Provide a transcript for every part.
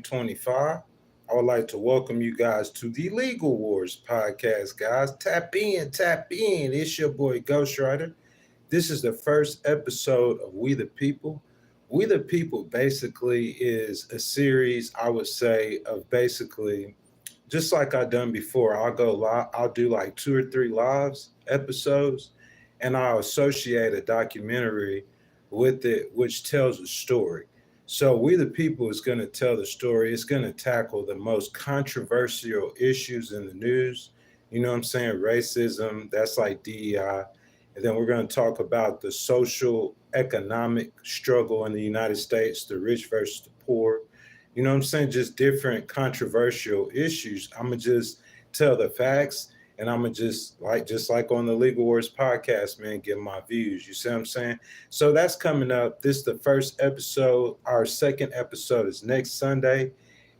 2025. I would like to welcome you guys to the Legal Wars podcast, guys. Tap in, tap in. It's your boy Ghostwriter. This is the first episode of We the People. We the People basically is a series, I would say, of basically just like I've done before. I'll go live, I'll do like 2 or 3 lives episodes, and I'll associate a documentary with it, which tells a story. So We the People is going to tell the story. It's going to tackle the most controversial issues in the news. You know what I'm saying? Racism, that's like DEI. And then we're going to talk about the social economic struggle in the United States, the rich versus the poor. You know what I'm saying? Just different controversial issues. I'm going to just tell the facts, and I'm going to just like on the Legal Wars podcast, man, give my views. You see what I'm saying? So that's coming up. This is the first episode. Our second episode is next Sunday.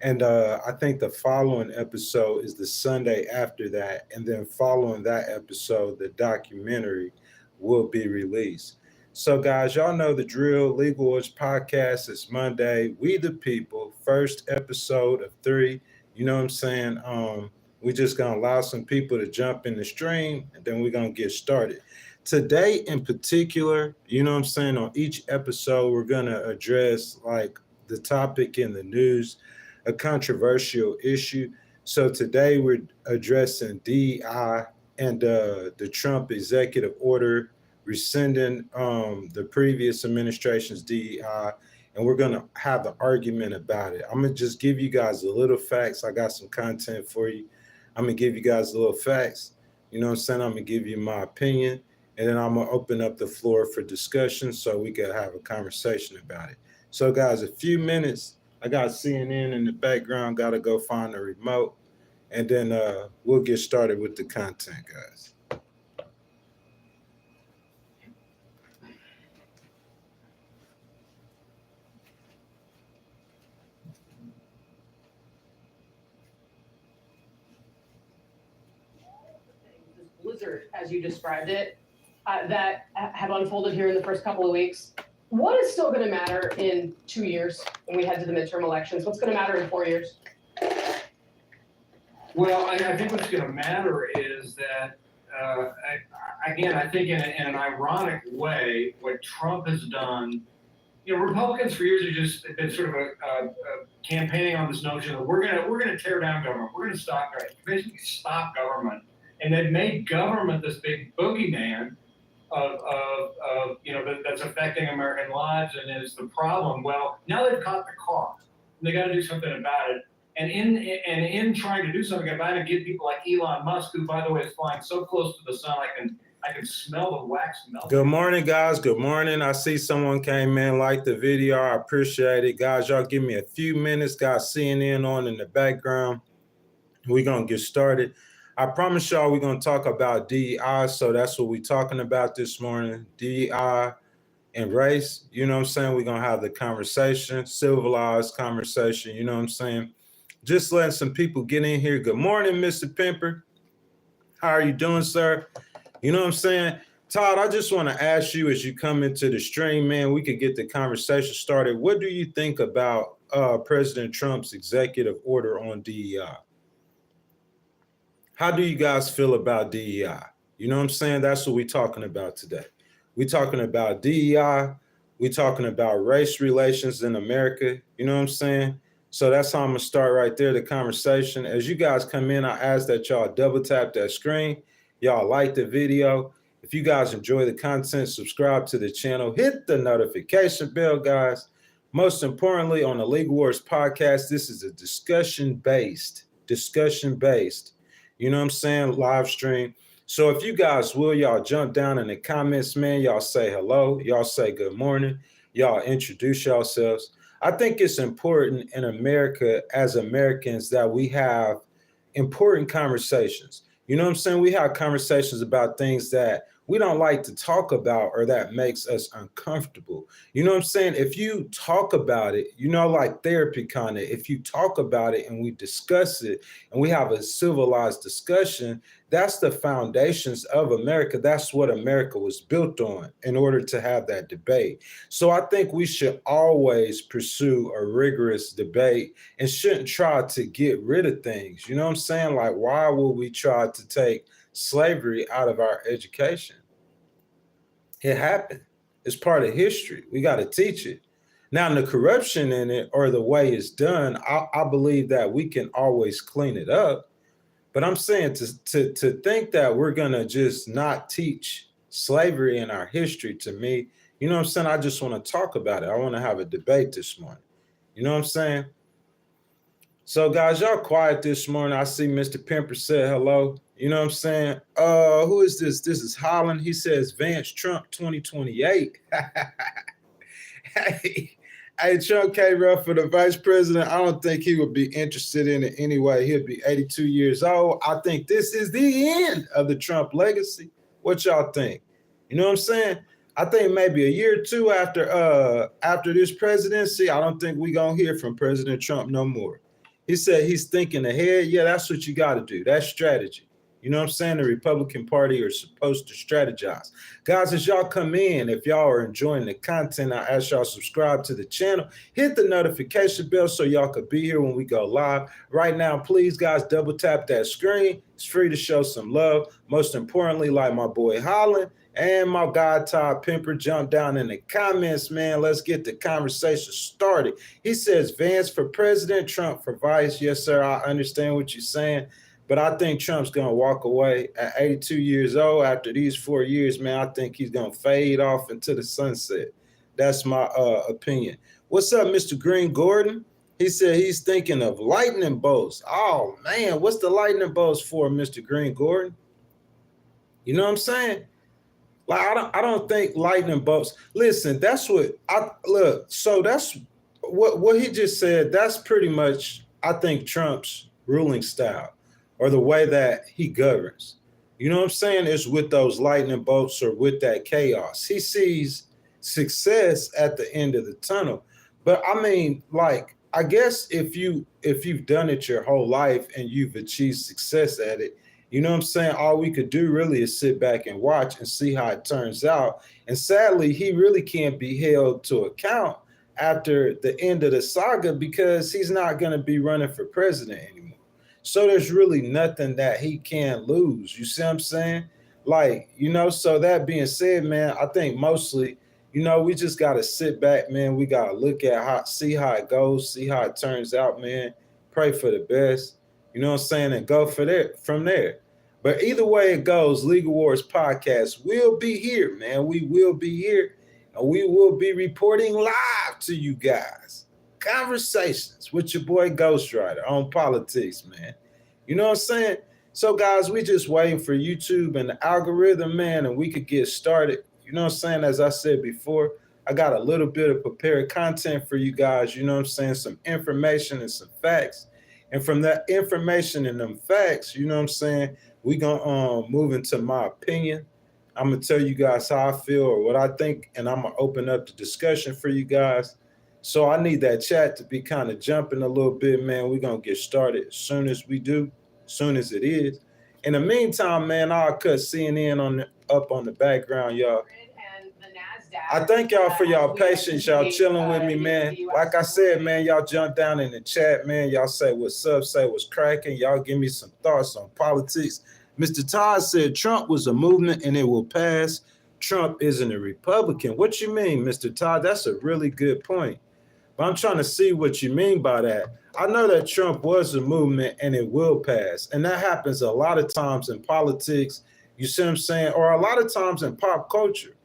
And I think the following episode is the Sunday after that. And then following that episode, the documentary will be released. So, guys, y'all know the drill. Legal Wars podcast is Monday. We the People, first episode of 3. You know what I'm saying? We're just going to allow some people to jump in the stream, and then we're going to get started. Today in particular, you know what I'm saying, on each episode, we're going to address like the topic in the news, a controversial issue. So today we're addressing DEI and the Trump executive order rescinding the previous administration's DEI, and we're going to have the argument about it. I'm going to just give you guys a little facts. I got some content for you. I'm going to give you guys a little facts. You know what I'm saying? I'm going to give you my opinion, and then I'm going to open up the floor for discussion so we can have a conversation about it. So, guys, a few minutes. I got CNN in the background. Got to go find the remote, and then we'll get started with the content, guys. Blizzard, as you described it, that have unfolded here in the first couple of weeks. What is still going to matter in 2 years when we head to the midterm elections? What's going to matter in 4 years? Well, I think what's going to matter is that, I think in an ironic way, what Trump has done, Republicans for years have just been sort of campaigning on this notion that we're going to tear down government, we're going to stop government, basically stop government. And they've made government this big boogeyman that's affecting American lives and is the problem. Well, now they've caught the cost. They got to do something about it. And in trying to do something about it, get people like Elon Musk, who, by the way, is flying so close to the sun, I can smell the wax melting. Good morning, guys. Good morning. I see someone came in, liked the video. I appreciate it, guys. Y'all give me a few minutes. Got CNN on in the background. We're gonna get started. I promise y'all we're going to talk about DEI, so that's what we're talking about this morning, DEI and race. You know what I'm saying? We're going to have the conversation, civilized conversation, you know what I'm saying? Just letting some people get in here. Good morning, Mr. Pimper. How are you doing, sir? You know what I'm saying? Todd, I just want to ask you as you come into the stream, man, we could get the conversation started. What do you think about President Trump's executive order on DEI? How do you guys feel about DEI? You know what I'm saying? That's what we're talking about today. We're talking about DEI. We're talking about race relations in America. You know what I'm saying? So that's how I'm going to start right there, the conversation. As you guys come in, I ask that y'all double tap that screen. Y'all like the video. If you guys enjoy the content, subscribe to the channel. Hit the notification bell, guys. Most importantly, on the Legal Wars podcast, this is a discussion-based, you know what I'm saying, live stream. So if you guys will, y'all jump down in the comments, man. Y'all say hello. Y'all say good morning. Y'all introduce yourselves. I think it's important in America as Americans that we have important conversations. You know what I'm saying? We have conversations about things that we don't like to talk about, or that makes us uncomfortable. You know what I'm saying? If you talk about it, like therapy kind of, if you talk about it and we discuss it and we have a civilized discussion, that's the foundations of America. That's what America was built on in order to have that debate. So I think we should always pursue a rigorous debate and shouldn't try to get rid of things. You know what I'm saying? Like, why would we try to take slavery out of our education? It happened. It's part of history. We got to teach it. Now, the corruption in it or the way it's done, I believe that we can always clean it up. But I'm saying to think that we're gonna just not teach slavery in our history, to me, you know what I'm saying? I just want to talk about it. I want to have a debate this morning. You know what I'm saying? So, guys, y'all quiet this morning. I see Mr. Pimper said hello. You know what I'm saying? Who is this? This is Holland. He says Vance Trump 2028. Hey, Trump K. Ruff for the vice president. I don't think he would be interested in it anyway. He'll be 82 years old. I think this is the end of the Trump legacy. What y'all think? You know what I'm saying? I think maybe a year or two after this presidency, I don't think we're gonna hear from President Trump no more. He said he's thinking ahead. Yeah, that's what you got to do. That's strategy. You know what I'm saying? The Republican Party are supposed to strategize. Guys, as y'all come in, if y'all are enjoying the content, I ask y'all subscribe to the channel. Hit the notification bell so y'all could be here when we go live. Right now, please, guys, double tap that screen. It's free to show some love. Most importantly, like my boy Holland and my guy Todd Pimper, jump down in the comments, man. Let's get the conversation started. He says, Vance for president, Trump for vice. Yes, sir, I understand what you're saying. But I think Trump's going to walk away at 82 years old. After these 4 years, man, I think he's going to fade off into the sunset. That's my opinion. What's up, Mr. Green Gordon? He said he's thinking of lightning bolts. Oh, man, what's the lightning bolts for, Mr. Green Gordon? You know what I'm saying? Like, I don't think lightning bolts. Listen, that's what so that's what he just said. That's pretty much, I think, Trump's ruling style, or the way that he governs. You know what I'm saying? Is with those lightning bolts or with that chaos. He sees success at the end of the tunnel. But I mean, like, I guess if you've done it your whole life and you've achieved success at it, you know what I'm saying? All we could do really is sit back and watch and see how it turns out. And sadly, he really can't be held to account after the end of the saga because he's not going to be running for president anymore. So there's really nothing that he can lose. You see what I'm saying? Like, so that being said, man, I think mostly, we just got to sit back, man. We got to look at see how it goes, see how it turns out, man. Pray for the best, you know what I'm saying? And go from there. But either way it goes, Legal Wars Podcast will be here, man. We will be here, and we will be reporting live to you guys. Conversations with your boy Ghostwriter on politics, man. You know what I'm saying? So, guys, we just waiting for YouTube and the algorithm, man, and we could get started. You know what I'm saying? As I said before, I got a little bit of prepared content for you guys. You know what I'm saying? Some information and some facts. And from that information and them facts, you know what I'm saying, we gonna move into my opinion. I'm gonna tell you guys how I feel or what I think, and I'm gonna open up the discussion for you guys. So I need that chat to be kind of jumping a little bit, man. We're going to get started as soon as we do, as soon as it is. In the meantime, man, I'll cut CNN up on the background, y'all. I thank y'all for y'all patience, y'all chilling with me, man. Like I said, man, y'all jump down in the chat, man. Y'all say what's up, say what's cracking. Y'all give me some thoughts on politics. Mr. Todd said Trump was a movement and it will pass. Trump isn't a Republican. What you mean, Mr. Todd? That's a really good point. But I'm trying to see what you mean by that. I know that Trump was a movement and it will pass. And that happens a lot of times in politics, you see what I'm saying? Or a lot of times in pop culture,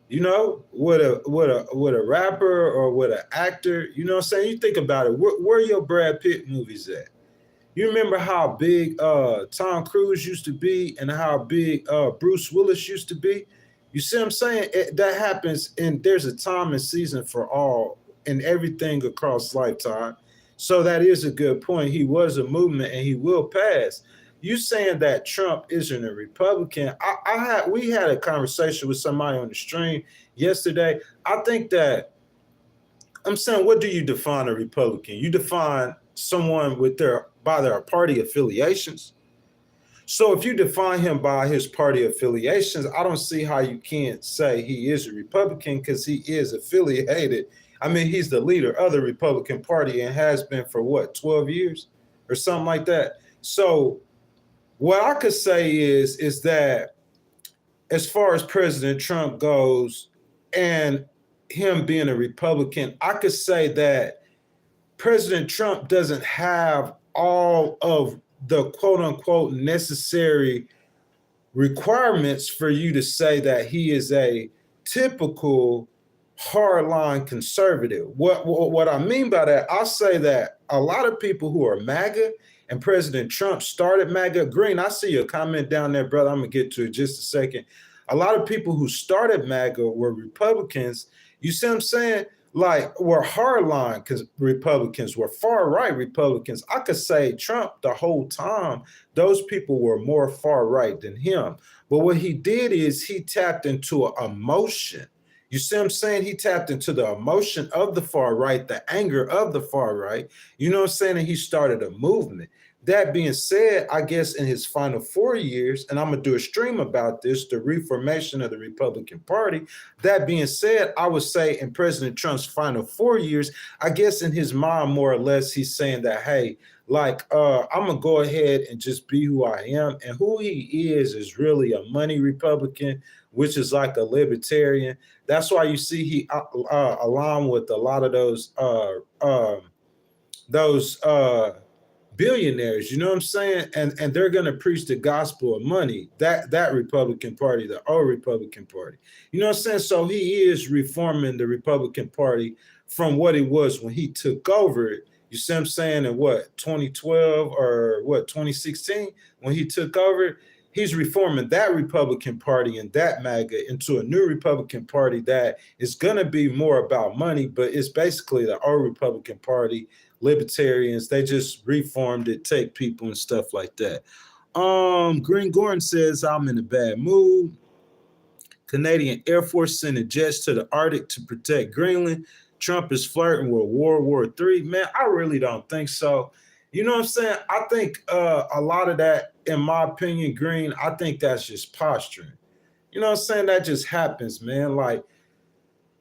with a rapper or with an actor, you know what I'm saying? You think about it, where your Brad Pitt movies at? You remember how big Tom Cruise used to be and how big Bruce Willis used to be? You see what I'm saying? That happens, and there's a time and season for all and everything across lifetime. So that is a good point. He was a movement and he will pass. you saying that Trump isn't a Republican. We had a conversation with somebody on the stream yesterday. I think that I'm saying, what do you define a Republican? You define someone by their party affiliations. So if you define him by his party affiliations, I don't see how you can't say he is a Republican because he is affiliated. I mean, he's the leader of the Republican Party and has been for what, 12 years or something like that. So what I could say is that as far as President Trump goes and him being a Republican, I could say that President Trump doesn't have all of the quote unquote necessary requirements for you to say that he is a typical hardline conservative. What I mean by that, I'll say that a lot of people who are MAGA, and President Trump started MAGA. Green, I see your comment down there, brother. I'm gonna get to it in just a second. A lot of people who started MAGA were Republicans. You see what I'm saying? Like, were hardline Republicans, were far right Republicans. I could say Trump the whole time, those people were more far right than him. But what he did is he tapped into an emotion. You see what I'm saying? He tapped into the emotion of the far right, the anger of the far right. You know what I'm saying? And he started a movement. That being said, I guess in his final 4 years, and I'm going to do a stream about this, the reformation of the Republican Party. That being said, I would say in President Trump's final 4 years, I guess in his mind, more or less, he's saying that, hey, like, I'm going to go ahead and just be who I am. And who he is really a money Republican, which is like a libertarian. That's why you see he aligned with a lot of those billionaires, you know what I'm saying? And they're going to preach the gospel of money, that Republican Party, the old Republican Party. You know what I'm saying? So he is reforming the Republican Party from what it was when he took over it. You see what I'm saying? In what, 2012 or what, 2016, when he took over it, he's reforming that Republican Party and that MAGA into a new Republican Party that is going to be more about money, but it's basically the old Republican Party, libertarians. They just reformed it, take people and stuff like that. Green Gordon says, I'm in a bad mood. Canadian Air Force sending jets to the Arctic to protect Greenland. Trump is flirting with World War III. Man, I really don't think so. You know what I'm saying? I think a lot of that, in my opinion, Green, I think that's just posturing. You know what I'm saying? That just happens, man. Like,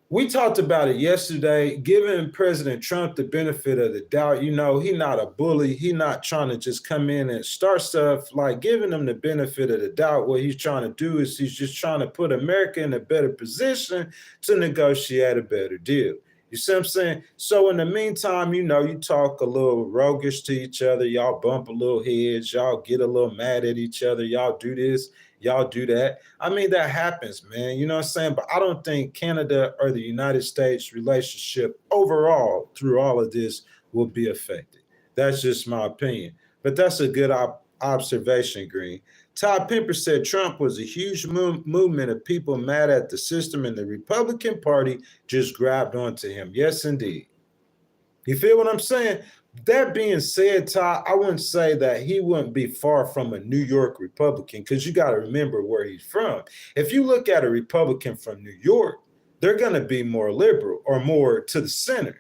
we talked about it yesterday, giving President Trump the benefit of the doubt. You know, he's not a bully. He's not trying to just come in and start stuff. Like, giving him the benefit of the doubt, what he's trying to do is he's just trying to put America in a better position to negotiate a better deal. You see what I'm saying? So in the meantime, you know, you talk a little roguish to each other. Y'all bump a little heads. Y'all get a little mad at each other. Y'all do this. Y'all do that. I mean, that happens, man. You know what I'm saying? But I don't think Canada or the United States relationship overall through all of this will be affected. That's just my opinion. But that's a good observation, Green. Todd Pimper said Trump was a huge movement of people mad at the system, and the Republican Party just grabbed onto him. Yes, indeed. You feel what I'm saying? That being said, Todd, I wouldn't say that he wouldn't be far from a New York Republican, because you got to remember where he's from. If you look at a Republican from New York, they're going to be more liberal or more to the center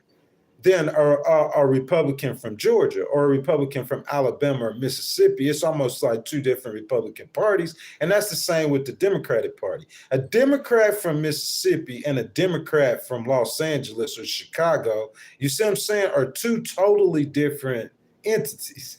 than a Republican from Georgia or a Republican from Alabama or Mississippi. It's almost like two different Republican parties. And that's the same with the Democratic Party. A Democrat from Mississippi and a Democrat from Los Angeles or Chicago, you see what I'm saying, are two totally different entities.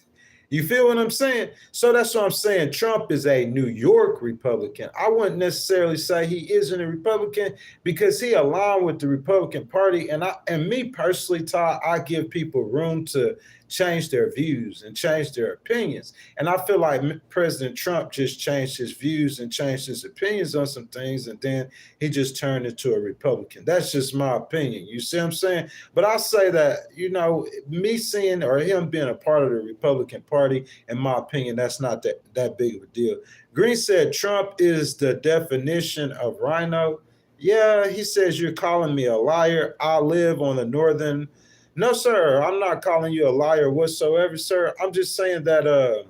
You feel what I'm saying? So that's what I'm saying. Trump is a New York Republican. I wouldn't necessarily say he isn't a Republican because he aligned with the Republican Party. And me personally, Todd, I give people room to change their views and change their opinions. And I feel like President Trump just changed his views and changed his opinions on some things, and then he just turned into a Republican. That's just my opinion. You see what I'm saying? But I say that, you know, me seeing or him being a part of the Republican Party, in my opinion, that's not that big of a deal. Green said Trump is the definition of rhino. Yeah, he says, you're calling me a liar. I live on the northern. No, sir, I'm not calling you a liar whatsoever, sir. I'm just saying that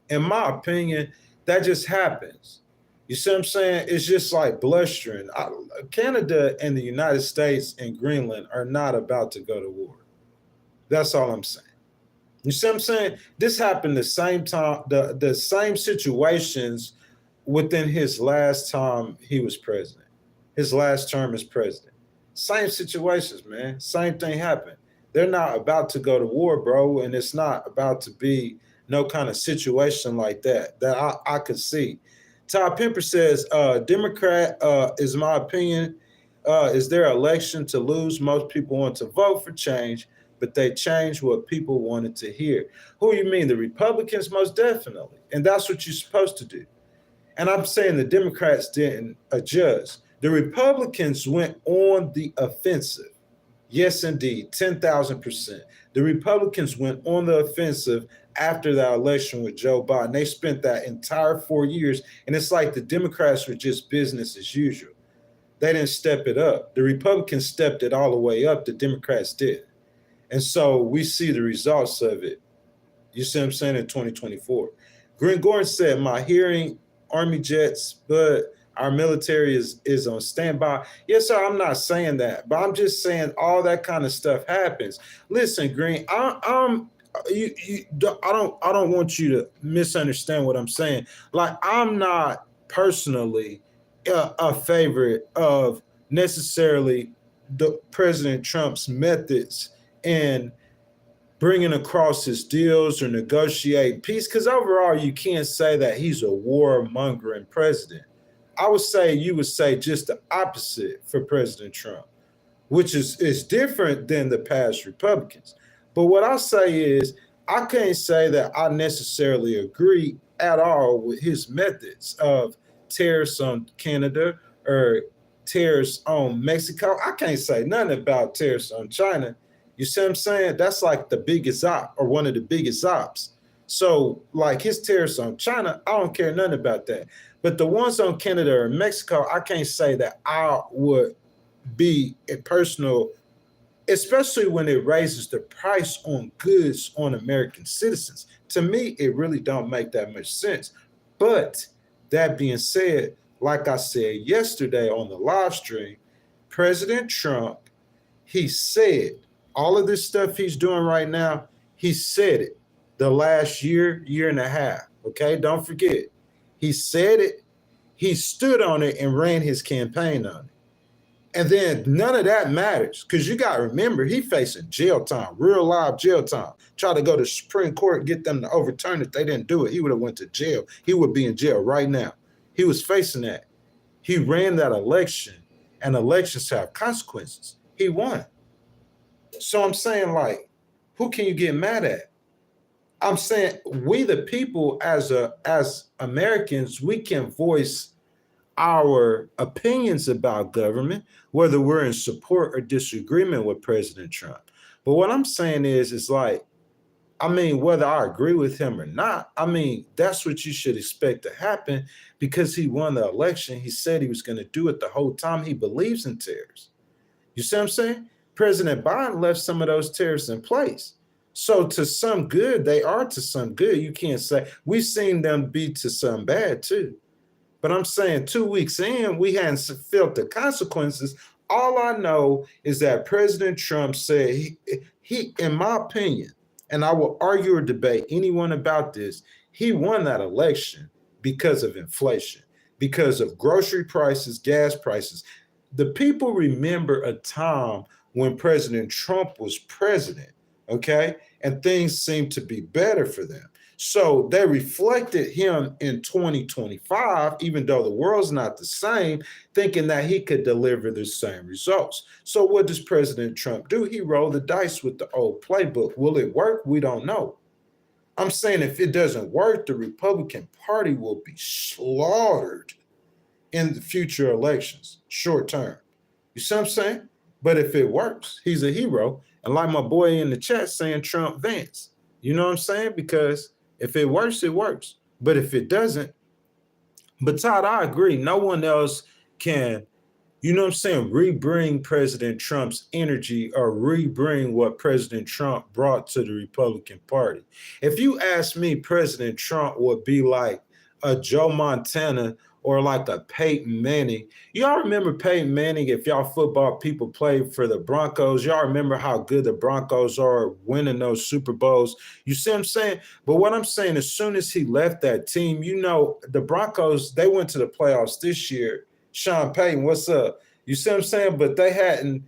In my opinion, that just happens. You see what I'm saying? It's just like blustering. Canada and the United States and Greenland are not about to go to war. That's all I'm saying. You see what I'm saying? This happened the same time, the same situations within his last time he was president, his last term as president. Same situations, man. Same thing happened. They're not about to go to war, bro, and it's not about to be no kind of situation like that I could see. Todd Pimper says, Democrat, is my opinion, is their election to lose. Most people want to vote for change, but they change what people wanted to hear. Who you mean? The Republicans? Most definitely. And that's what you're supposed to do. And I'm saying the Democrats didn't adjust. The Republicans went on the offensive. Yes, indeed, 10,000%. The Republicans went on the offensive after the election with Joe Biden. They spent that entire 4 years, and it's like the Democrats were just business as usual. They didn't step it up. The Republicans stepped it all the way up. The Democrats did. And so we see the results of it. You see what I'm saying, in 2024. Green Gordon said, my hearing Army jets, but our military is on standby. Yes, sir, I'm not saying that, but I'm just saying all that kind of stuff happens. Listen, Green, I don't want you to misunderstand what I'm saying. Like, I'm not personally a favorite of necessarily the President Trump's methods in bringing across his deals or negotiating peace, because overall you can't say that he's a warmongering president. I would say you would say just the opposite for President Trump, which is different than the past Republicans. But what I say is I can't say that I necessarily agree at all with his methods of tariffs on Canada or tariffs on Mexico. I can't say nothing about tariffs on China. You see what I'm saying? That's like the biggest op, or one of the biggest ops. So like his tariffs on China, I don't care nothing about that. But the ones on Canada or Mexico, I can't say that I would be a personal, especially when it raises the price on goods on American citizens. To me, it really don't make that much sense. But that being said, like I said yesterday on the live stream, President Trump, he said all of this stuff he's doing right now, he said it the last year and a half. Okay, don't forget. He said it, he stood on it and ran his campaign on it. And then none of that matters, because you got to remember, he facing jail time, real live jail time. Try to go to Supreme Court, get them to overturn it. They didn't do it. He would have went to jail. He would be in jail right now. He was facing that. He ran that election, and elections have consequences. He won. So I'm saying, like, who can you get mad at? I'm saying we the people as Americans, we can voice our opinions about government, whether we're in support or disagreement with President Trump. But what I'm saying is like, I mean, whether I agree with him or not, I mean, that's what you should expect to happen, because he won the election. He said he was going to do it the whole time. He believes in tariffs. You see what I'm saying? President Biden left some of those tariffs in place. So to some good, they are to some good. You can't say, we've seen them be to some bad too. But I'm saying 2 weeks in, we hadn't felt the consequences. All I know is that President Trump said he, in my opinion, and I will argue or debate anyone about this, he won that election because of inflation, because of grocery prices, gas prices. The people remember a time when President Trump was president, okay? And things seemed to be better for them. So they reflected him in 2025, even though the world's not the same, thinking that he could deliver the same results. So what does President Trump do? He rolled the dice with the old playbook. Will it work? We don't know. I'm saying if it doesn't work, the Republican Party will be slaughtered in the future elections, short term. You see what I'm saying? But if it works, he's a hero. And like my boy in the chat saying, Trump Vance. You know what I'm saying? Because if it works, it works. But if it doesn't, but Todd, I agree. No one else can you know what I'm saying, rebring President Trump's energy or rebring what President Trump brought to the Republican Party. If you ask me, President Trump would be like a Joe Montana or like a Peyton Manning. Y'all remember Peyton Manning? If y'all football people played for the Broncos, y'all remember how good the Broncos are winning those Super Bowls. You see what I'm saying? But what I'm saying, as soon as he left that team, you know, the Broncos, they went to the playoffs this year. Sean Payton, what's up? You see what I'm saying? But they hadn't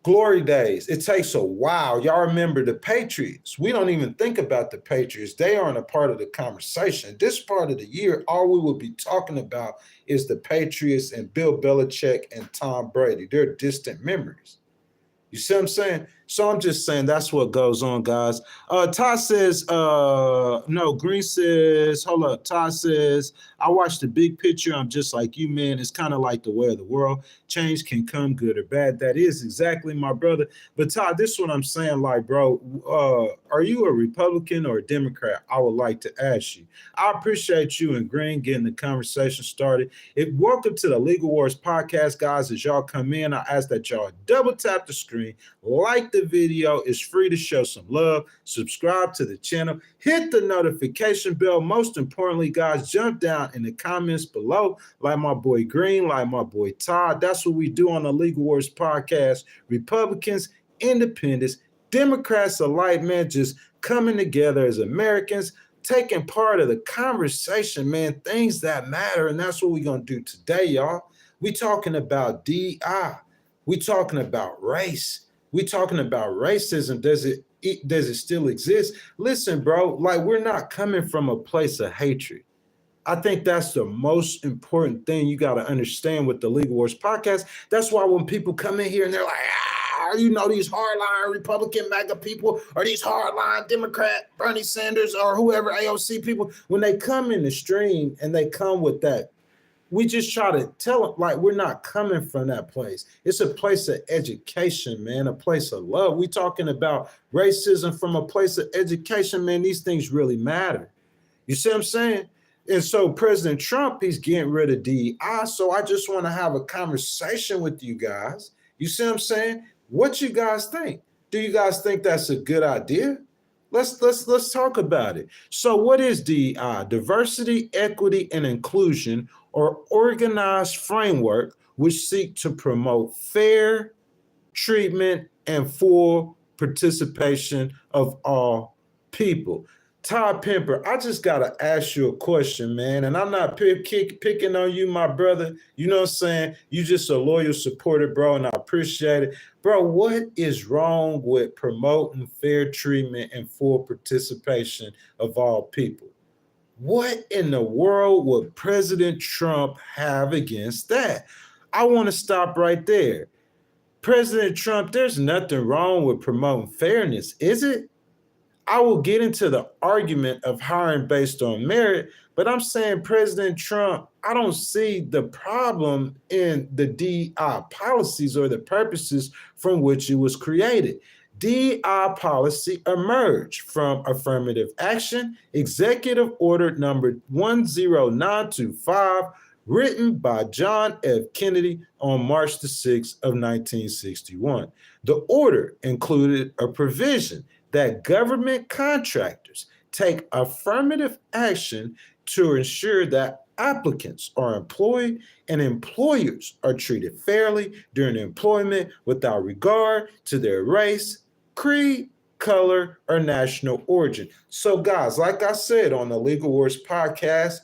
glory days. It takes a while. Y'all remember the Patriots. We don't even think about the Patriots. They aren't a part of the conversation. This part of the year, all we will be talking about is the Patriots and Bill Belichick and Tom Brady. They're distant memories. You see what I'm saying? So I'm just saying that's what goes on, guys. Todd says, no, Green says, hold up. Todd says, I watch the big picture. I'm just like you, man. It's kind of like the way of the world. Change can come good or bad. That is exactly, my brother. But Todd, this is what I'm saying. Like, bro, are you a Republican or a Democrat? I would like to ask you. I appreciate you and Green getting the conversation started. Welcome to the Legal Wars podcast, guys. As y'all come in, I ask that y'all double tap the screen, like the video. It's free to show some love. Subscribe to the channel. Hit the notification bell. Most importantly, guys, jump down in the comments below, like my boy Green, like my boy Todd. That's what we do on the Legal Wars podcast. Republicans, independents, Democrats alike, man, just coming together as Americans, taking part of the conversation, man, things that matter. And that's what we're going to do today, y'all. We talking about DEI. We talking about race. We talking about racism. Does it still exist? Listen, bro, like we're not coming from a place of hatred. I think that's the most important thing you got to understand with the Legal Wars podcast. That's why when people come in here and they're like, you know, these hardline Republican MAGA people or these hardline Democrat Bernie Sanders or whoever AOC people, when they come in the stream and they come with that, we just try to tell them, like, we're not coming from that place. It's a place of education, man, a place of love. We talking about racism from a place of education, man. These things really matter. You see what I'm saying? And so President Trump, he's getting rid of DEI. So I just want to have a conversation with you guys. You see what I'm saying? What you guys think? Do you guys think that's a good idea? Let's talk about it. So what is DEI? Diversity, equity, and inclusion, or organized framework which seek to promote fair treatment and full participation of all people. Todd Pimper, I just got to ask you a question, man. And I'm not picking on you, my brother. You know what I'm saying? You just a loyal supporter, bro, and I appreciate it. Bro, what is wrong with promoting fair treatment and full participation of all people? What in the world would President Trump have against that? I want to stop right there. President Trump, there's nothing wrong with promoting fairness, is it? I will get into the argument of hiring based on merit, but I'm saying President Trump, I don't see the problem in the DEI policies or the purposes from which it was created. DEI policy emerged from affirmative action, Executive Order number 10925, written by John F. Kennedy on March the 6th of 1961. The order included a provision that government contractors take affirmative action to ensure that applicants are employed and employers are treated fairly during employment without regard to their race, creed, color, or national origin. So, guys, like I said on the Legal Wars podcast,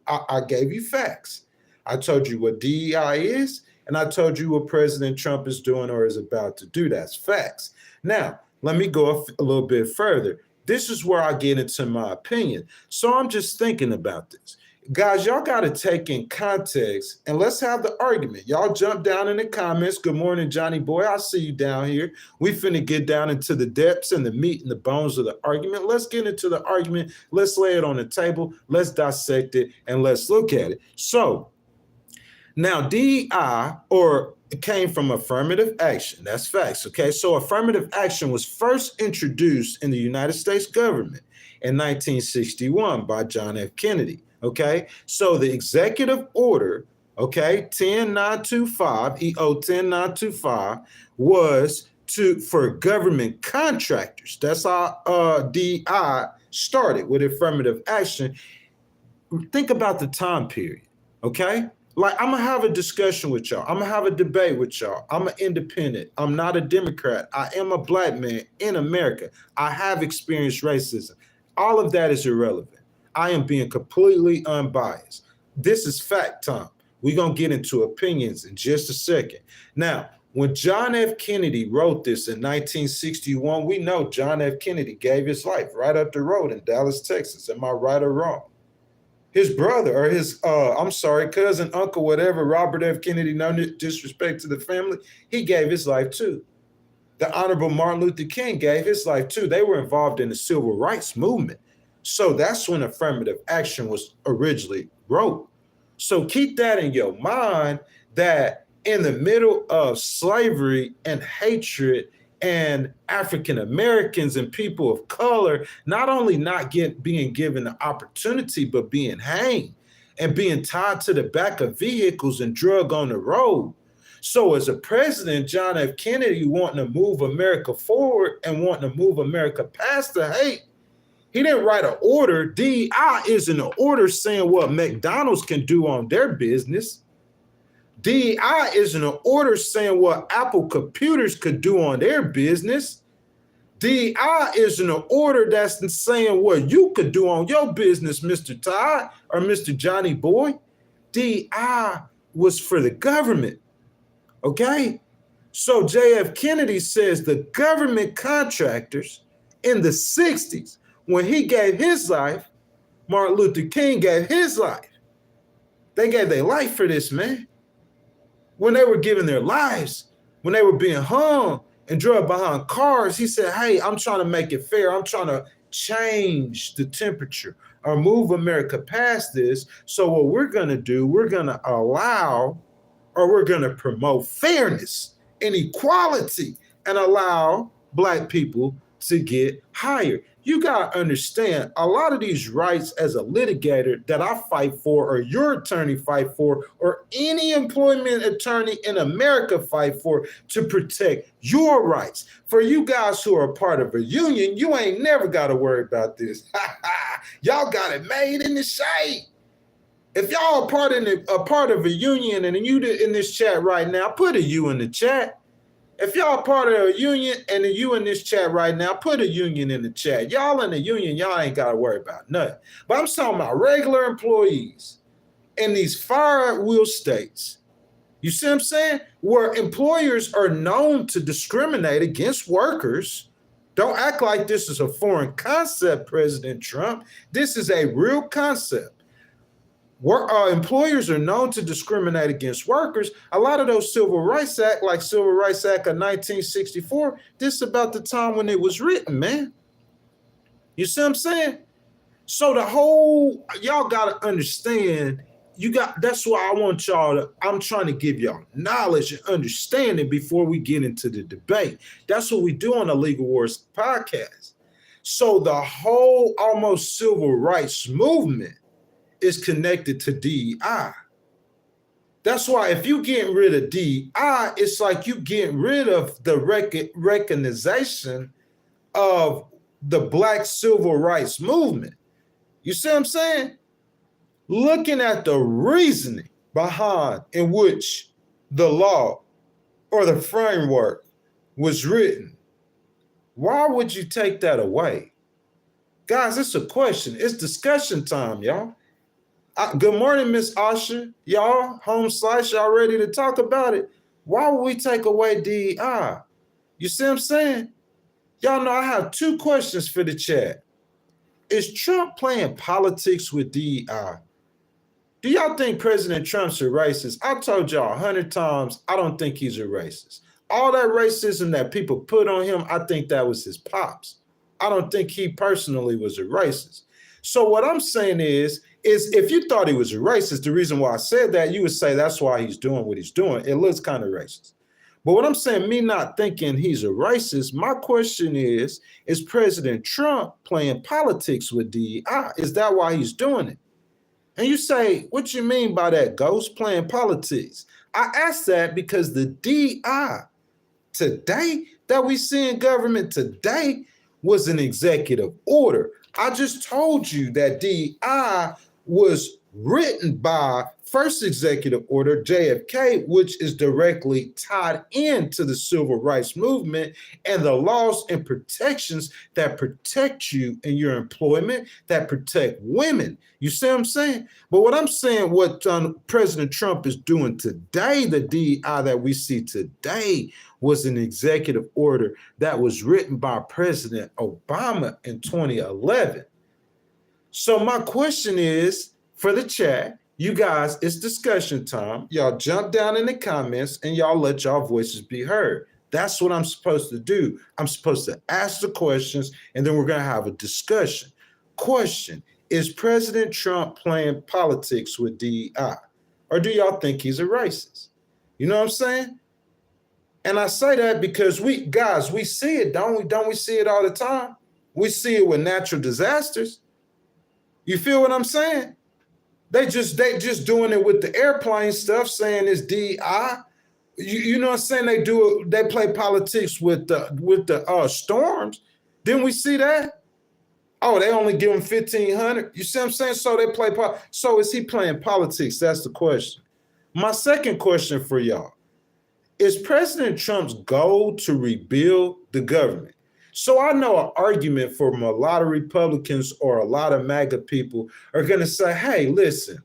I gave you facts. I told you what DEI is, and I told you what President Trump is doing or is about to do. That's facts. Now, let me go a little bit further. This is where I get into my opinion. So I'm just thinking about this. Guys, y'all got to take in context and let's have the argument. Y'all jump down in the comments. Good morning, Johnny boy. I see you down here. We finna get down into the depths and the meat and the bones of the argument. Let's get into the argument. Let's lay it on the table. Let's dissect it and let's look at it. So now DEI, or it came from affirmative action. That's facts, okay? So affirmative action was first introduced in the United States government in 1961 by John F. Kennedy, okay? So the executive order okay, 10925, EO 10925 was for government contractors. That's how DEI started with affirmative action. Think about the time period, okay? Like, I'm gonna have a discussion with y'all. I'm gonna have a debate with y'all. I'm an independent. I'm not a Democrat. I am a black man in America. I have experienced racism. All of that is irrelevant. I am being completely unbiased. This is fact time. We're gonna get into opinions in just a second. Now, when John F. Kennedy wrote this in 1961, we know John F. Kennedy gave his life right up the road in Dallas, Texas. Am I right or wrong? His brother, or his, cousin, uncle, whatever, Robert F. Kennedy, no disrespect to the family, he gave his life too. The Honorable Martin Luther King gave his life too. They were involved in the civil rights movement. So that's when affirmative action was originally wrote. So keep that in your mind, that in the middle of slavery and hatred and African Americans and people of color, not only not being given the opportunity, but being hanged and being tied to the back of vehicles and drug on the road. So as a president, John F. Kennedy wanting to move America forward and wanting to move America past the hate, he didn't write an order. DEI isn't an order saying what McDonald's can do on their business. DEI isn't an order saying what Apple computers could do on their business. DEI isn't an order that's saying what you could do on your business, Mr. Todd or Mr. Johnny Boy. DEI was for the government, okay? So JF Kennedy says the government contractors in the 60s, when he gave his life, Martin Luther King gave his life. They gave their life for this, man. When they were giving their lives, when they were being hung and drugged behind cars, he said, hey, I'm trying to make it fair. I'm trying to change the temperature or move America past this. So what we're going to do, we're going to allow, or we're going to promote fairness and equality and allow Black people to get hired. You got to understand, a lot of these rights as a litigator that I fight for, or your attorney fight for, or any employment attorney in America fight for, to protect your rights. For you guys who are a part of a union, you ain't never got to worry about this. Y'all got it made in the shade. If y'all are part of a union, and you in this chat right now, put a U in the chat. If y'all part of a union and you in this chat right now, put a union in the chat. Y'all in the union, y'all ain't got to worry about nothing. But I'm talking about regular employees in these fire wheel states. You see what I'm saying? Where employers are known to discriminate against workers. Don't act like this is a foreign concept, President Trump. This is a real concept. Employers are known to discriminate against workers. A lot of those Civil Rights Act, like Civil Rights Act of 1964, this is about the time when it was written, man. You see what I'm saying? So y'all got to understand, that's why I'm trying to give y'all knowledge and understanding before we get into the debate. That's what we do on the Legal Wars podcast. So the whole almost civil rights movement is connected to DEI. That's why if you getting rid of DEI, it's like you getting rid of the recognition of the Black civil rights movement. You see what I'm saying? Looking at the reasoning behind in which the law or the framework was written, why would you take that away? Guys, it's a question. It's discussion time, y'all. Good morning, Miss Asha. Y'all, home slice, y'all ready to talk about it? Why would we take away DEI? You see what I'm saying? Y'all know I have two questions for the chat. Is Trump playing politics with DEI? Do y'all think President Trump's a racist? I told y'all 100 times, I don't think he's a racist. All that racism that people put on him, I think that was his pops. I don't think he personally was a racist. So what I'm saying is if you thought he was a racist, the reason why I said that, you would say that's why he's doing what he's doing. It looks kind of racist. But what I'm saying, me not thinking he's a racist, my question is President Trump playing politics with DEI? Is that why he's doing it? And you say, what you mean by that, Ghost? Playing politics? I ask that because the DI today that we see in government today was an executive order. I just told you that DI was written by first executive order JFK, which is directly tied into the civil rights movement and the laws and protections that protect you in your employment, that protect women. You see what I'm saying? But what I'm saying, what President Trump is doing today, the DEI that we see today was an executive order that was written by President Obama in 2011. So my question is for the chat, you guys, it's discussion time. Y'all jump down in the comments and y'all let y'all voices be heard. That's what I'm supposed to do. I'm supposed to ask the questions and then we're going to have a discussion. Question, is President Trump playing politics with DEI? Or do y'all think he's a racist? You know what I'm saying? And I say that because we see it, don't we? Don't we see it all the time? We see it with natural disasters. You feel what I'm saying? They just doing it with the airplane stuff, saying it's DI. You know what I'm saying? They play politics with the storms. Didn't we see that? Oh, they only give him 1,500. You see what I'm saying? So they play. So is he playing politics? That's the question. My second question for y'all. Is President Trump's goal to rebuild the government? So I know an argument from a lot of Republicans or a lot of MAGA people are going to say, hey, listen,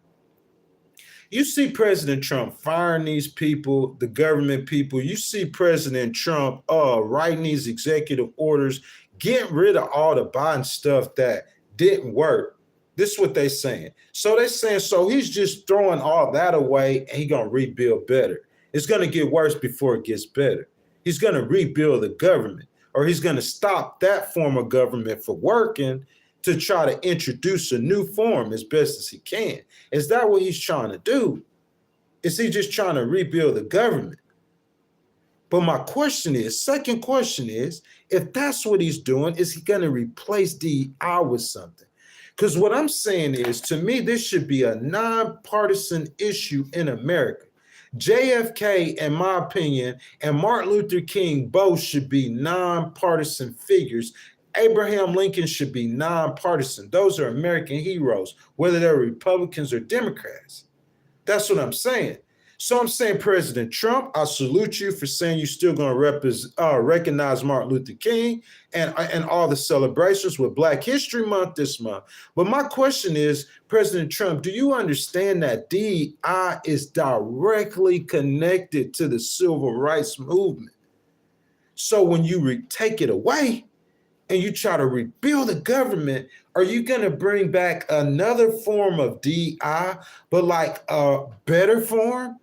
you see President Trump firing these people, the government people. You see President Trump writing these executive orders, getting rid of all the Biden stuff that didn't work. This is what they're saying. So they're saying, so he's just throwing all that away and he's going to rebuild better. It's going to get worse before it gets better. He's going to rebuild the government, or he's going to stop that form of government from working to try to introduce a new form as best as he can. Is that what he's trying to do? Is he just trying to rebuild the government? But my question is, second question is, if that's what he's doing, is he going to replace DEI with something? Because what I'm saying is, to me, this should be a nonpartisan issue in America. JFK, in my opinion, and Martin Luther King both should be nonpartisan figures. Abraham Lincoln should be nonpartisan. Those are American heroes, whether they're Republicans or Democrats. That's what I'm saying. So I'm saying, President Trump, I salute you for saying you're still going to recognize Martin Luther King and all the celebrations with Black History Month this month. But my question is, President Trump, do you understand that DEI is directly connected to the civil rights movement? So when you take it away and you try to rebuild the government, are you going to bring back another form of DEI, but like a better form?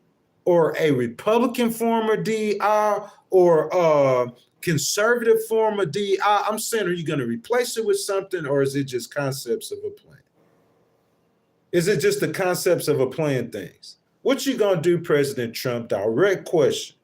Or a Republican form of DEI, or a conservative form of DEI? I'm saying, are you going to replace it with something, or is it just concepts of a plan? Is it just the concepts of a plan things? What you going to do, President Trump? Direct question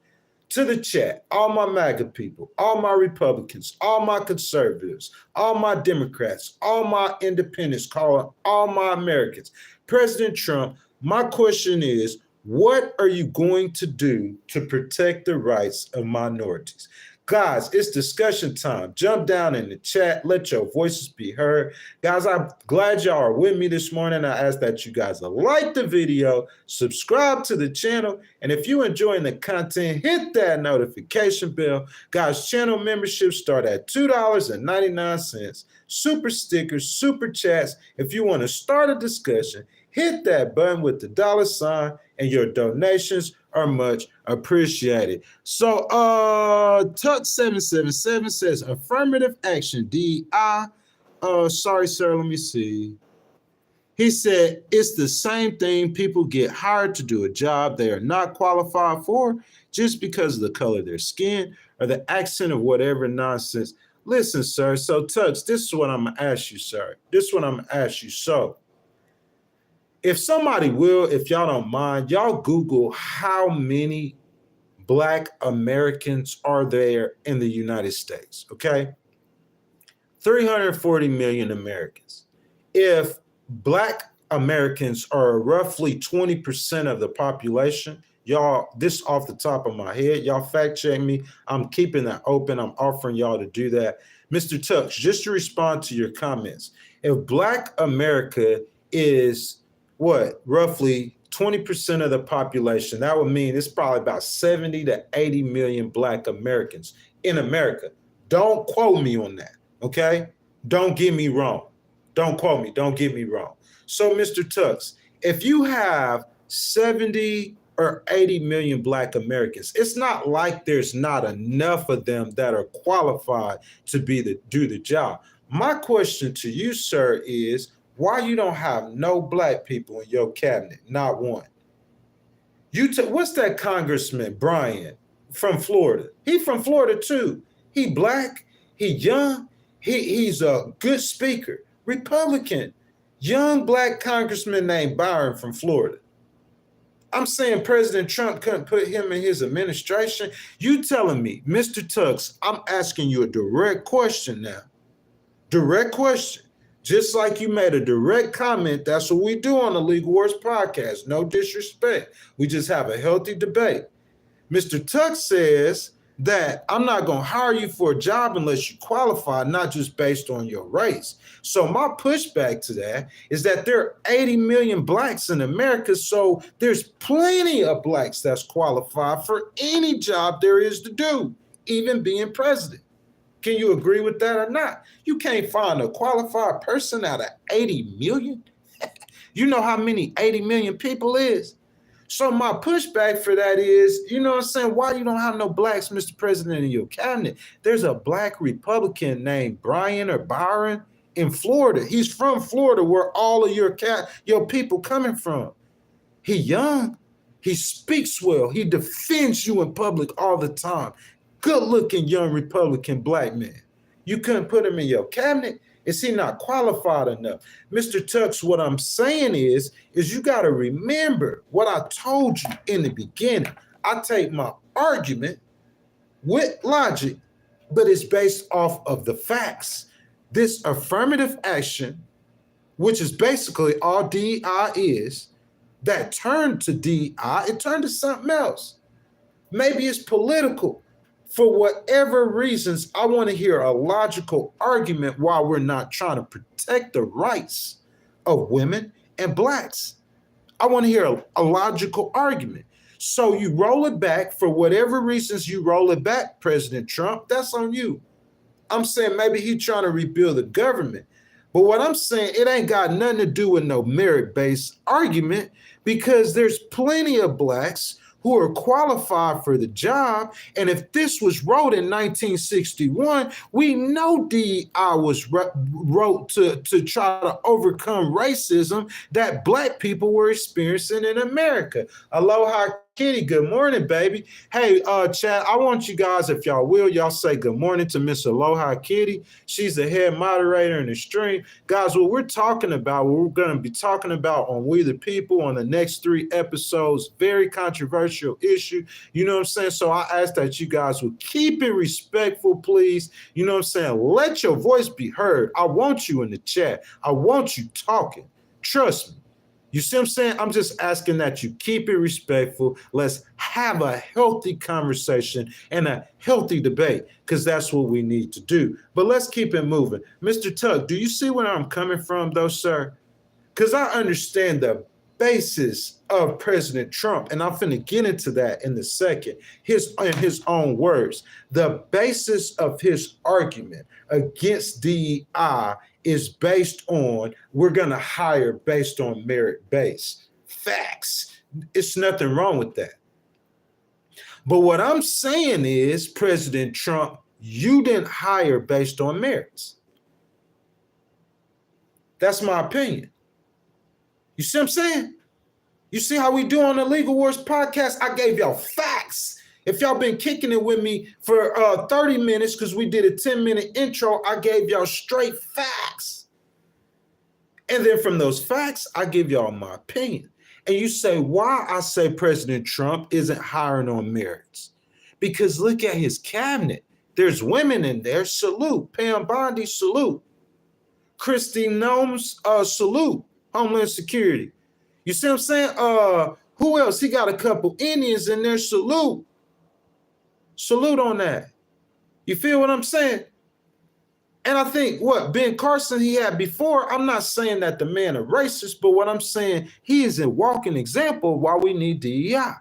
to the chat, all my MAGA people, all my Republicans, all my conservatives, all my Democrats, all my independents, all my Americans. President Trump, my question is, what are you going to do to protect the rights of minorities? Guys, it's discussion time. Jump down in the chat. Let your voices be heard. Guys, I'm glad y'all are with me this morning. I ask that you guys like the video, subscribe to the channel, and if you're enjoying the content, hit that notification bell. Guys, channel memberships start at $2.99. Super stickers, super chats. If you want to start a discussion, hit that button with the $, and your donations are much appreciated. So Tuck777 says affirmative action DEI. Sorry, sir, let me see. He said it's the same thing. People get hired to do a job they are not qualified for just because of the color of their skin or the accent of whatever nonsense. Listen, sir, so Tux, this is what I'm gonna ask you, sir. This is what I'm gonna ask you. So if somebody will, if y'all don't mind, y'all Google how many Black Americans are there in the United States, okay? 340 million Americans. If Black Americans are roughly 20% of the population. Y'all, this off the top of my head, y'all fact check me. I'm keeping that open. I'm offering y'all to do that. Mr. Tux, just to respond to your comments, if Black America is what, roughly 20% of the population, that would mean it's probably about 70 to 80 million Black Americans in America. Don't quote me on that, okay? Don't get me wrong. Don't quote me. Don't get me wrong. So, Mr. Tux, if you have 70 or 80 million Black Americans, it's not like there's not enough of them that are qualified to do the job. My question to you, sir, is why you don't have no Black people in your cabinet? Not one. What's that Congressman Brian from Florida? He from Florida too. He Black. He young. He's a good speaker. Republican. Young Black congressman named Byron from Florida. I'm saying President Trump couldn't put him in his administration. You telling me, Mr. Tux, I'm asking you a direct question now. Direct question. Just like you made a direct comment, that's what we do on the Legal Wars podcast. No disrespect. We just have a healthy debate. Mr. Tux says that I'm not going to hire you for a job unless you qualify, not just based on your race. So my pushback to that is that there are 80 million Blacks in America, so there's plenty of Blacks that's qualified for any job there is to do, even being president. Can you agree with that or not? You can't find a qualified person out of 80 million. You know how many 80 million people is? So my pushback for that is, you know what I'm saying, why you don't have no Blacks, Mr. President, in your cabinet? There's a Black Republican named Brian or Byron in Florida. He's from Florida, where all of your people coming from. He young. He speaks well. He defends you in public all the time. Good-looking young Republican Black man. You couldn't put him in your cabinet? Is he not qualified enough? Mr. Tux, what I'm saying is you got to remember what I told you in the beginning. I take my argument with logic, but it's based off of the facts. This affirmative action, which is basically all DEI is, that turned to DEI, it turned to something else. Maybe it's political. For whatever reasons, I want to hear a logical argument why we're not trying to protect the rights of women and Blacks. I want to hear a logical argument. So you roll it back for whatever reasons you roll it back, President Trump, that's on you. I'm saying maybe he's trying to rebuild the government. But what I'm saying, it ain't got nothing to do with no merit-based argument, because there's plenty of Blacks who are qualified for the job. And if this was wrote in 1961, we know DEI was wrote to try to overcome racism that Black people were experiencing in America. Aloha Kitty, good morning, baby. Hey, chat, I want you guys, if y'all will, y'all say good morning to Miss Aloha Kitty. She's the head moderator in the stream. Guys, what we're talking about, what we're going to be talking about on We the People on the next 3 episodes, very controversial issue. You know what I'm saying? So I ask that you guys will keep it respectful, please. You know what I'm saying? Let your voice be heard. I want you in the chat. I want you talking. Trust me. You see what I'm saying? I'm just asking that you keep it respectful. Let's have a healthy conversation and a healthy debate, because that's what we need to do. But let's keep it moving. Mr. Tuck, do you see where I'm coming from, though, sir? Because I understand the basis of President Trump, and I'm finna get into that in a second. In his own words, the basis of his argument against DEI is based on, we're going to hire based on merit base. Facts. It's nothing wrong with that. But what I'm saying is, President Trump, you didn't hire based on merits. That's my opinion. You see what I'm saying? You see how we do on the Legal Wars podcast? I gave y'all facts. If y'all been kicking it with me for 30 minutes, because we did a 10-minute intro, I gave y'all straight facts. And then from those facts, I give y'all my opinion. And you say, why I say President Trump isn't hiring on merits? Because look at his cabinet. There's women in there. Salute. Pam Bondi, salute. Christy Noem's, salute. Homeland Security. You see what I'm saying? Who else? He got a couple Indians in there. Salute on that. You feel what I'm saying? And I think what Ben Carson he had before, I'm not saying that the man a racist, but what I'm saying, he is a walking example of why we need DEI.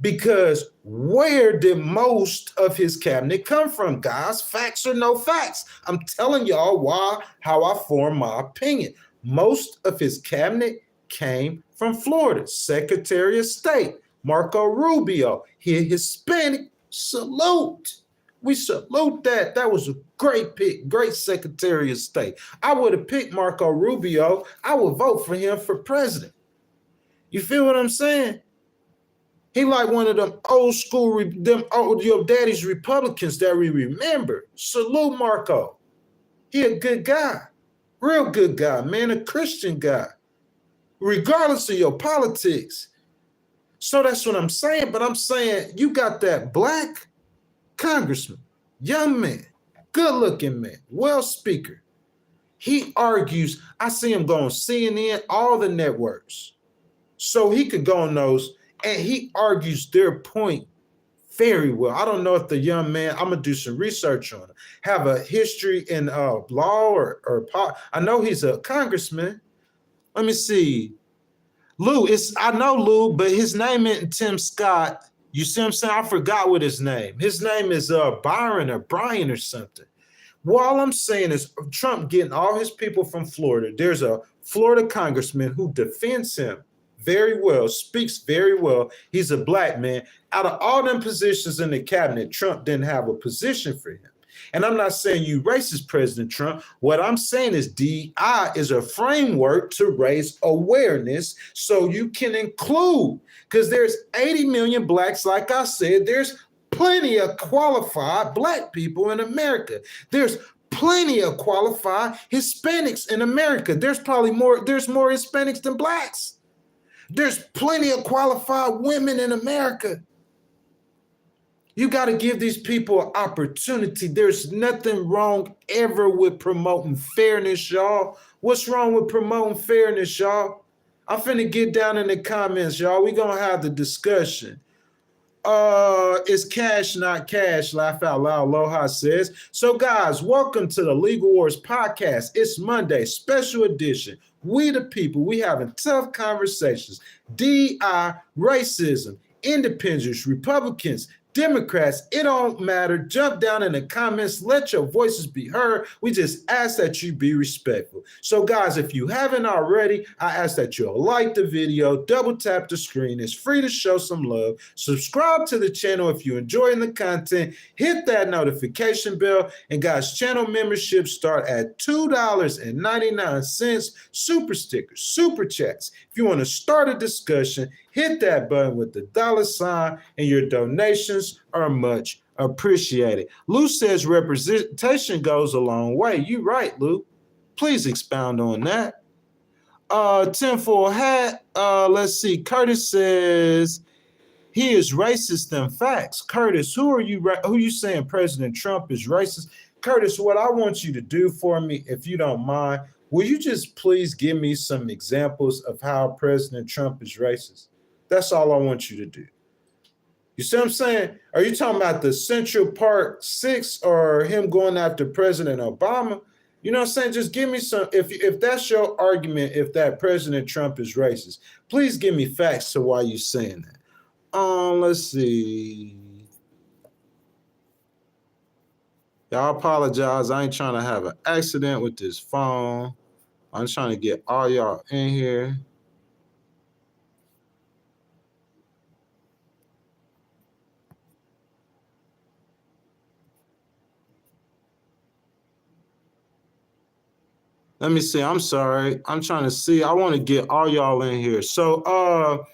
Because where did most of his cabinet come from, guys? Facts or no facts? I'm telling y'all how I form my opinion. Most of his cabinet came from Florida. Secretary of State, Marco Rubio. He Hispanic. Salute. We salute that. That was a great pick, great Secretary of State. I would have picked Marco Rubio. I would vote for him for president. You feel what I'm saying? He like one of them old school, your daddy's Republicans that we remember. Salute Marco. He a good guy, real good guy, man, a Christian guy, regardless of your politics. So that's what I'm saying. But I'm saying you got that black congressman, young man, good looking man, well speaker. He argues, I see him go on CNN, all the networks. So he could go on those, and he argues their point very well. I don't know if the young man, I'm gonna do some research on him, have a history in law or I know he's a congressman. Let me see. Lou, I know Lou, but his name isn't Tim Scott. You see what I'm saying? I forgot what his name. His name is Byron or Brian or something. Well, all I'm saying is Trump getting all his people from Florida. There's a Florida congressman who defends him very well, speaks very well. He's a black man. Out of all them positions in the cabinet, Trump didn't have a position for him. And I'm not saying you racist, President Trump. What I'm saying is DEI is a framework to raise awareness so you can include, because there's 80 million blacks, like I said, there's plenty of qualified black people in America. There's plenty of qualified Hispanics in America. There's more Hispanics than blacks. There's plenty of qualified women in America. You got to give these people an opportunity. There's nothing wrong ever with promoting fairness, y'all. What's wrong with promoting fairness, y'all? I'm finna get down in the comments, y'all. We're going to have the discussion. It's cash, not cash. Laugh out loud, Aloha says. So, guys, welcome to the Legal Wars podcast. It's Monday, special edition. We the people, we having tough conversations. DEI, racism, independents, Republicans, Democrats, it don't matter. Jump down in the comments. Let your voices be heard. We just ask that you be respectful. So, guys, if you haven't already, I ask that you'll like the video, double tap the screen. It's free to show some love. Subscribe to the channel if you're enjoying the content. Hit that notification bell. And, guys, channel memberships start at $2.99. Super stickers, super chats. If you want to start a discussion, hit that button with the $, and your donations are much appreciated. Lou says representation goes a long way. You're right, Lou. Please expound on that. Tinfoil hat. Let's see. Curtis says he is racist in facts. Curtis, who you saying President Trump is racist? Curtis, what I want you to do for me, if you don't mind, will you just please give me some examples of how President Trump is racist? That's all I want you to do. You see what I'm saying? Are you talking about the Central Park 6 or him going after President Obama? You know what I'm saying? Just give me some, if that's your argument, if that President Trump is racist, please give me facts to why you're saying that. Let's see. Y'all apologize. I ain't trying to have an accident with this phone. I'm trying to get all y'all in here. Let me see. I'm sorry. I'm trying to see. I want to get all y'all in here. So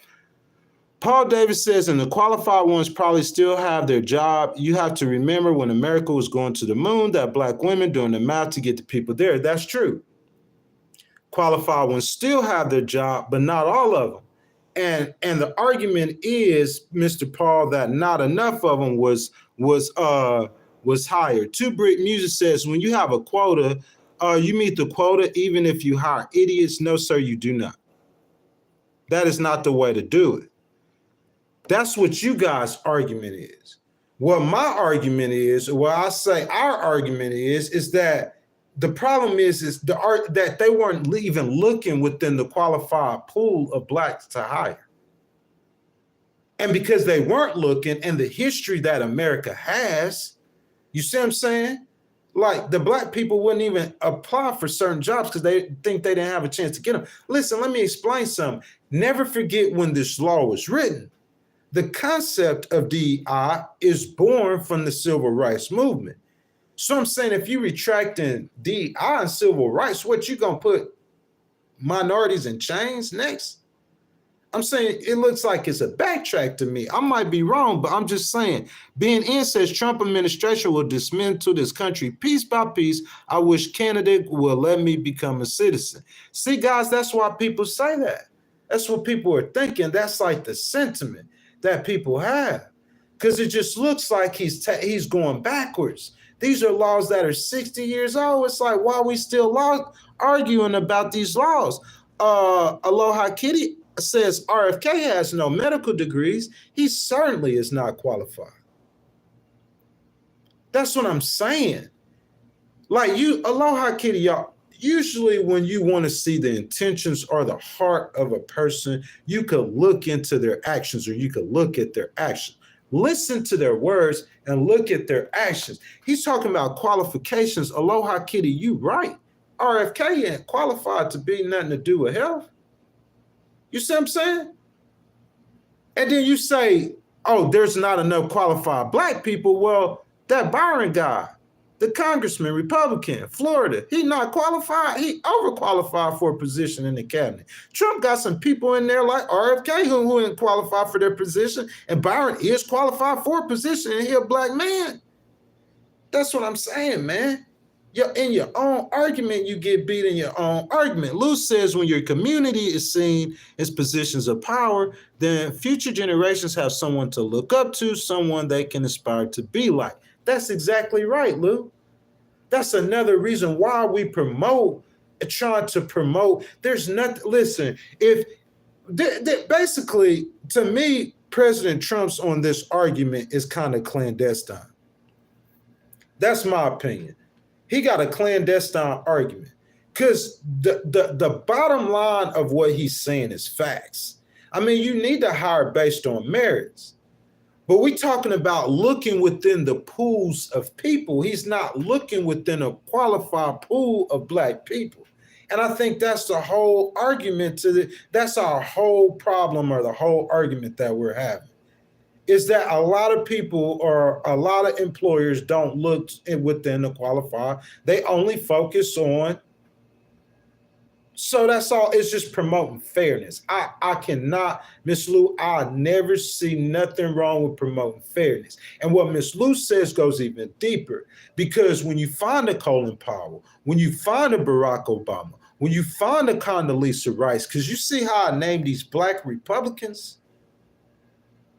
Paul Davis says, and the qualified ones probably still have their job. You have to remember when America was going to the moon, that black women doing the math to get the people there. That's true. Qualified ones still have their job, but not all of them. And the argument is, Mr. Paul, that not enough of them was hired. Two Brick Music says, when you have a quota you meet the quota even if you hire idiots. No, sir, you do not. That is not the way to do it. That's what you guys' argument is. What my argument is, what I say our argument is that the problem is that they weren't even looking within the qualified pool of blacks to hire. And because they weren't looking, and the history that America has, you see what I'm saying? Like the black people wouldn't even apply for certain jobs because they think they didn't have a chance to get them. Listen, let me explain something. Never forget when this law was written. The concept of DEI is born from the civil rights movement. So I'm saying if you retracting DEI and civil rights, what you gonna put minorities in chains next? I'm saying it looks like it's a backtrack to me. I might be wrong, but I'm just saying, being in says Trump administration will dismantle this country piece by piece. I wish Canada will let me become a citizen. See, guys, that's why people say that. That's what people are thinking. That's like the sentiment that people have, because it just looks like he's going backwards. These are laws that are 60 years old. It's like, why are we still arguing about these laws? Aloha Kitty says RFK has no medical degrees. He certainly is not qualified. That's what I'm saying. Like you, Aloha Kitty, y'all, usually when you want to see the intentions or the heart of a person, you could look into their actions, or you could look at their actions. Listen to their words and look at their actions. He's talking about qualifications. Aloha Kitty, you right. RFK ain't qualified to be nothing to do with health. You see what I'm saying? And then you say, oh, there's not enough qualified black people. Well, that Byron guy, the congressman, Republican, Florida, he not qualified. He overqualified for a position in the cabinet. Trump got some people in there like RFK who ain't qualified for their position, and Byron is qualified for a position, and he a black man. That's what I'm saying, man. You're in your own argument, you get beat in your own argument. Lou says when your community is seen as positions of power, then future generations have someone to look up to, someone they can aspire to be like. That's exactly right, Lou. That's another reason why we trying to promote. There's nothing, listen, basically, to me, President Trump's on this argument is kind of clandestine. That's my opinion. He got a clandestine argument because the bottom line of what he's saying is facts. I mean, you need to hire based on merits. But we're talking about looking within the pools of people. He's not looking within a qualified pool of black people. And I think that's the whole argument that's our whole problem, or the whole argument that we're having, is that a lot of people or a lot of employers don't look within the qualified. They only focus on. So that's all. It's just promoting fairness. I cannot, Miss Lou, I never see nothing wrong with promoting fairness. And what Miss Lou says goes even deeper, because when you find a Colin Powell, when you find a Barack Obama, when you find a Condoleezza Rice, because you see how I named these black Republicans,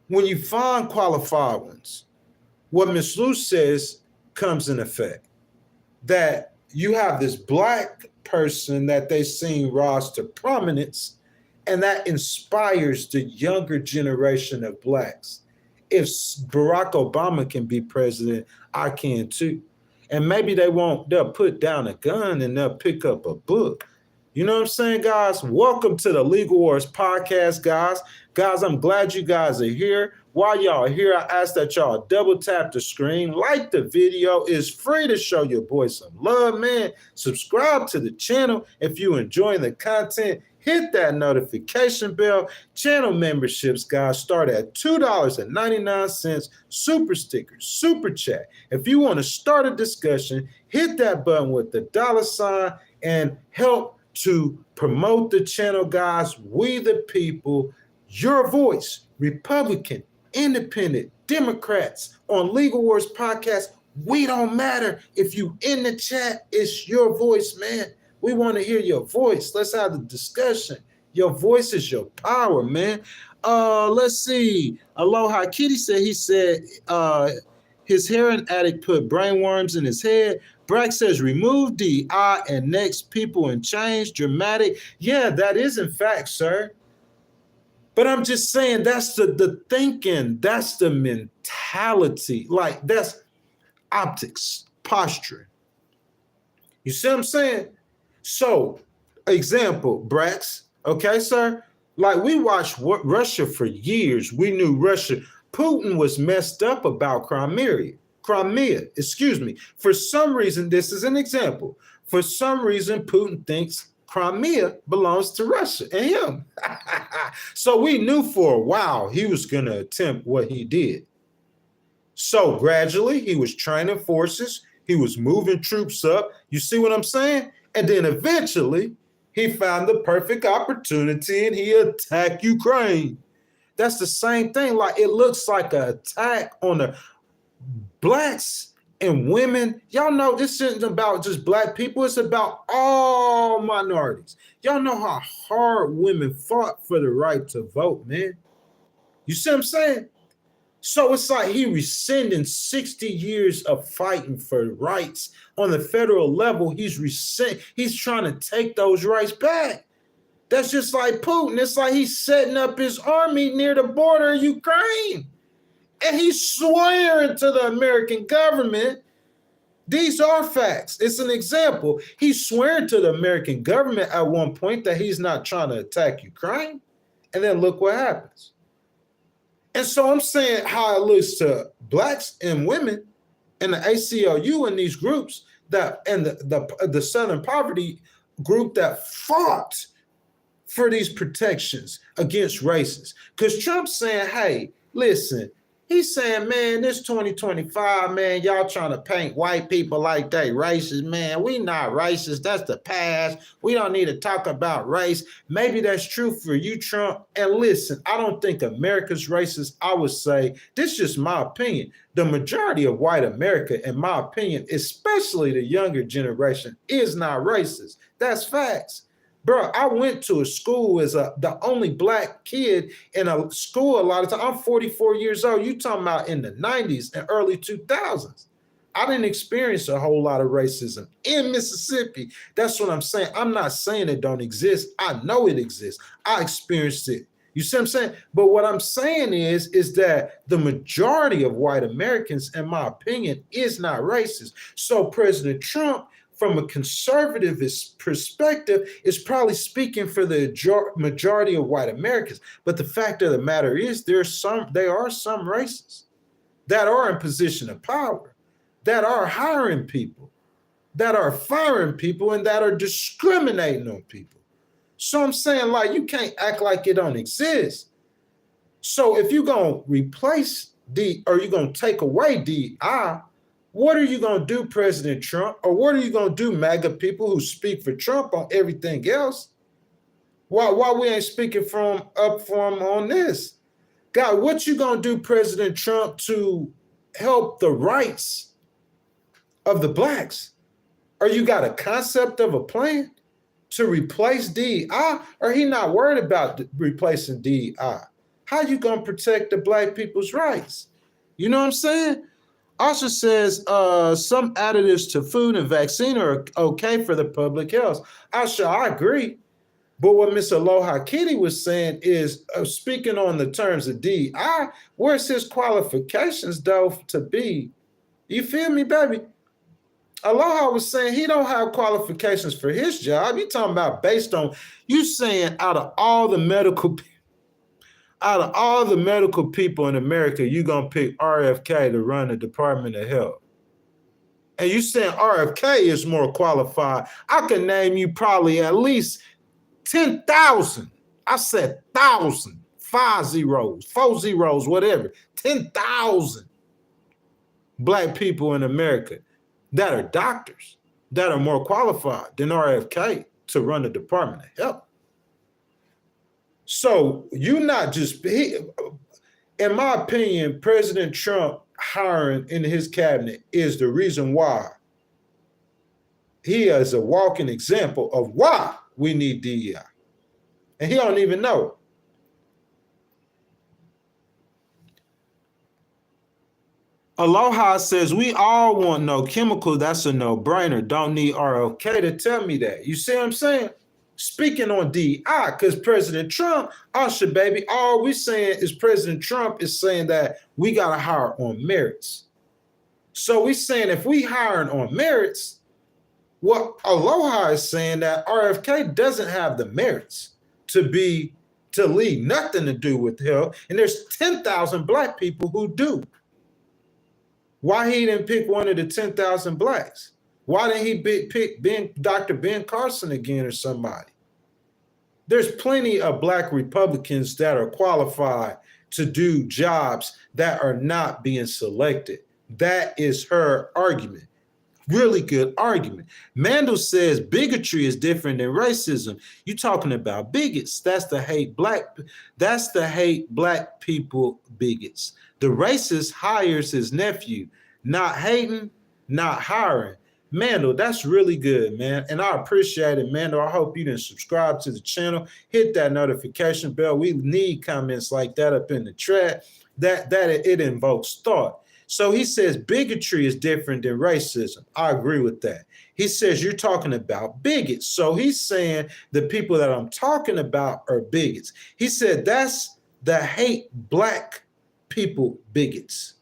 when you find qualified ones, what Miss Lou says comes in effect, that you have this black person that they seen rise to prominence, and that inspires the younger generation of blacks. If Barack Obama can be president, I can too. And maybe they'll put down a gun and they'll pick up a book. You know what I'm saying, guys? Welcome to the Legal Wars podcast, guys. Guys, I'm glad you guys are here. While y'all are here, I ask that y'all double tap the screen, like the video. It's free to show your boy some love, man. Subscribe to the channel if you enjoying the content. Hit that notification bell. Channel memberships, guys, start at $2.99. Super stickers, super chat. If you want to start a discussion, hit that button with the $sign and help to promote the channel, guys. We the people, your voice, Republican, Independent, Democrats on Legal Wars podcast. We don't matter. If you in the chat, it's your voice, man. We want to hear your voice. Let's have the discussion. Your voice is your power, man. Let's see. Aloha Kitty said his heroin addict put brainworms in his head. Brack says remove DEI and next people and change dramatic. Yeah, that is in fact, sir. But I'm just saying that's the thinking, that's the mentality. Like that's optics, posture. You see what I'm saying? So, example, Brax, okay, sir? Like we watched Russia for years. We knew Russia. Putin was messed up about Crimea. Excuse me. For some reason, this is an example. For some reason, Putin thinks Crimea belongs to Russia and him. So we knew for a while he was going to attempt what he did. So gradually, he was training forces. He was moving troops up. You see what I'm saying? And then eventually, he found the perfect opportunity and he attacked Ukraine. That's the same thing. Like it looks like an attack on the blacks and women. Y'all know this isn't about just black people. It's about all minorities. Y'all know how hard women fought for the right to vote, man. You see what I'm saying? So it's like he rescinding 60 years of fighting for rights on the federal level. He's trying to take those rights back. That's just like Putin. It's like he's setting up his army near the border of Ukraine. And he's swearing to the American government. These are facts. It's an example. He's swearing to the American government at one point that he's not trying to attack Ukraine. And then look what happens. And so I'm saying how it looks to blacks and women and the ACLU and these groups that and the Southern Poverty group that fought for these protections against racists. Because Trump's saying, hey, listen, he's saying, man, this 2025, man, y'all trying to paint white people like they racist, man. We not racist. That's the past. We don't need to talk about race. Maybe that's true for you, Trump. And listen, I don't think America's racist. I would say, this is just my opinion. The majority of white America, in my opinion, especially the younger generation, is not racist. That's facts. Bro, I went to a school as the only black kid in a school a lot of time. I'm 44 years old. You talking about in the 90s and early 2000s. I didn't experience a whole lot of racism in Mississippi. That's what I'm saying. I'm not saying it don't exist. I know it exists. I experienced it. You see what I'm saying? But what I'm saying is that the majority of white Americans, in my opinion, is not racist. So President Trump, from a conservativist perspective, is probably speaking for the majority of white Americans. But the fact of the matter is there are some racists that are in position of power, that are hiring people, that are firing people, and that are discriminating on people. So I'm saying, like, you can't act like it don't exist. So if you're going to replace you're going to take away DEI, what are you going to do, President Trump? Or what are you going to do, MAGA people who speak for Trump on everything else? Why we ain't speaking up for him on this? God, what you going to do, President Trump, to help the rights of the blacks? Or you got a concept of a plan to replace DEI? Or he not worried about replacing DEI? How you going to protect the black people's rights? You know what I'm saying? Also says some additives to food and vaccine are okay for the public health. I agree. But what Miss Aloha Kitty was saying is, speaking on the terms of DEI, where's his qualifications, though, to be? You feel me, baby? Aloha was saying he don't have qualifications for his job. You talking about based on, you saying out of all the medical people in America, you're going to pick RFK to run the Department of Health. And you saying RFK is more qualified. I can name you probably at least 10,000. I said 1,000, 5 zeros, 4 zeros, whatever. 10,000 black people in America that are doctors, that are more qualified than RFK to run the Department of Health. So you not just, in my opinion, President Trump hiring in his cabinet is the reason why he is a walking example of why we need DEI. And he don't even know. Aloha says, we all want no chemical. That's a no-brainer. Don't need RFK to tell me that. You see what I'm saying? Speaking on DEI, because President Trump, Usher, baby, all we saying is President Trump is saying that we got to hire on merits. So we saying if we hiring on merits, what Aloha is saying that RFK doesn't have the merits to lead, nothing to do with health. And there's 10,000 black people who do. Why he didn't pick one of the 10,000 blacks? Why didn't he pick Dr. Ben Carson again or somebody? There's plenty of black Republicans that are qualified to do jobs that are not being selected. That is her argument. Really good argument. Mandel says bigotry is different than racism. You're talking about bigots. That's the hate black people bigots. The racist hires his nephew, not hating, not hiring. Mandel, that's really good, man. And I appreciate it, Mandel. I hope you didn't subscribe to the channel. Hit that notification bell. We need comments like that up in the chat. That it invokes thought. So he says bigotry is different than racism. I agree with that. He says you're talking about bigots. So he's saying the people that I'm talking about are bigots. He said that's the hate black people bigots.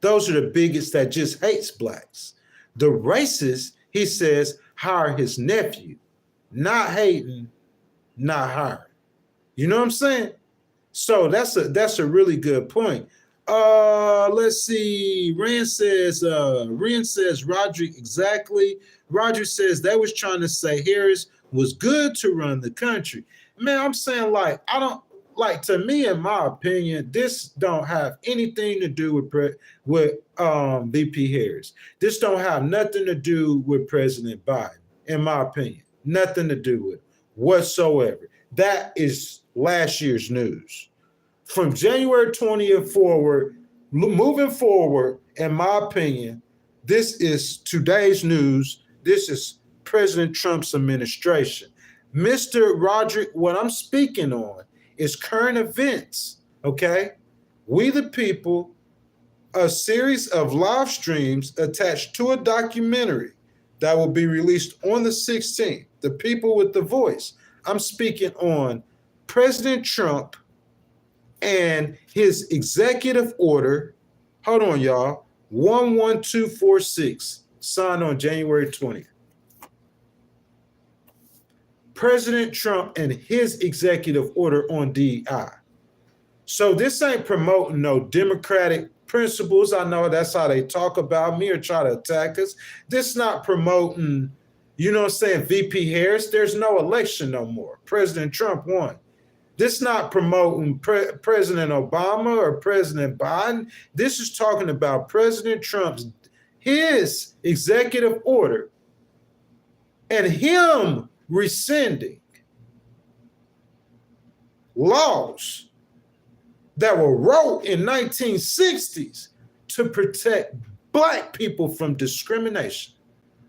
Those are the bigots that just hates blacks. The racists, he says, hire his nephew. Not hating, not hiring. You know what I'm saying? So that's a really good point. Let's see. Ren says Roderick, exactly. Roger says they was trying to say Harris was good to run the country. Man, I'm saying to me, in my opinion, this don't have anything to do with VP Harris. This don't have nothing to do with President Biden, in my opinion. Nothing to do with it whatsoever. That is last year's news. From January 20th forward, moving forward, in my opinion, this is today's news. This is President Trump's administration. Mr. Roderick, what I'm speaking on is current events, okay? We the People, a series of live streams attached to a documentary that will be released on the 16th, The People with the Voice. I'm speaking on President Trump and his executive order, hold on, y'all, 11246, signed on January 20th. President Trump and his executive order on DEI. So this ain't promoting no democratic principles. I know that's how they talk about me or try to attack us. This not promoting, you know what I'm saying, VP Harris. There's no election no more. President Trump won. This not promoting President Obama or President Biden. This is talking about President Trump's, his executive order and him rescinding laws that were wrote in 1960s to protect black people from discrimination.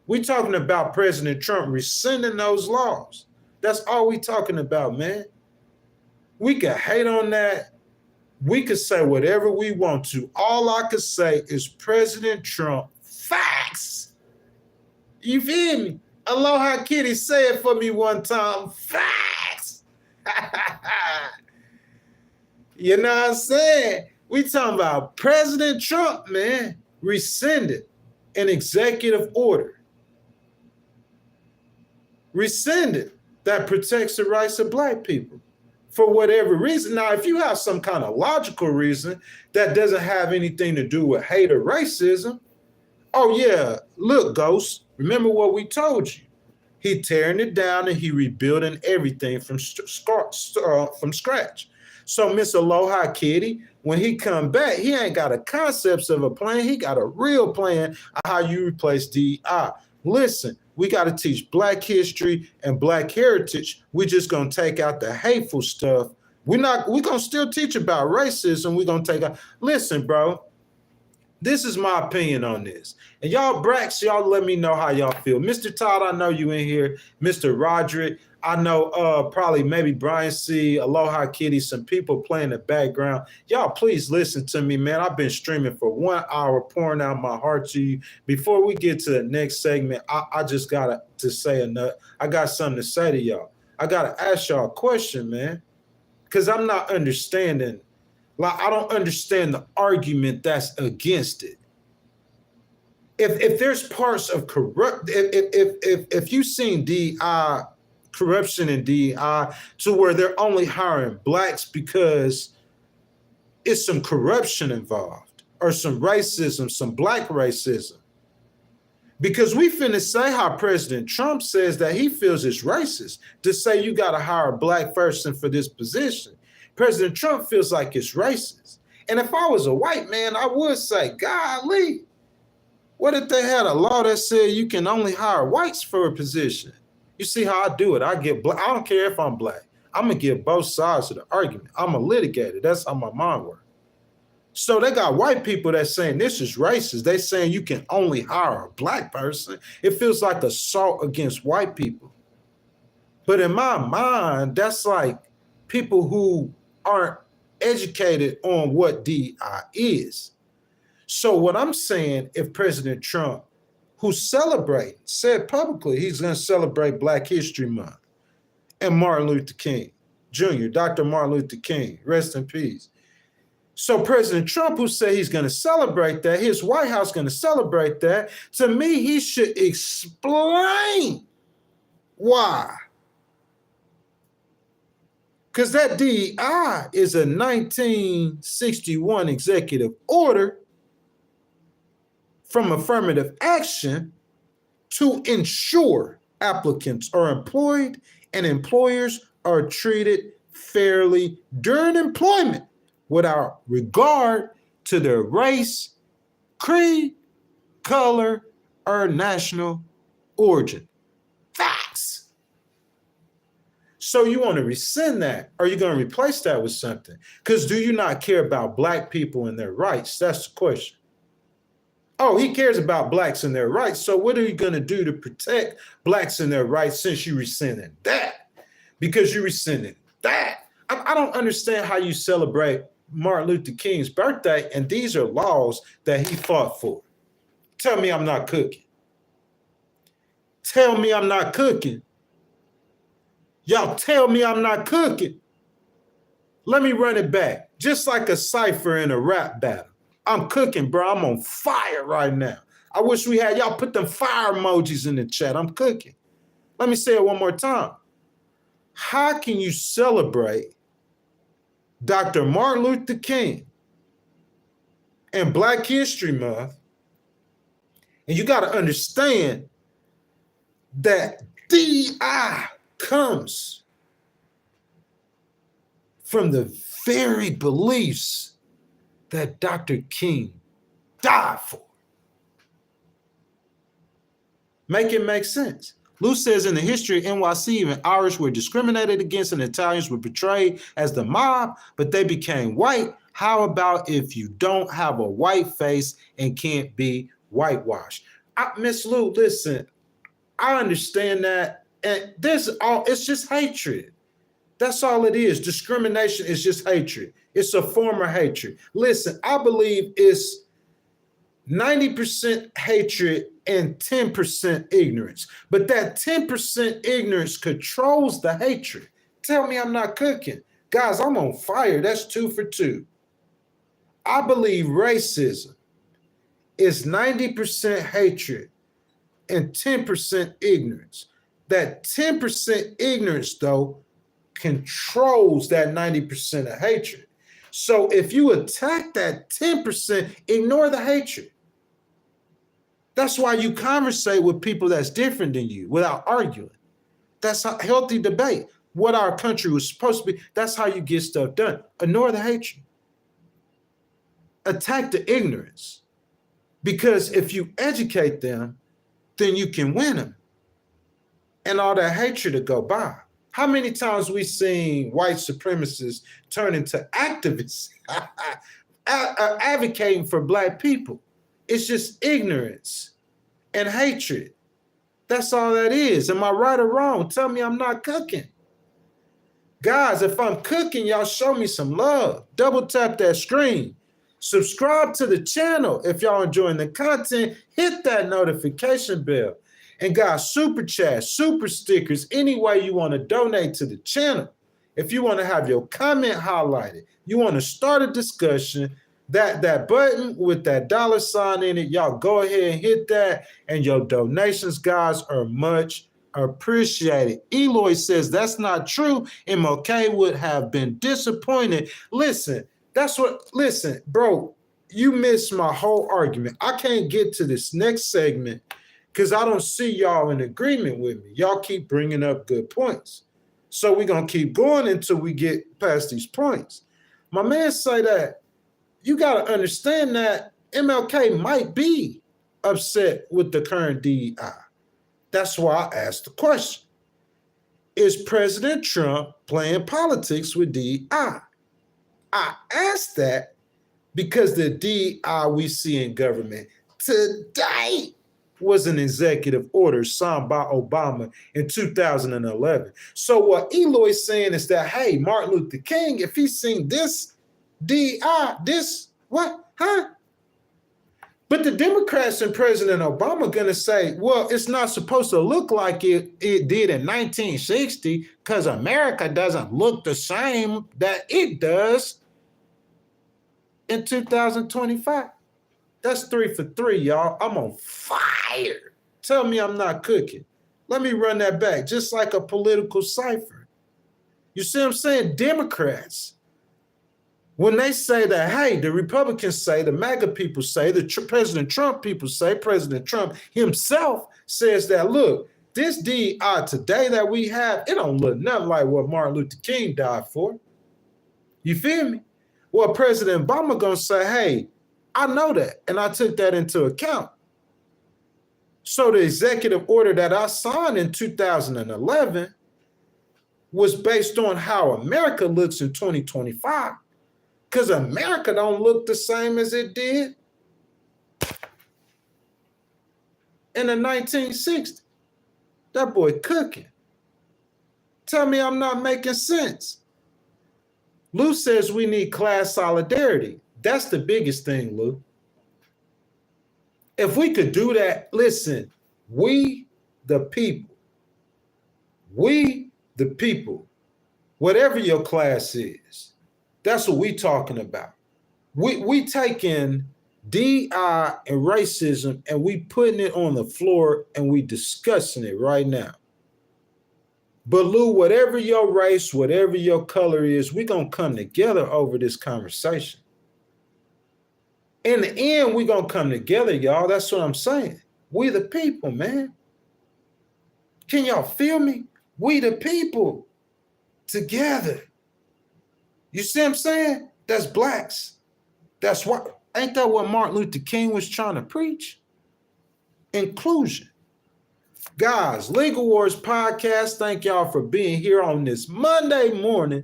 We're talking about President Trump rescinding those laws. That's all we talking about, man. We can hate on that. We could say whatever we want to. All I could say is President Trump, facts. You feel me? Aloha Kitty, say it for me one time. Facts. You know what I'm saying? We talking about President Trump, man, rescinded an executive order. Rescinded that protects the rights of black people for whatever reason. Now, if you have some kind of logical reason that doesn't have anything to do with hate or racism, oh yeah, look, Ghost, remember what we told you. He tearing it down and he rebuilding everything from scratch. So Miss Aloha Kitty, when he come back, he ain't got a concepts of a plan. He got a real plan of how you replace DEI. Listen, we got to teach black history and black heritage. We just going to take out the hateful stuff. We're going to still teach about racism. We're going to take out, listen, bro, this is my opinion on this. And y'all bracks, y'all let me know how y'all feel. Mr. Todd, I know you in here. Mr. Roderick, I know probably maybe Brian C, Aloha Kitty, some people playing in the background. Y'all please listen to me, man. I've been streaming for 1 hour, pouring out my heart to you. Before we get to the next segment, I just got to say enough. I got something to say to y'all. I got to ask y'all a question, man, because I'm not understanding. Like, I don't understand the argument that's against it. If there's parts of corrupt, if you've seen DEI, corruption in DEI, to where they're only hiring blacks because it's some corruption involved or some racism, some black racism. Because we finna say how President Trump says that he feels it's racist to say you got to hire a black person for this position. President Trump feels like it's racist. And if I was a white man, I would say, golly, what if they had a law that said you can only hire whites for a position? You see how I do it. I get black. I don't care if I'm black. I'm going to give both sides of the argument. I'm a litigator. That's how my mind works. So they got white people that's saying this is racist. They saying you can only hire a black person. It feels like assault against white people. But in my mind, that's like people who aren't educated on what DEI is. So what I'm saying, if President Trump, who said publicly he's going to celebrate Black History Month and Martin Luther King Jr., Dr. Martin Luther King, rest in peace. So President Trump, who said he's going to celebrate that, his White House going to celebrate that, to me, he should explain why. Because that DEI is a 1961 executive order from affirmative action to ensure applicants are employed and employers are treated fairly during employment without regard to their race, creed, color, or national origin. Facts. So you want to rescind that, or are you going to replace that with something? Because do you not care about black people and their rights? That's the question. Oh, he cares about blacks and their rights. So what are you going to do to protect blacks and their rights since you rescinded that? Because you rescinded that. I don't understand how you celebrate Martin Luther King's birthday, and these are laws that he fought for. Tell me I'm not cooking. Tell me I'm not cooking. Y'all tell me I'm not cooking. Let me run it back. Just like a cipher in a rap battle. I'm cooking, bro. I'm on fire right now. I wish we had y'all put them fire emojis in the chat. I'm cooking. Let me say it one more time. How can you celebrate Dr. Martin Luther King and Black History Month? And you got to understand that DEI comes from the very beliefs that Dr. King died for. Make it make sense. Lou says in the history of NYC, even Irish were discriminated against and Italians were portrayed as the mob, but they became white. How about if you don't have a white face and can't be whitewashed? Miss Lou, listen, I understand that. And it's just hatred. That's all it is. Discrimination is just hatred. It's a form of hatred. Listen, I believe it's 90% hatred and 10% ignorance. But that 10% ignorance controls the hatred. Tell me I'm not cooking. Guys, I'm on fire. That's 2 for 2. I believe racism is 90% hatred and 10% ignorance. That 10% ignorance, though, controls that 90% of hatred. So if you attack that 10%, ignore the hatred. That's why you conversate with people that's different than you without arguing. That's a healthy debate. What our country was supposed to be. That's how you get stuff done. Ignore the hatred. Attack the ignorance. Because if you educate them, then you can win them. And all that hatred to go by. How many times we seen white supremacists turn into activists advocating for black people? It's just ignorance and hatred. That's all that is. Am I right or wrong? Tell me I'm not cooking. Guys, if I'm cooking, y'all show me some love. Double tap that screen. Subscribe to the channel. If y'all enjoying the content, hit that notification bell. And guys, super chat, super stickers, any way you want to donate to the channel. If you want to have your comment highlighted, you want to start a discussion, that button with that $sign in it, y'all go ahead and hit that. And your donations, guys, are much appreciated. Eloy says that's not true. MLK would have been disappointed. Listen, bro, you missed my whole argument. I can't get to this next segment because I don't see y'all in agreement with me. Y'all keep bringing up good points. So we're going to keep going until we get past these points. My man say that you got to understand that MLK might be upset with the current DEI. That's why I asked the question. Is President Trump playing politics with DEI? I asked that because the DEI we see in government today was an executive order signed by Obama in 2011. So what Eloy's saying is that, hey, Martin Luther King, if he's seen this DEI, this, what, huh? But the Democrats and President Obama are going to say, well, it's not supposed to look like it did in 1960 because America doesn't look the same that it does in 2025. That's 3 for 3, y'all. I'm on fire. Tell me I'm not cooking. Let me run that back, just like a political cipher. You see what I'm saying? Democrats, when they say that, hey, the Republicans say, the MAGA people say, the President Trump people say, President Trump himself says that, look, this DEI today that we have, it don't look nothing like what Martin Luther King died for. You feel me? Well, President Obama gonna say, hey, I know that, and I took that into account. So the executive order that I signed in 2011 was based on how America looks in 2025, because America don't look the same as it did in the 1960s. That boy cooking. Tell me I'm not making sense. Lou says we need class solidarity. That's the biggest thing, Lou. If we could do that, listen, we the people, whatever your class is, that's what we talking about. We taking DEI and racism and we putting it on the floor and we discussing it right now. But Lou, whatever your race, whatever your color is, we're going to come together over this conversation. In the end, we're going to come together, y'all. That's what I'm saying. We the people, man. Can y'all feel me? We the people together. You see what I'm saying? That's blacks. That's what, ain't that what Martin Luther King was trying to preach? Inclusion. Guys, Legal Wars Podcast, thank y'all for being here on this Monday morning.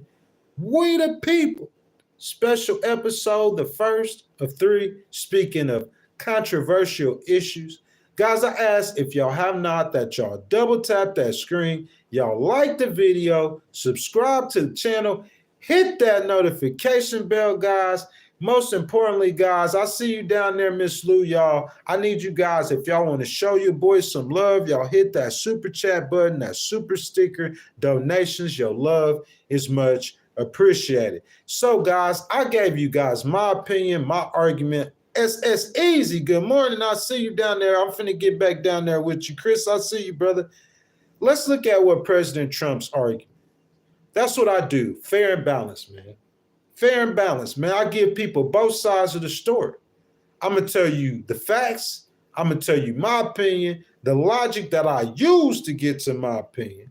We the people. Special episode, the first of 3, speaking of controversial issues. Guys, I ask if y'all have not that y'all double tap that screen, y'all like the video, subscribe to the channel, hit that notification bell, guys. Most importantly, guys, I see you down there, Miss Lou, y'all. I need you guys, if y'all want to show your boys some love, y'all hit that super chat button, that super sticker, donations. Your love is much appreciated. So, guys, I gave you guys my opinion, my argument. It's easy. Good morning. I see you down there. I'm finna get back down there with you. Chris, I see you, brother. Let's look at what President Trump's arguing. That's what I do. Fair and balanced, man. Fair and balanced, man. I give people both sides of the story. I'm going to tell you the facts. I'm going to tell you my opinion, the logic that I use to get to my opinion.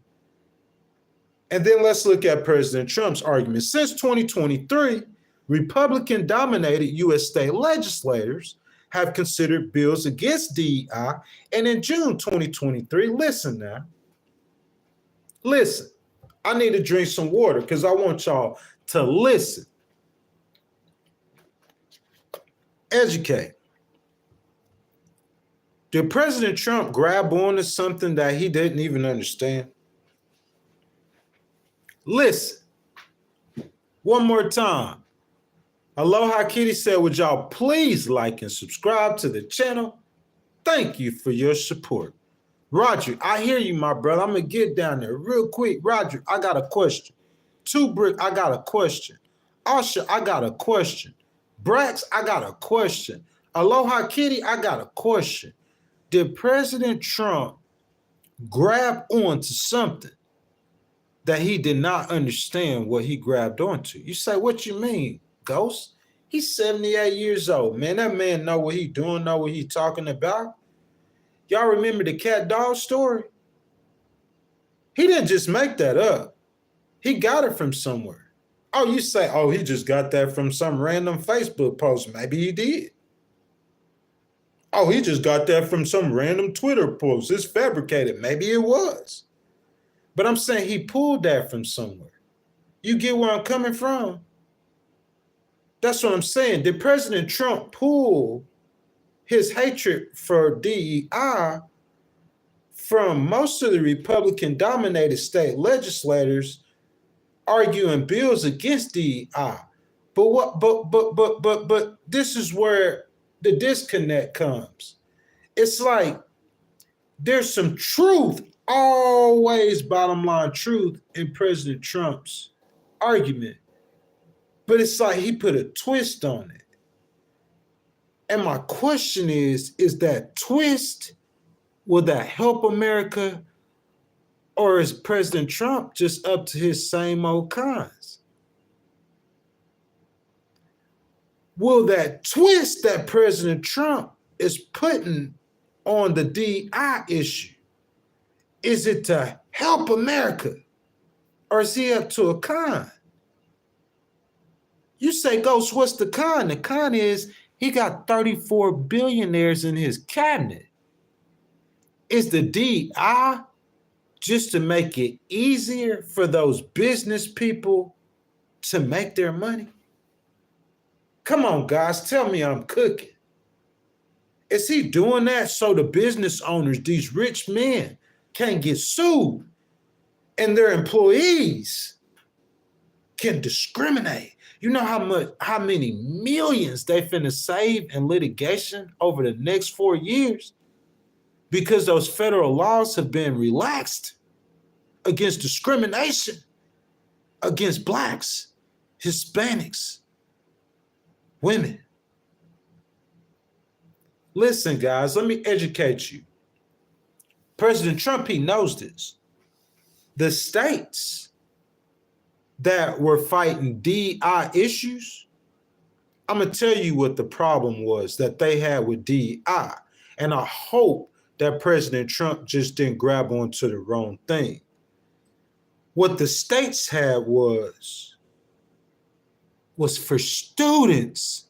And then let's look at President Trump's argument. Since 2023, Republican-dominated U.S. state legislators have considered bills against DEI. And in June 2023, listen now. Listen, I need to drink some water because I want y'all to listen. Educate. Did President Trump grab on to something that he didn't even understand? Listen, one more time. Aloha Kitty said, would y'all please like and subscribe to the channel? Thank you for your support. Roger, I hear you, my brother. I'm going to get down there real quick. Roger, I got a question. Two Brick, I got a question. Asha, I got a question. Brax, I got a question. Aloha Kitty, I got a question. Did President Trump grab onto something that he did not understand what he grabbed onto? You say, what you mean, Ghost? He's 78 years old, man. That man know what he doing, know what he talking about. Y'all remember the cat dog story? He didn't just make that up. He got it from somewhere. Oh, you say, oh, he just got that from some random Facebook post. Maybe he did. Oh, he just got that from some random Twitter post. It's fabricated. Maybe it was. But I'm saying he pulled that from somewhere. You get where I'm coming from? That's what I'm saying. Did President Trump pull his hatred for DEI from most of the Republican-dominated state legislators arguing bills against DEI? But this is where the disconnect comes. It's like there's some truth, always bottom line truth in President Trump's argument. But it's like he put a twist on it. And my question is that twist, will that help America? Or is President Trump just up to his same old cons? Will that twist that President Trump is putting on the DEI issue, is it to help America? Or is he up to a con? You say, Ghost, what's the con? The con is he got 34 billionaires in his cabinet. Is the DEI just to make it easier for those business people to make their money? Come on, guys, tell me I'm cooking. Is he doing that so the business owners, these rich men, can't get sued and their employees can discriminate? You know how many millions they finna save in litigation over the next 4 years because those federal laws have been relaxed against discrimination against Blacks, Hispanics, women. Listen, guys, let me educate you. President Trump, he knows this. The states that were fighting DEI issues, I'm going to tell you what the problem was that they had with DEI. And I hope that President Trump just didn't grab onto the wrong thing. What the states had was for students.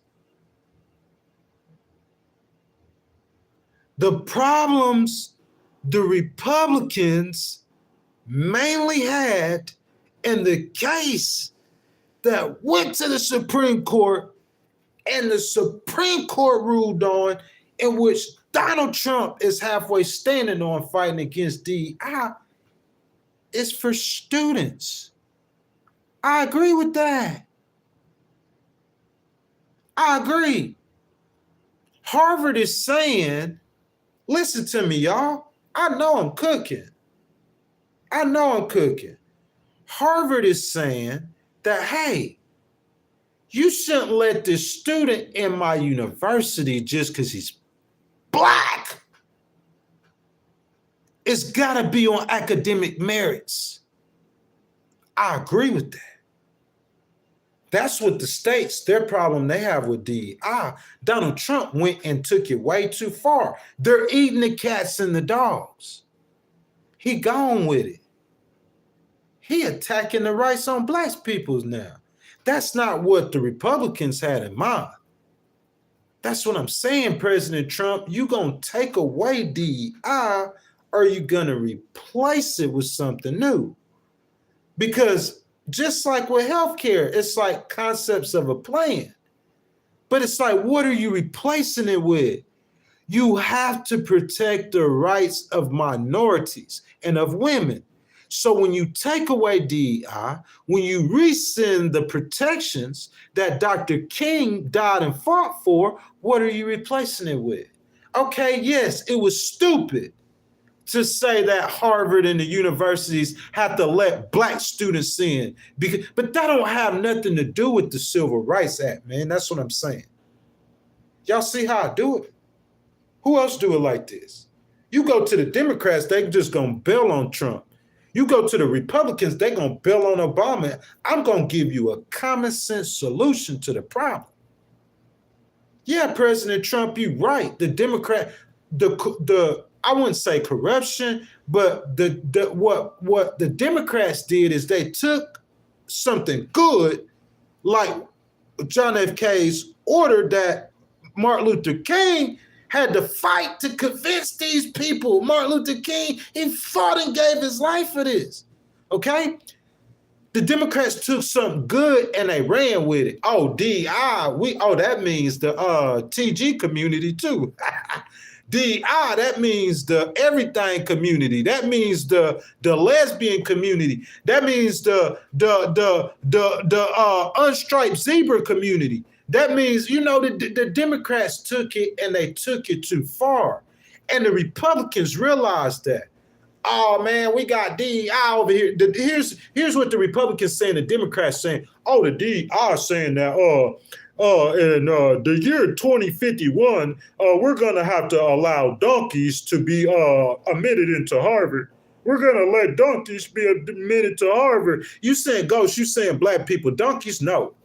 The problems the Republicans mainly had in the case that went to the Supreme Court and the Supreme Court ruled on, in which Donald Trump is halfway standing on fighting against DEI, is for students. I agree with that. I agree. Harvard is saying, listen to me, y'all. I know I'm cooking. Harvard is saying that, hey, you shouldn't let this student in my university just because he's Black. It's got to be on academic merits. I agree with that. That's what the states, their problem they have with DEI. Donald Trump went and took it way too far. They're eating the cats and the dogs. He gone with it. He attacking the rights on Black peoples now. That's not what the Republicans had in mind. That's what I'm saying, President Trump. You gonna take away DEI, or you gonna replace it with something new? Because just like with healthcare, it's like concepts of a plan. But it's like, what are you replacing it with? You have to protect the rights of minorities and of women. So when you take away DEI, when you rescind the protections that Dr. King died and fought for, what are you replacing it with? Okay, yes, it was stupid to say that Harvard and the universities have to let black students in, but that don't have nothing to do with the Civil Rights Act, man. That's what I'm saying. Y'all see how I do it? Who else do it like this? You go to the Democrats, they just gonna bail on Trump. You go to the Republicans, they gonna bail on Obama. I'm gonna give you a common sense solution to the problem. Yeah, President Trump, you right. The Democrat, the I wouldn't say corruption, but what the Democrats did is they took something good, like John F. K's order that Martin Luther King had to fight to convince these people. Martin Luther King, he fought and gave his life for this. Okay? The Democrats took something good and they ran with it. Oh, DEI, that means the TG community too. DEI, that means the everything community. That means the lesbian community. That means the unstriped zebra community. That means, the Democrats took it and they took it too far. And the Republicans realized that. Oh man, we got DEI over here. Here's what the Republicans saying, the Democrats saying. Oh, the DEI saying that in the year 2051, we're gonna have to allow donkeys to be admitted into Harvard. We're gonna let donkeys be admitted to Harvard. You saying ghosts, you saying black people, donkeys? No.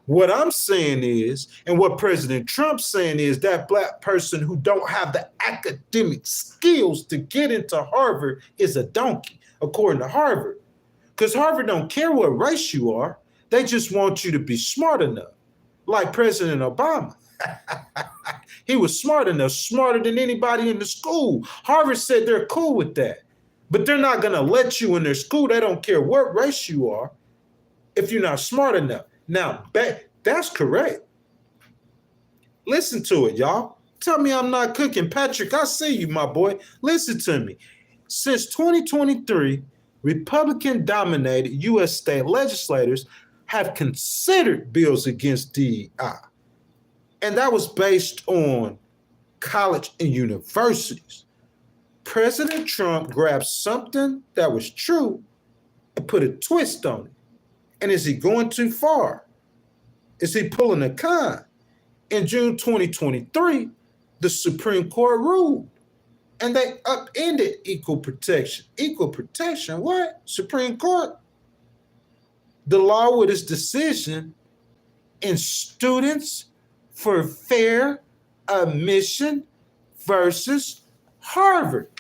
What I'm saying is, and what President Trump's saying is, that black person who don't have the academic skills to get into Harvard is a donkey, according to Harvard. Because Harvard don't care what race you are. They just want you to be smart enough. Like President Obama. He was smart enough, smarter than anybody in the school. Harvard said they're cool with that. But they're not going to let you in their school. They don't care what race you are if you're not smart enough. Now, that's correct. Listen to it, y'all. Tell me I'm not cooking. Patrick, I see you, my boy. Listen to me. Since 2023, Republican-dominated U.S. state legislators have considered bills against DEI. And that was based on college and universities. President Trump grabbed something that was true and put a twist on it. And is he going too far? Is he pulling a con? In June 2023, the Supreme Court ruled and they upended equal protection. Equal protection? What? Supreme Court? The law with its decision in Students for Fair Admission versus Harvard.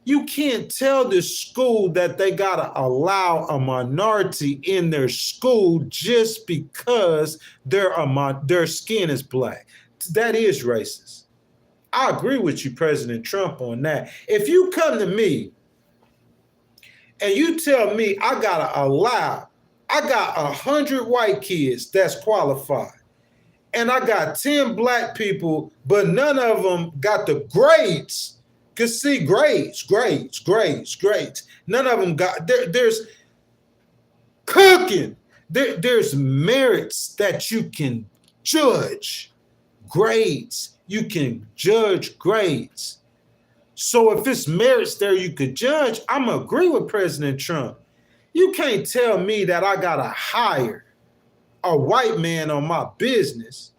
You can't tell the school that they got to allow a minority in their school just because their skin is black. That is racist. I agree with you, President Trump, on that. If you come to me and you tell me I got 100 white kids that's qualified, and I got 10 black people, but none of them got the grades. Because see, grades. None of them got, there's cooking. There's merits that you can judge. Grades. You can judge grades. So if it's merits there you could judge, I'm going to agree with President Trump. You can't tell me that I got to hire a white man on my business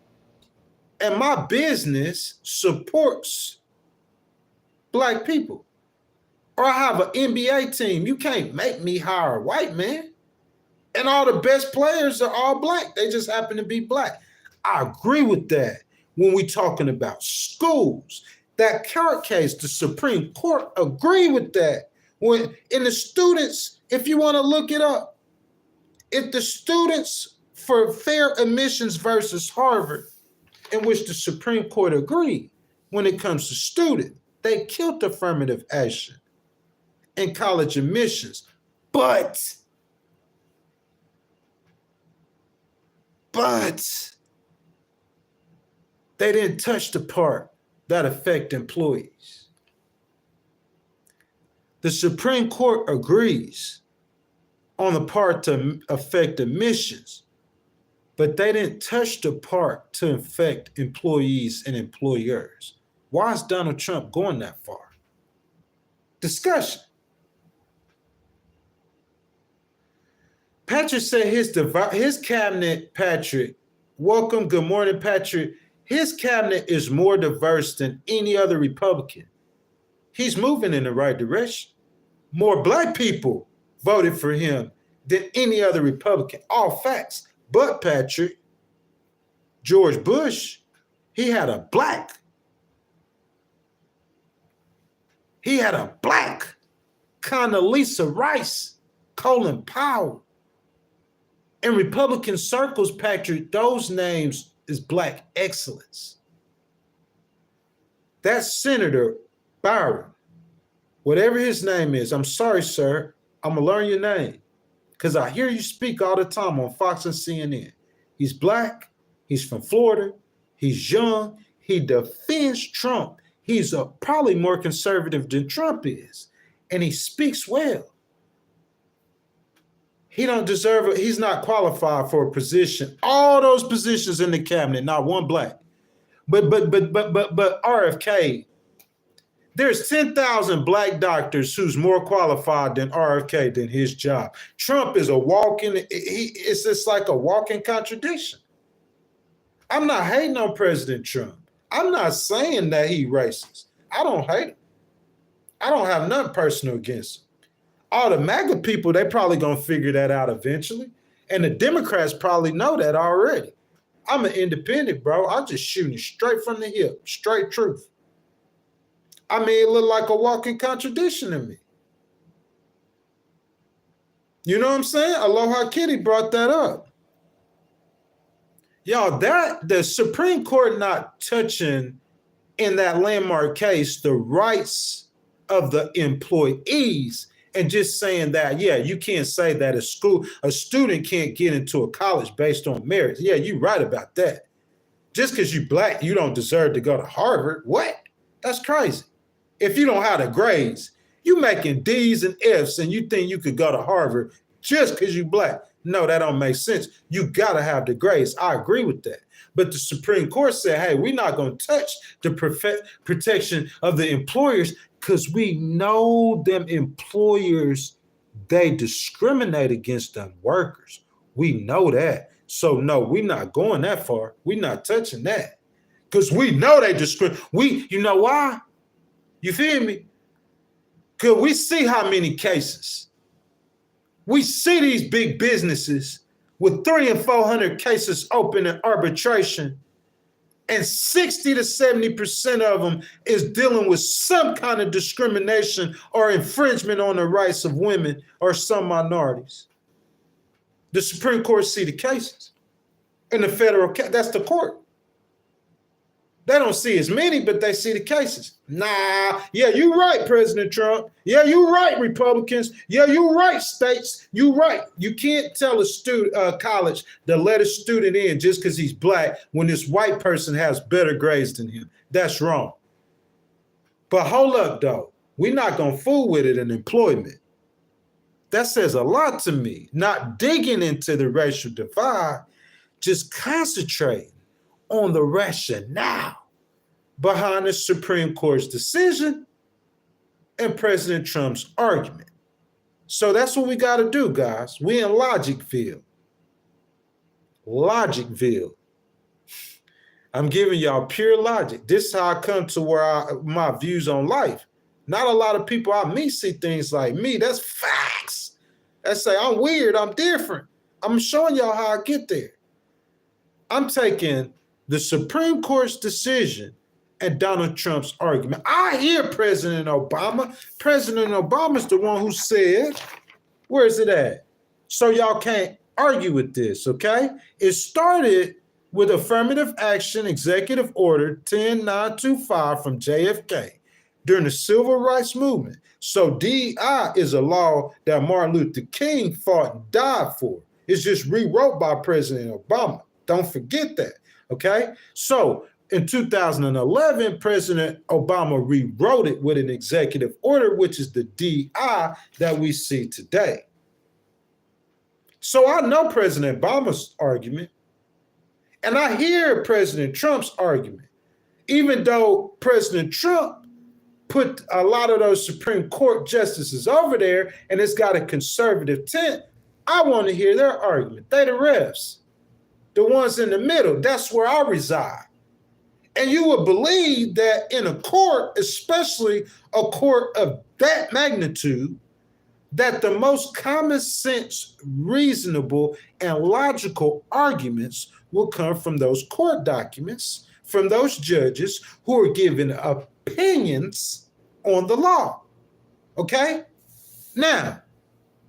and my business supports black people. Or I have an NBA team. You can't make me hire a white man. And all the best players are all black. They just happen to be black. I agree with that when we're talking about schools. That court case, the Supreme Court agree with that. When in the students, if you want to look it up, if the Students for Fair Admissions versus Harvard, in which the Supreme Court agreed when it comes to student, they killed affirmative action in college admissions. But They didn't touch the part that affect employees. The Supreme Court agrees on the part to affect emissions, but they didn't touch the part to affect employees and employers. Why is Donald Trump going that far? Discussion. Patrick said his cabinet, Patrick, welcome, good morning, Patrick. His cabinet is more diverse than any other Republican. He's moving in the right direction. More black people voted for him than any other Republican. All facts. But Patrick, George Bush, he had a black Condoleezza Rice, Colin Powell. In Republican circles, Patrick, those names is black excellence. That Senator Byron, whatever his name is, I'm sorry, sir, I'm gonna learn your name because I hear you speak all the time on Fox and CNN. He's black, he's from Florida, he's young, he defends Trump. He's probably more conservative than Trump is, and he speaks well. He don't deserve it. He's not qualified for a position. All those positions in the cabinet, not one black. But RFK, there's 10,000 black doctors who's more qualified than RFK than his job. Trump is it's just like a walking contradiction. I'm not hating on President Trump. I'm not saying that he's racist. I don't hate him. I don't have nothing personal against him. All the MAGA people, they probably gonna figure that out eventually. And the Democrats probably know that already. I'm an independent, bro. I'm just shooting straight from the hip, straight truth. I mean, it looked like a walking contradiction to me. You know what I'm saying? Aloha Kitty brought that up. Y'all, the Supreme Court not touching in that landmark case the rights of the employees and just saying that, yeah, you can't say that a student can't get into a college based on merit. Yeah, you're right about that. Just because you're black, you don't deserve to go to Harvard. What? That's crazy. If you don't have the grades, you making D's and F's and you think you could go to Harvard just because you're black. No, that don't make sense. You got to have the grades. I agree with that. But the Supreme Court said, hey, we're not going to touch the protection of the employers because we know them employers, they discriminate against them workers. We know that. So, no, we're not going that far. We're not touching that because we know they discriminate. You know why? You feel me? Because we see how many cases. We see these big businesses with 300 and 400 cases open in arbitration, and 60 to 70% of them is dealing with some kind of discrimination or infringement on the rights of women or some minorities. The Supreme Court see the cases. In the federal case, that's the court. They don't see as many, but they see the cases. Nah, yeah, you're right, President Trump. Yeah, you're right, Republicans. Yeah, you're right, states. You're right. You can't tell a college to let a student in just because he's black when this white person has better grades than him. That's wrong. But hold up, though. We're not going to fool with it in employment. That says a lot to me. Not digging into the racial divide, just concentrating on the rationale behind the Supreme Court's decision and President Trump's argument. So that's what we got to do, guys. We in Logicville. Logicville. I'm giving y'all pure logic. This is how I come to where my views on life. Not a lot of people I meet see things like me. That's facts. That say I'm weird, I'm different. I'm showing y'all how I get there. I'm taking the Supreme Court's decision and Donald Trump's argument. I hear President Obama. President Obama's the one who said, where is it at? So y'all can't argue with this, okay? It started with affirmative action executive order 10925 from JFK during the civil rights movement. So DEI is a law that Martin Luther King fought and died for. It's just rewrote by President Obama. Don't forget that. Okay, so In 2011, President Obama rewrote it with an executive order, which is the DEI that we see today. So I know President Obama's argument, and I hear President Trump's argument. Even though President Trump put a lot of those Supreme Court justices over there and it's got a conservative tint, I want to hear their argument. They the refs, the ones in the middle. That's where I reside. And you would believe that in a court, especially a court of that magnitude, that the most common sense, reasonable, and logical arguments will come from those court documents, from those judges who are giving opinions on the law. Okay? Now,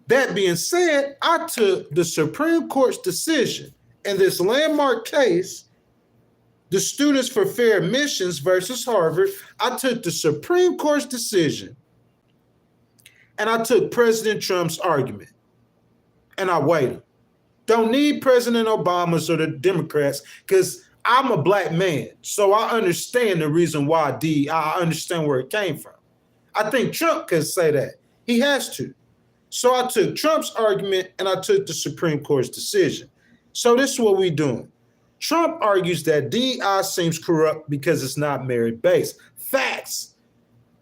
that being said, I took the Supreme Court's decision in this landmark case, the Students for Fair Admissions versus Harvard. I took the Supreme Court's decision and I took President Trump's argument and I weighed them. Don't need President Obama's or the Democrats because I'm a black man. So I understand the reason why I understand where it came from. I think Trump could say that. He has to. So I took Trump's argument and I took the Supreme Court's decision. So this is what we're doing. Trump argues that DEI seems corrupt because it's not merit-based. Facts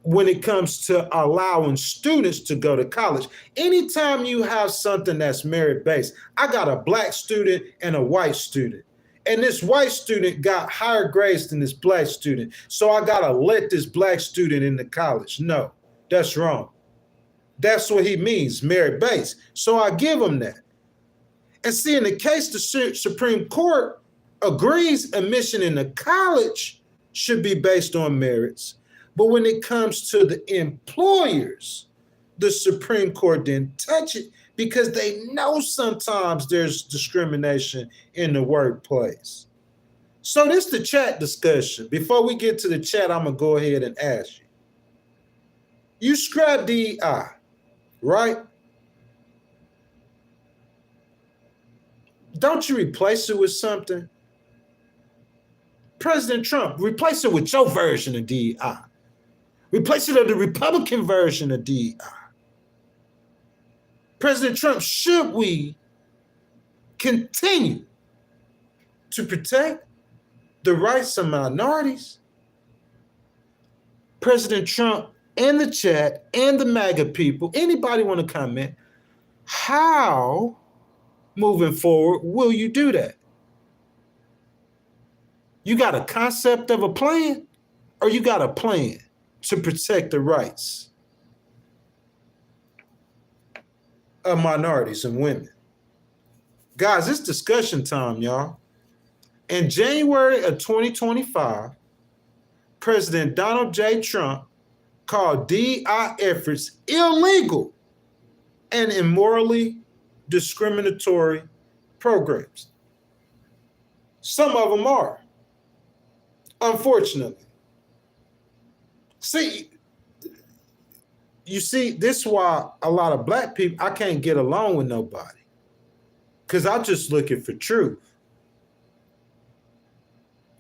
when it comes to allowing students to go to college. Anytime you have something that's merit-based, I got a black student and a white student. And this white student got higher grades than this black student. So I got to let this black student into college. No, that's wrong. That's what he means, merit-based. So I give him that. And see, in the case the Supreme Court agrees admission into college should be based on merits. But when it comes to the employers, the Supreme Court didn't touch it because they know sometimes there's discrimination in the workplace. So this is the chat discussion. Before we get to the chat, I'm going to go ahead and ask you. You scrap DEI, right? Don't you replace it with something? President Trump, replace it with your version of DEI. Replace it with the Republican version of DEI. President Trump, should we continue to protect the rights of minorities? President Trump and the chat and the MAGA people, anybody want to comment, how moving forward will you do that? You got a concept of a plan or you got a plan to protect the rights of minorities and women? Guys, it's discussion time, y'all. In January of 2025, President Donald J. Trump called DEI efforts illegal and immorally discriminatory programs. Some of them are, unfortunately. You see, this is why a lot of black people, I can't get along with nobody because I'm just looking for truth.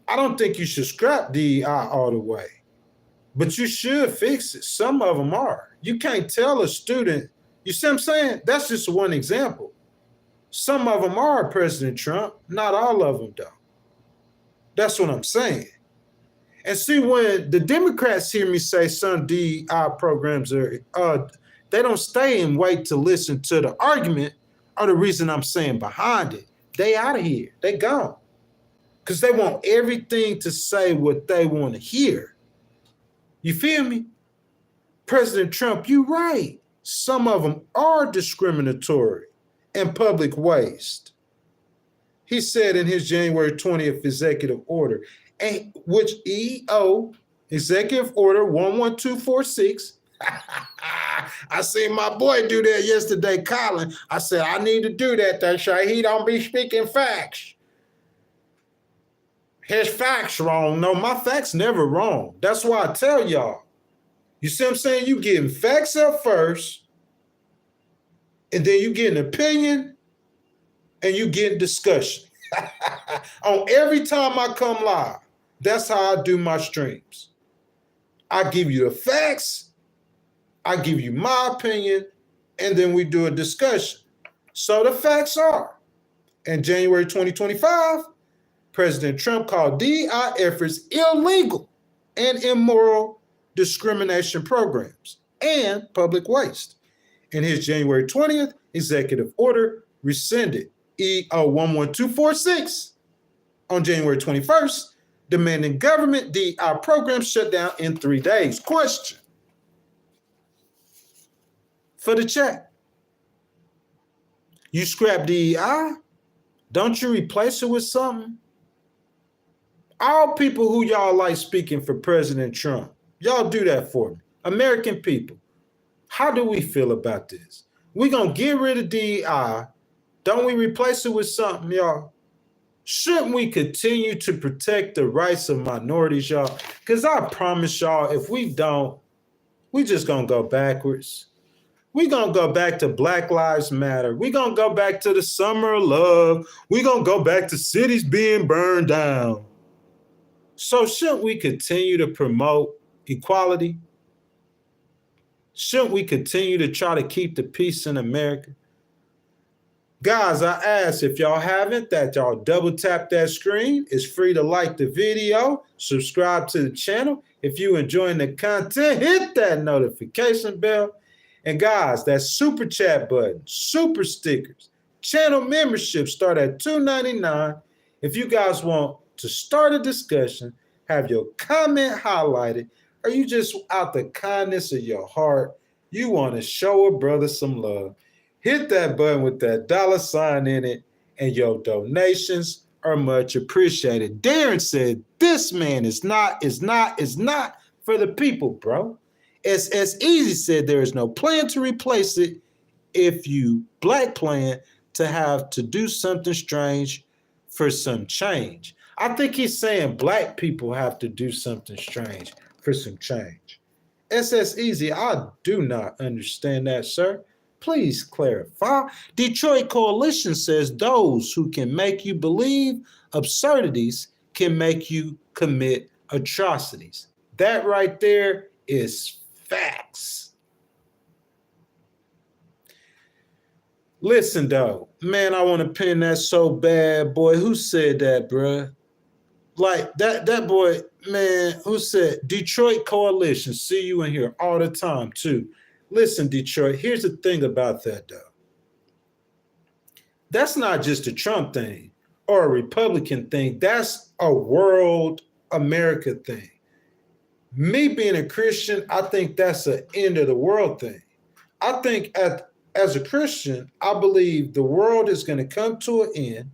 I don't think you should scrap DEI all the way, but you should fix it. Some of them are. You can't tell a student, you see what I'm saying? That's just one example. Some of them are, President Trump, not all of them though. That's what I'm saying. And see, when the Democrats hear me say some DEI programs are, they don't stay and wait to listen to the argument or the reason I'm saying behind it. They out of here. They gone. Because they want everything to say what they want to hear. You feel me? President Trump, you right. Some of them are discriminatory and public waste. He said in his January 20th executive order, which EO, Executive Order 11246. I seen my boy do that yesterday, Colin. I said, I need to do that. That's right. He don't be speaking facts. His facts wrong. No, my facts never wrong. That's why I tell y'all. You see what I'm saying? You getting facts up first, and then you get an opinion, and you get discussion. On every time I come live. That's how I do my streams. I give you the facts, I give you my opinion, and then we do a discussion. So the facts are, in January 2025, President Trump called DEI efforts illegal and immoral discrimination programs and public waste. In his January 20th executive order, rescinded EO 11246 on January 21st, demanding government DEI programs shut down in 3 days. Question for the chat. You scrap DEI, don't you replace it with something? All people who y'all like speaking for President Trump, y'all do that for me. American people, how do we feel about this? We gonna get rid of DEI, don't we replace it with something, y'all? Shouldn't we continue to protect the rights of minorities, y'all? Because I promise y'all, if we don't, we just gonna go backwards. We gonna go back to Black Lives Matter. We gonna go back to the summer of love. We gonna go back to cities being burned down. So shouldn't we continue to promote equality? Shouldn't we continue to try to keep the peace in America? Guys, I ask if y'all haven't, that y'all double tap that screen. It's free to like the video, subscribe to the channel. If you enjoying the content, hit that notification bell. And guys, that super chat button, super stickers, channel membership start at $2.99. If you guys want to start a discussion, have your comment highlighted, or you just out the kindness of your heart, you want to show a brother some love, hit that button with that $sign in it, and your donations are much appreciated. Darren said, this man is not for the people, bro. As Easy said, there is no plan to replace it if you black plan to have to do something strange for some change. I think he's saying black people have to do something strange for some change. SS Easy, I do not understand that, sir. Please clarify. Detroit Coalition says those who can make you believe absurdities can make you commit atrocities. That right there is facts. Listen, though, man, I want to pin that so bad, boy. Who said that, bruh? Like that boy, man, who said Detroit Coalition? See you in here all the time, too. Listen, Detroit, here's the thing about that, though. That's not just a Trump thing or a Republican thing. That's a world America thing. Me being a Christian, I think that's an end of the world thing. I think as a Christian, I believe the world is going to come to an end.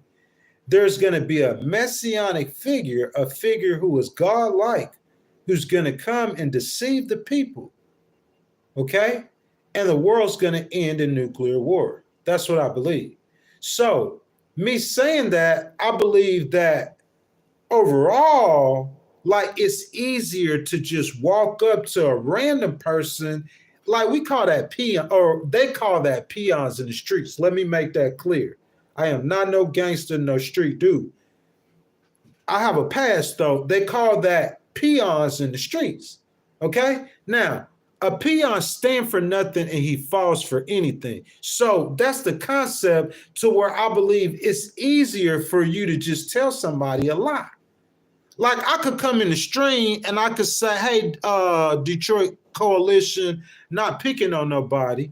There's going to be a messianic figure, a figure who is God-like, who's going to come and deceive the people. Okay? And the world's going to end in nuclear war. That's what I believe. So, me saying that, I believe that overall, like, it's easier to just walk up to a random person. Like, we call that peon, or they call that peons in the streets. Let me make that clear. I am not no gangster, no street dude. I have a past, though. They call that peons in the streets. Okay? Now, a peon stands for nothing and he falls for anything. So that's the concept to where I believe it's easier for you to just tell somebody a lie. Like, I could come in the stream and I could say, hey, Detroit Coalition, not picking on nobody.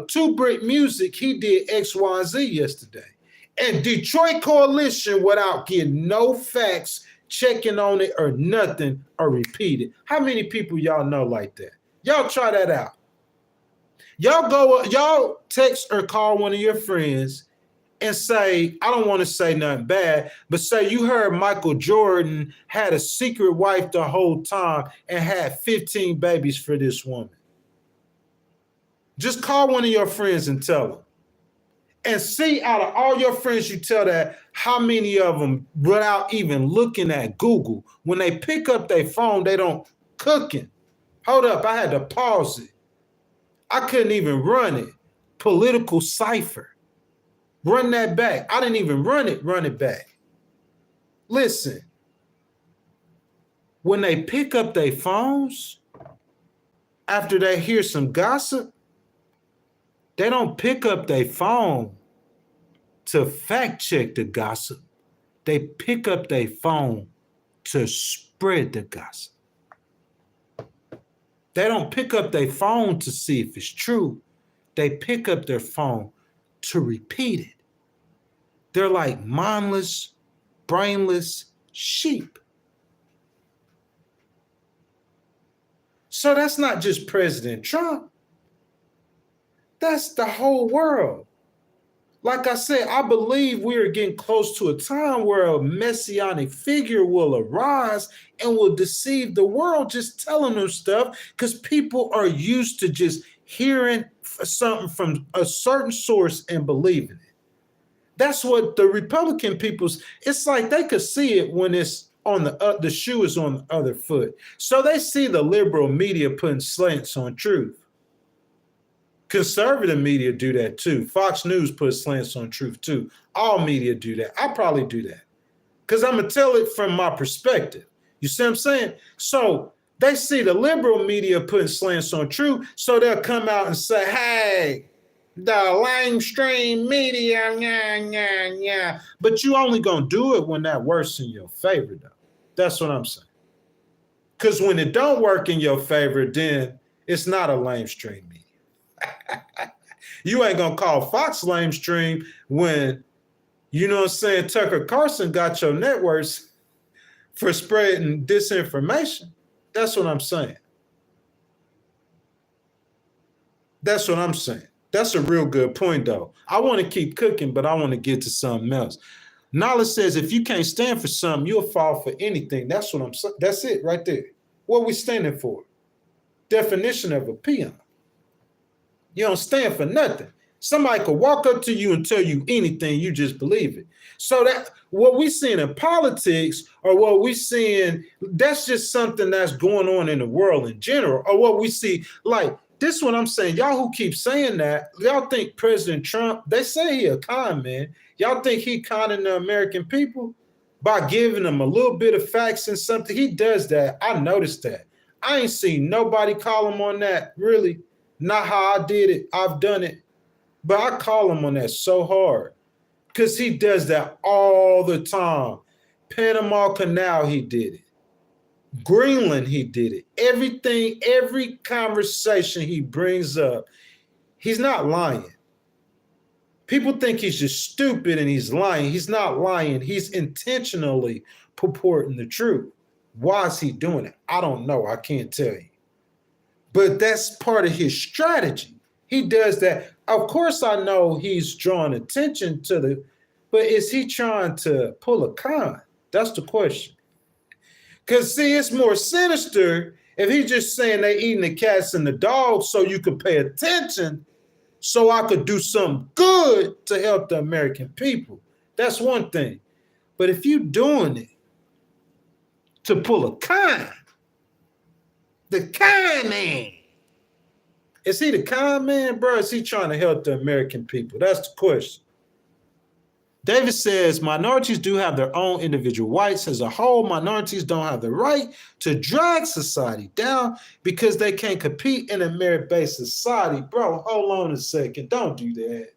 Two Brick Music, he did X, Y, and Z yesterday. And Detroit Coalition, without getting no facts, checking on it or nothing, or repeat it. How many people y'all know like that? Y'all try that out. Y'all text or call one of your friends and say, I don't want to say nothing bad, but say you heard Michael Jordan had a secret wife the whole time and had 15 babies for this woman. Just call one of your friends and tell them. And see, out of all your friends you tell that, how many of them, without even looking at Google, when they pick up their phone, they don't cooking. Hold up, I had to pause it. I couldn't even run it. Political cipher. Run that back. I didn't even run it back. Listen, when they pick up their phones after they hear some gossip, they don't pick up their phone to fact check the gossip. They pick up their phone to spread the gossip. They don't pick up their phone to see if it's true. They pick up their phone to repeat it. They're like mindless, brainless sheep. So that's not just President Trump. That's the whole world. Like I said, I believe we are getting close to a time where a messianic figure will arise and will deceive the world just telling them stuff because people are used to just hearing something from a certain source and believing it. That's what the Republican people's, it's like they could see it when it's on the shoe is on the other foot. So they see the liberal media putting slants on truth. Conservative media do that too. Fox News puts slants on truth too. All media do that. I probably do that because I'm going to tell it from my perspective. You see what I'm saying? So they see the liberal media putting slants on truth, so they'll come out and say, hey, the lamestream media, yeah. But you only going to do it when that works in your favor, though. That's what I'm saying. Because when it don't work in your favor, then it's not a lamestream media. You ain't gonna call Fox lamestream when, you know what I'm saying, Tucker Carlson got your networks for spreading disinformation. That's what I'm saying. That's what I'm saying. That's a real good point, though. I want to keep cooking, but I want to get to something else. Knowledge says if you can't stand for something, you'll fall for anything. That's what I'm saying. That's it right there. What we standing for? Definition of a peon. You don't stand for nothing. Somebody could walk up to you and tell you anything, you just believe it. So that what we seeing in politics or what we seeing, that's just something that's going on in the world in general, or what we see. Like, this is what I'm saying. Y'all who keep saying that, y'all think President Trump, they say he a con man. Y'all think he conning the American people by giving them a little bit of facts and something? He does that. I noticed that. I ain't seen nobody call him on that, really. Not how I did it. I've done it. But I call him on that so hard because he does that all the time. Panama Canal, he did it. Greenland, he did it. Everything, every conversation he brings up, he's not lying. People think he's just stupid and he's lying. He's not lying. He's intentionally purporting the truth. Why is he doing it? I don't know. I can't tell you. But that's part of his strategy. He does that. Of course, I know he's drawing attention to but is he trying to pull a con? That's the question. Because, see, it's more sinister if he's just saying they eating the cats and the dogs so you could pay attention so I could do something good to help the American people. That's one thing. But if you're doing it to pull a con, the con man. Is he the con man, bro? Is he trying to help the American people? That's the question. David says, minorities do have their own individual rights. As a whole, minorities don't have the right to drag society down because they can't compete in a merit-based society. Bro, hold on a second. Don't do that.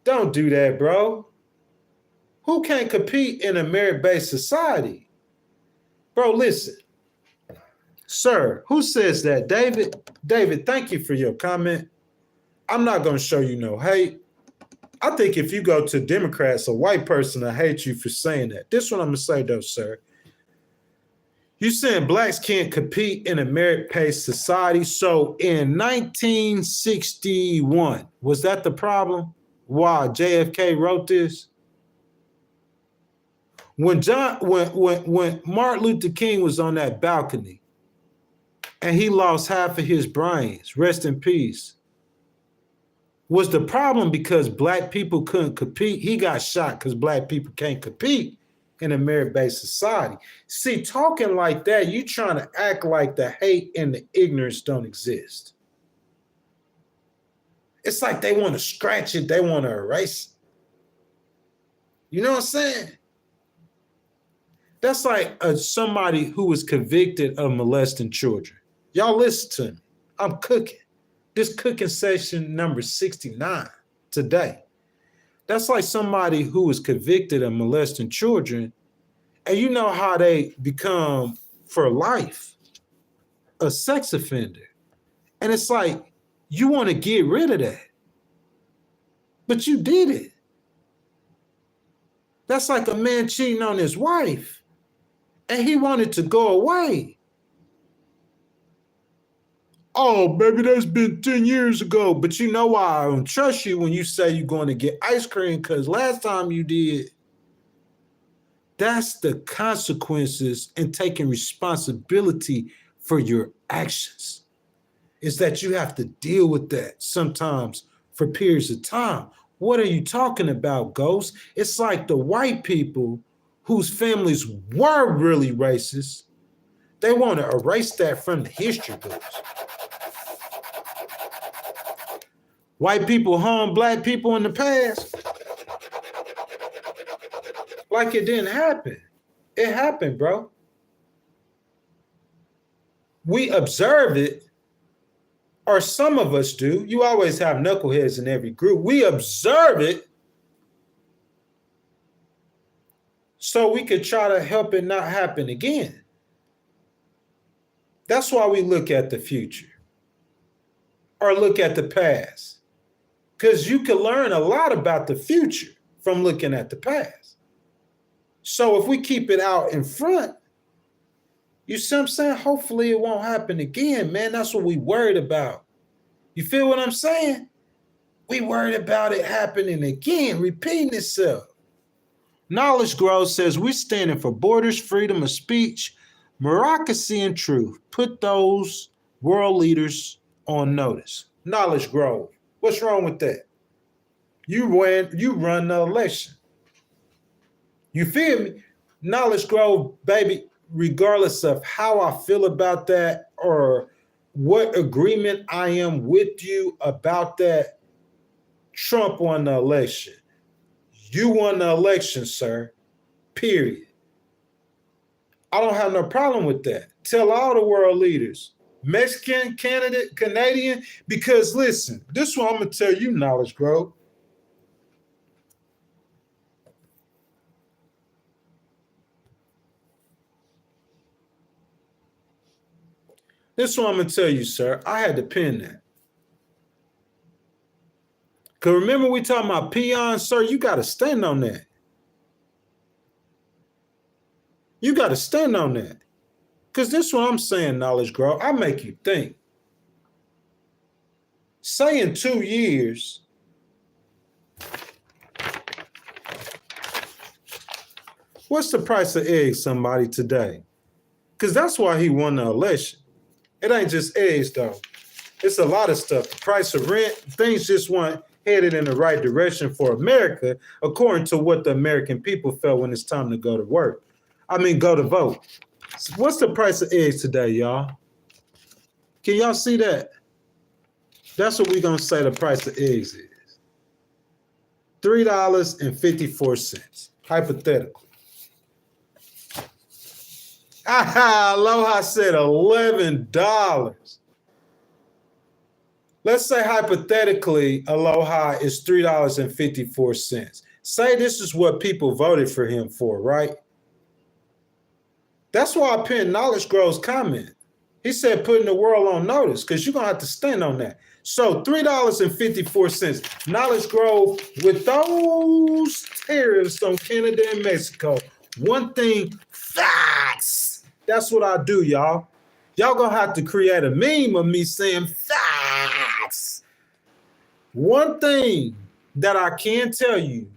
Don't do that, bro. Who can't compete in a merit-based society? Bro, listen. Sir, who says that? David? David, thank you for your comment. I'm not going to show you no hate. I think if you go to Democrats, a white person will hate you for saying that. This is what I'm going to say, though, sir. You saying blacks can't compete in a merit-based society. So in 1961, was that the problem? Why JFK wrote this? When Martin Luther King was on that balcony and he lost half of his brains, rest in peace, was the problem because black people couldn't compete? He got shot because black people can't compete in a merit-based society. See, talking like that, you trying to act like the hate and the ignorance don't exist. It's like they want to scratch it, they want to erase it. You know what I'm saying? That's like somebody who was convicted of molesting children. Y'all listen to me. I'm cooking. This cooking session number 69 today. That's like somebody who was convicted of molesting children, and you know how they become for life a sex offender. And it's like, you want to get rid of that, but you did it. That's like a man cheating on his wife, and he wanted to go away. Oh, baby, that's been 10 years ago. But you know why I don't trust you when you say you're going to get ice cream, because last time you did. That's the consequences in taking responsibility for your actions. Is that you have to deal with that sometimes for periods of time. What are you talking about, Ghost? It's like the white people whose families were really racist. They want to erase that from the history books. White people harm black people in the past like it didn't happen. It happened, bro. We observe it, or some of us do. You always have knuckleheads in every group. We observe it so we could try to help it not happen again. That's why we look at the future or look at the past, because you can learn a lot about the future from looking at the past. So if we keep it out in front, you see what I'm saying? Hopefully it won't happen again, man. That's what we worried about. You feel what I'm saying? We worried about it happening again, repeating itself. Knowledge Grove says we're standing for borders, freedom of speech, bureaucracy, and truth. Put those world leaders on notice. Knowledge Grove. What's wrong with that? You run the election. You feel me? Knowledge Grove, baby, regardless of how I feel about that or what agreement I am with you about that, Trump won the election. You won the election, sir. Period. I don't have no problem with that. Tell all the world leaders, Mexican, Canadian, because listen, this is what I'm going to tell you, Knowledge Grove. This is what I'm going to tell you, sir. I had to pin that. Because remember we talking about peons, sir? You got to stand on that. You got to stand on that. Because this is what I'm saying, Knowledge Grove. I make you think. Say in 2 years, what's the price of eggs, somebody, today? Because that's why he won the election. It ain't just eggs, though. It's a lot of stuff. The price of rent, things just weren't headed in the right direction for America, according to what the American people felt when it's time to go to work. Go to vote. So what's the price of eggs today, y'all? Can y'all see that? That's what we're going to say the price of eggs is. $3.54, hypothetically. Aloha said $11. Let's say hypothetically, Aloha is $3.54. Say this is what people voted for him for, right? That's why I pinned Knowledge Grove's comment. He said putting the world on notice, because you're going to have to stand on that. So $3.54. Knowledge Grove, with those tariffs on Canada and Mexico, one thing, facts. That's what I do, y'all. Y'all gonna have to create a meme of me saying facts. One thing that I can tell you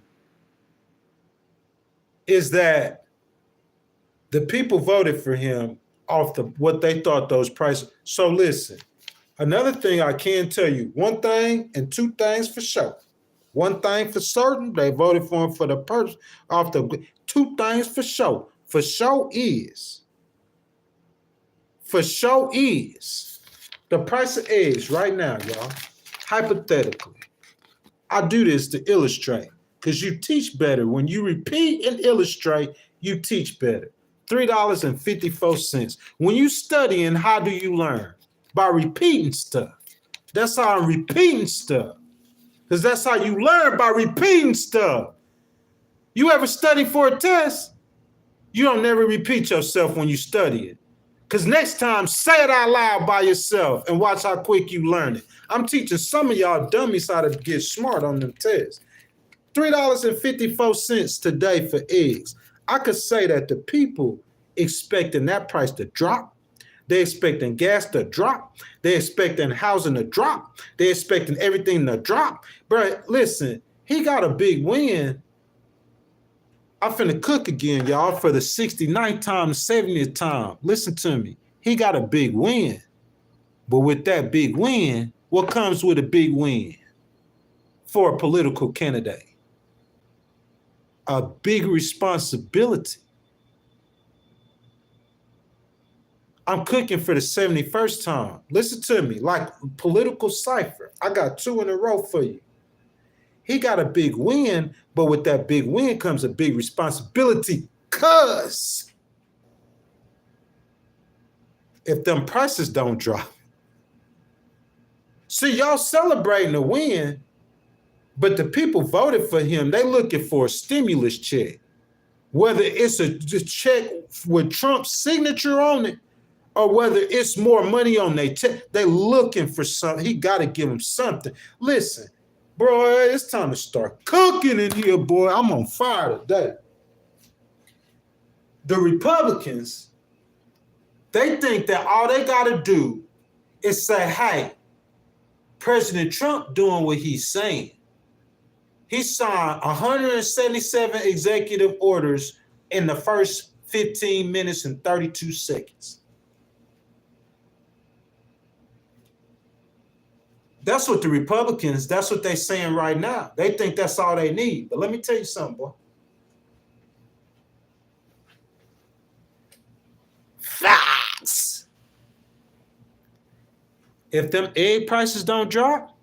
is that the people voted for him off what they thought those prices. So listen, another thing I can tell you, one thing and two things for sure. One thing for certain, they voted for him for the person off the two things for sure. For sure is the price of eggs right now, y'all. Hypothetically, I do this to illustrate, because you teach better. When you repeat and illustrate, you teach better. $3.54. When you studying, how do you learn? By repeating stuff. That's how I'm repeating stuff. Because that's how you learn, by repeating stuff. You ever study for a test? You don't never repeat yourself when you study it. Because next time, say it out loud by yourself and watch how quick you learn it. I'm teaching some of y'all dummies how to get smart on them tests. $3.54 today for eggs. I could say that the people expecting that price to drop. They're expecting gas to drop. They're expecting housing to drop. They're expecting everything to drop. But listen, he got a big win. I'm finna cook again, y'all, for the 69th time, 70th time. Listen to me. He got a big win. But with that big win, what comes with a big win for a political candidate? A big responsibility. I'm cooking for the 71st time. Listen to me, like political cipher. I got 2 in a row for you. He got a big win, but with that big win comes a big responsibility. Cause if them prices don't drop. See, y'all celebrating the win, but the people voted for him. They looking for a stimulus check. Whether it's a check with Trump's signature on it, or whether it's more money on their check, they looking for something. He got to give them something. Listen, bro, it's time to start cooking in here, boy. I'm on fire today. The Republicans, they think that all they got to do is say, hey, President Trump doing what he's saying. He signed 177 executive orders in the first 15 minutes and 32 seconds. That's what the Republicans, that's what they're saying right now. They think that's all they need. But let me tell you something, boy. Facts. If them egg prices don't drop,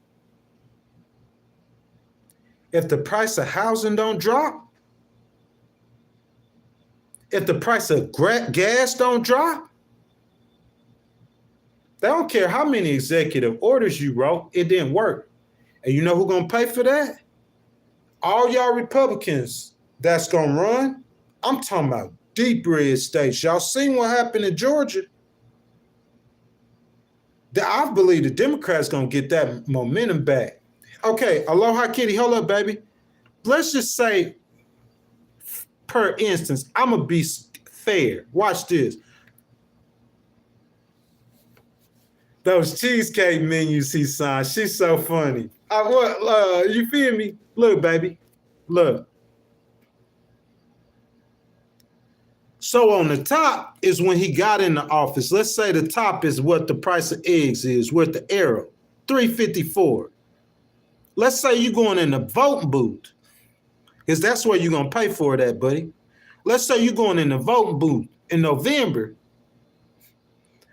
if the price of housing don't drop, if the price of gas don't drop, they don't care how many executive orders you wrote, it didn't work. And you know who's going to pay for that? All y'all Republicans that's going to run. I'm talking about deep red states. Y'all seen what happened in Georgia? I believe the Democrats going to get that momentum back. Okay, Aloha Kitty, hold up, baby. Let's just say, per instance, I'm going to be fair. Watch this. Those cheesecake menus he signed, she's so funny. You feel me? Look, baby, look. So on the top is when he got in the office. Let's say the top is what the price of eggs is, with the arrow, $3.54. Let's say you're going in the voting booth, because that's where you're going to pay for that, buddy. Let's say you're going in the voting booth in November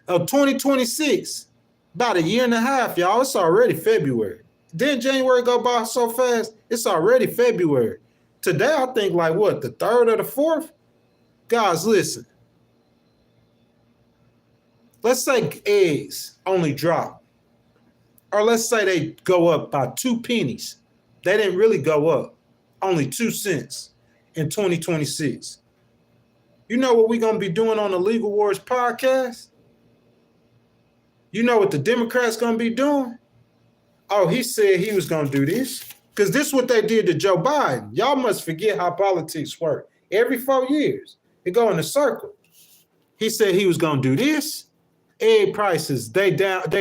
of 2026. About a year and a half, y'all. It's already February. Didn't January go by so fast? It's already February. Today, I think like what, the 3rd or the 4th? Guys, listen. Let's say eggs only drop. Or let's say they go up by 2 pennies. They didn't really go up. Only 2 cents in 2026. You know what we're going to be doing on the Legal Wars podcast? You know what the Democrats going to be doing? Oh, he said he was going to do this. Because this is what they did to Joe Biden. Y'all must forget how politics work. Every 4 years, it go in a circle. He said he was going to do this. Egg prices, they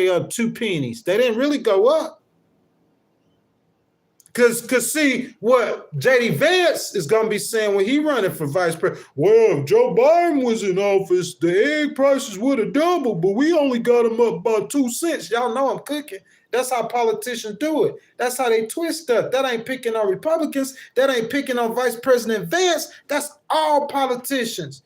up 2 pennies. They didn't really go up. Because see, what J.D. Vance is going to be saying when he running for vice president, well, if Joe Biden was in office, the egg prices would have doubled, but we only got them up by 2 cents. Y'all know I'm cooking. That's how politicians do it. That's how they twist stuff. That ain't picking on Republicans. That ain't picking on Vice President Vance. That's all politicians.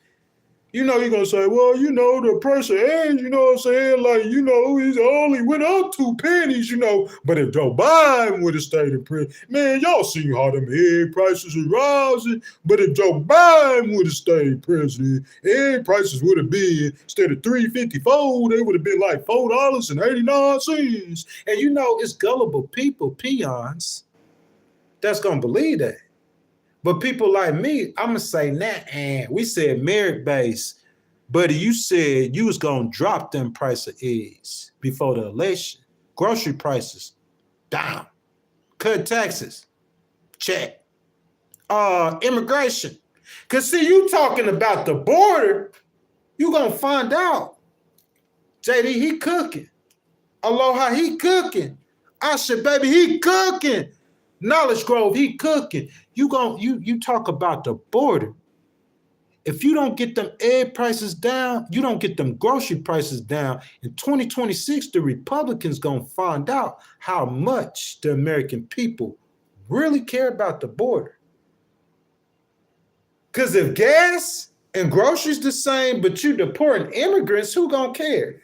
You know, you're going to say, well, you know, the price of eggs, you know what I'm saying? Like, you know, it only went up 2 pennies, you know. But if Joe Biden would have stayed in prison, man, y'all see how them egg prices are rising. But if Joe Biden would have stayed president, egg prices would have been, instead of $3.54, they would have been like $4.89. And you know, it's gullible people, peons, that's going to believe that. But people like me, I'm going to say, and we said merit-based, but you said you was going to drop them price of eggs before the election. Grocery prices, down. Cut taxes, check. Immigration. Because see, you talking about the border, you going to find out. JD, he cooking. Aloha, he cooking. Asha, baby, he cooking. Knowledge Grove, he cooking. You talk about the border. If you don't get them egg prices down, you don't get them grocery prices down. In 2026, the Republicans gonna find out how much the American people really care about the border. Because if gas and groceries the same, but you deporting immigrants, who gonna care?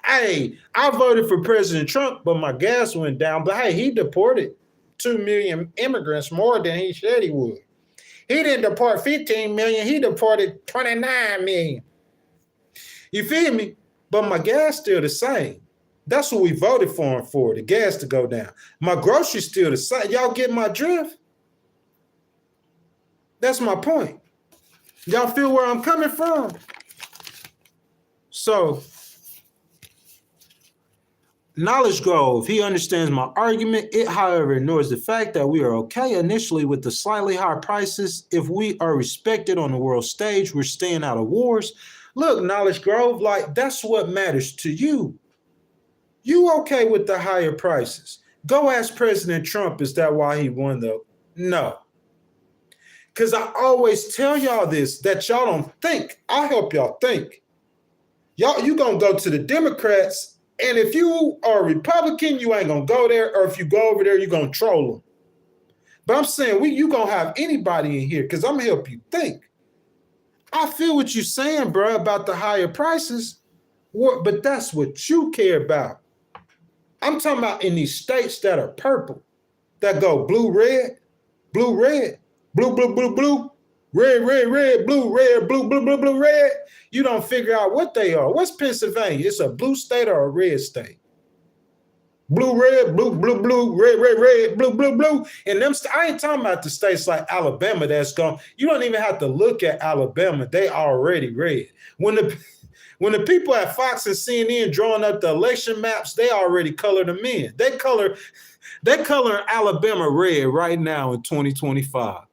Hey, I voted for President Trump, but my gas went down. But hey, he deported 2 million immigrants more than he said he would. He didn't deport 15 million, he deported 29 million. You feel me? But my gas still the same. That's what we voted for him for, the gas to go down. My groceries still the same. Y'all get my drift? That's my point. Y'all feel where I'm coming from? So, Knowledge Grove, he understands my argument. It, however, ignores the fact that we are okay initially with the slightly higher prices. If we are respected on the world stage, we're staying out of wars. Look, Knowledge Grove, like, that's what matters to you. You okay with the higher prices? Go ask President Trump, is that why he won the... No. Because I always tell y'all this, that y'all don't think. I help y'all think. Y'all, you gonna go to the Democrats, and if you are a Republican, you ain't gonna go there, or if you go over there, you're gonna troll them. But I'm saying, you gonna have anybody in here, because I'm gonna help you think. I feel what you're saying, bro, about the higher prices, but that's what you care about. I'm talking about in these states that are purple, that go blue, red, blue, red, blue, blue, blue, blue, red, red, red, blue, red, blue, blue, blue, blue, red. You don't figure out what they are. What's Pennsylvania? It's a blue state or a red state? Blue, red, blue, blue, blue, red, red, red, blue, blue, blue. And them, I ain't talking about the states like Alabama that's gone. You don't even have to look at Alabama. They already red. When the people at Fox and CNN drawing up the election maps, they already color them in. They color Alabama red right now in 2025.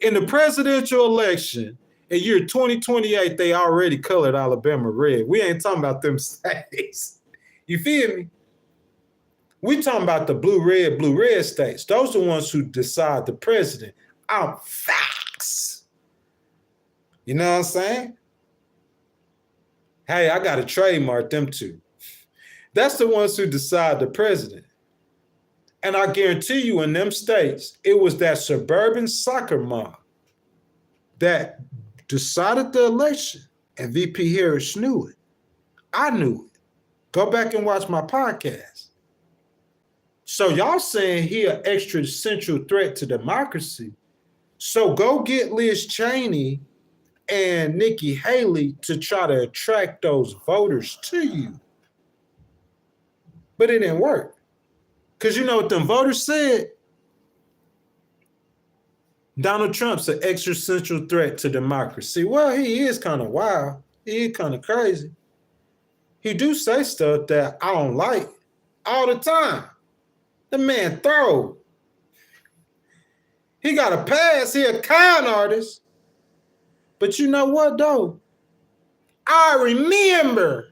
In the presidential election in year 2028, they already colored Alabama red. We ain't talking about them states. You feel me? We talking about the blue, red states. Those are the ones who decide the president. I'm Fox. You know what I'm saying? Hey, I got to trademark them two. That's the ones who decide the president. And I guarantee you in them states, it was that suburban soccer mob that decided the election, and VP Harris knew it. I knew it. Go back and watch my podcast. So y'all saying he an existential threat to democracy. So go get Liz Cheney and Nikki Haley to try to attract those voters to you. But it didn't work. Because you know what them voters said? Donald Trump's an existential threat to democracy. Well, he is kind of wild. He is kind of crazy. He do say stuff that I don't like all the time. The man throw. He got a pass. He a con artist. But you know what, though? I remember.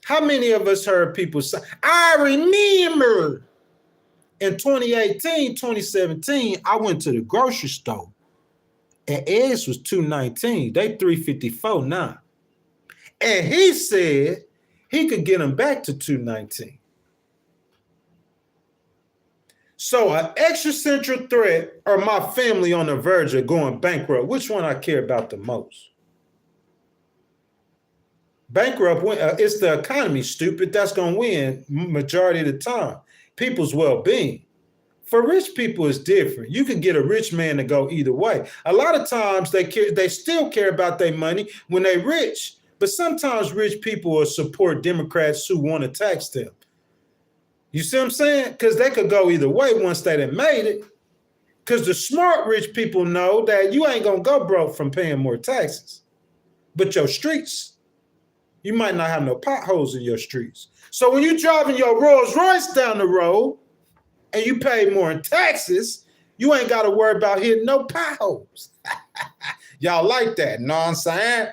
How many of us heard people say, I remember in 2018, 2017, I went to the grocery store and eggs was $2.19. They $3.54 now. And he said he could get them back to $2.19. So an existential threat or my family on the verge of going bankrupt, which one I care about the most? Bankrupt, it's the economy, stupid, that's going to win majority of the time. People's well-being. For rich people, it's different. You can get a rich man to go either way. A lot of times they still care about their money when they're rich, but sometimes rich people will support Democrats who want to tax them. You see what I'm saying? Because they could go either way once they done made it. Because the smart rich people know that you ain't going to go broke from paying more taxes. But your streets, you might not have no potholes in your streets. So when you're driving your Rolls Royce down the road and you pay more in taxes, you ain't got to worry about hitting no potholes. Y'all like that, know what I'm saying?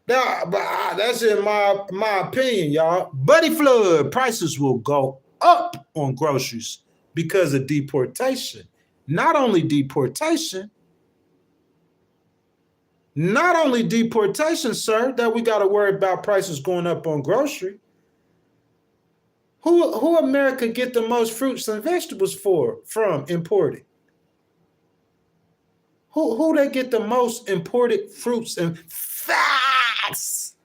That's in my opinion, y'all. Buddy flood, prices will go up on groceries because of deportation. Not only deportation, sir, that we got to worry about prices going up on grocery. Who America get the most fruits and vegetables from imported? Who they get the most imported fruits and facts?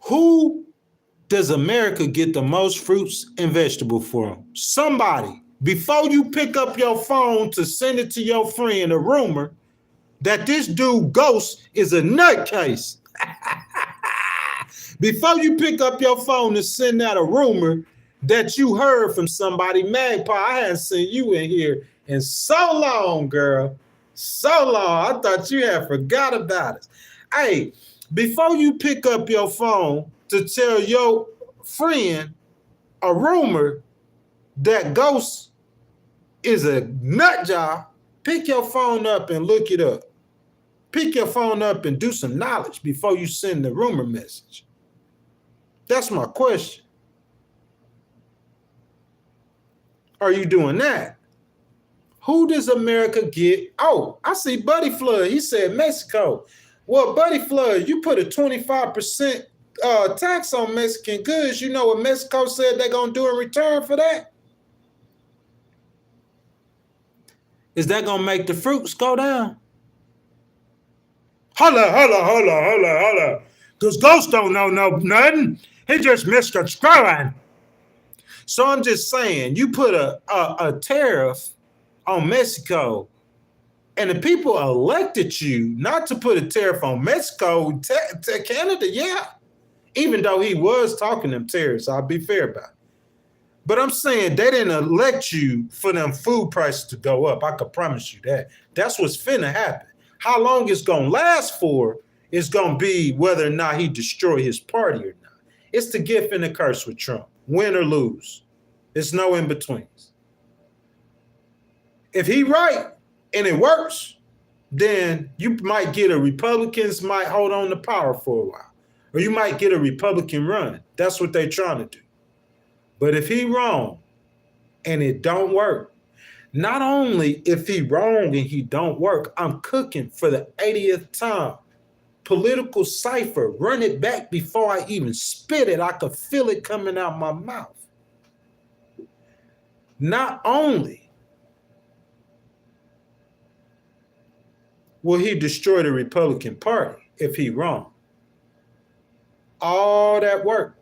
Who does America get the most fruits and vegetables from? Somebody. Before you pick up your phone to send it to your friend a rumor that this dude Ghost is a nutcase. Before you pick up your phone to send out a rumor that you heard from somebody, Magpie, I hadn't seen you in here in so long, girl. So long. I thought you had forgot about us. Hey, before you pick up your phone to tell your friend a rumor that Ghost is a nut job, pick your phone up and look it up. Pick your phone up and do some knowledge before you send the rumor message. That's my question. Are you doing that? Who does America get? Oh, I see Buddy Flood. He said Mexico. Well, Buddy Flood, you put a 25% tax on Mexican goods. You know what Mexico said they're going to do in return for that? Is that going to make the fruits go down? Holla. Because Ghost don't know nothing. He just misconstruing. So I'm just saying, you put a tariff on Mexico, and the people elected you not to put a tariff on Mexico, to Canada, yeah. Even though he was talking them tariffs, I'll be fair about it. But I'm saying they didn't elect you for them food prices to go up. I could promise you that. That's what's finna happen. How long it's gonna last for is gonna be whether or not he destroy his party or not. It's the gift and the curse with Trump. Win or lose. There's no in betweens. If he right and it works, then you might get Republicans might hold on to power for a while. Or you might get a Republican run. That's what they're trying to do. But if he wrong and it don't work, not only if he wrong and he don't work, I'm cooking for the 80th time. Political cipher, run it back before I even spit it. I could feel it coming out my mouth. Not only will he destroy the Republican Party if he wrong, all that work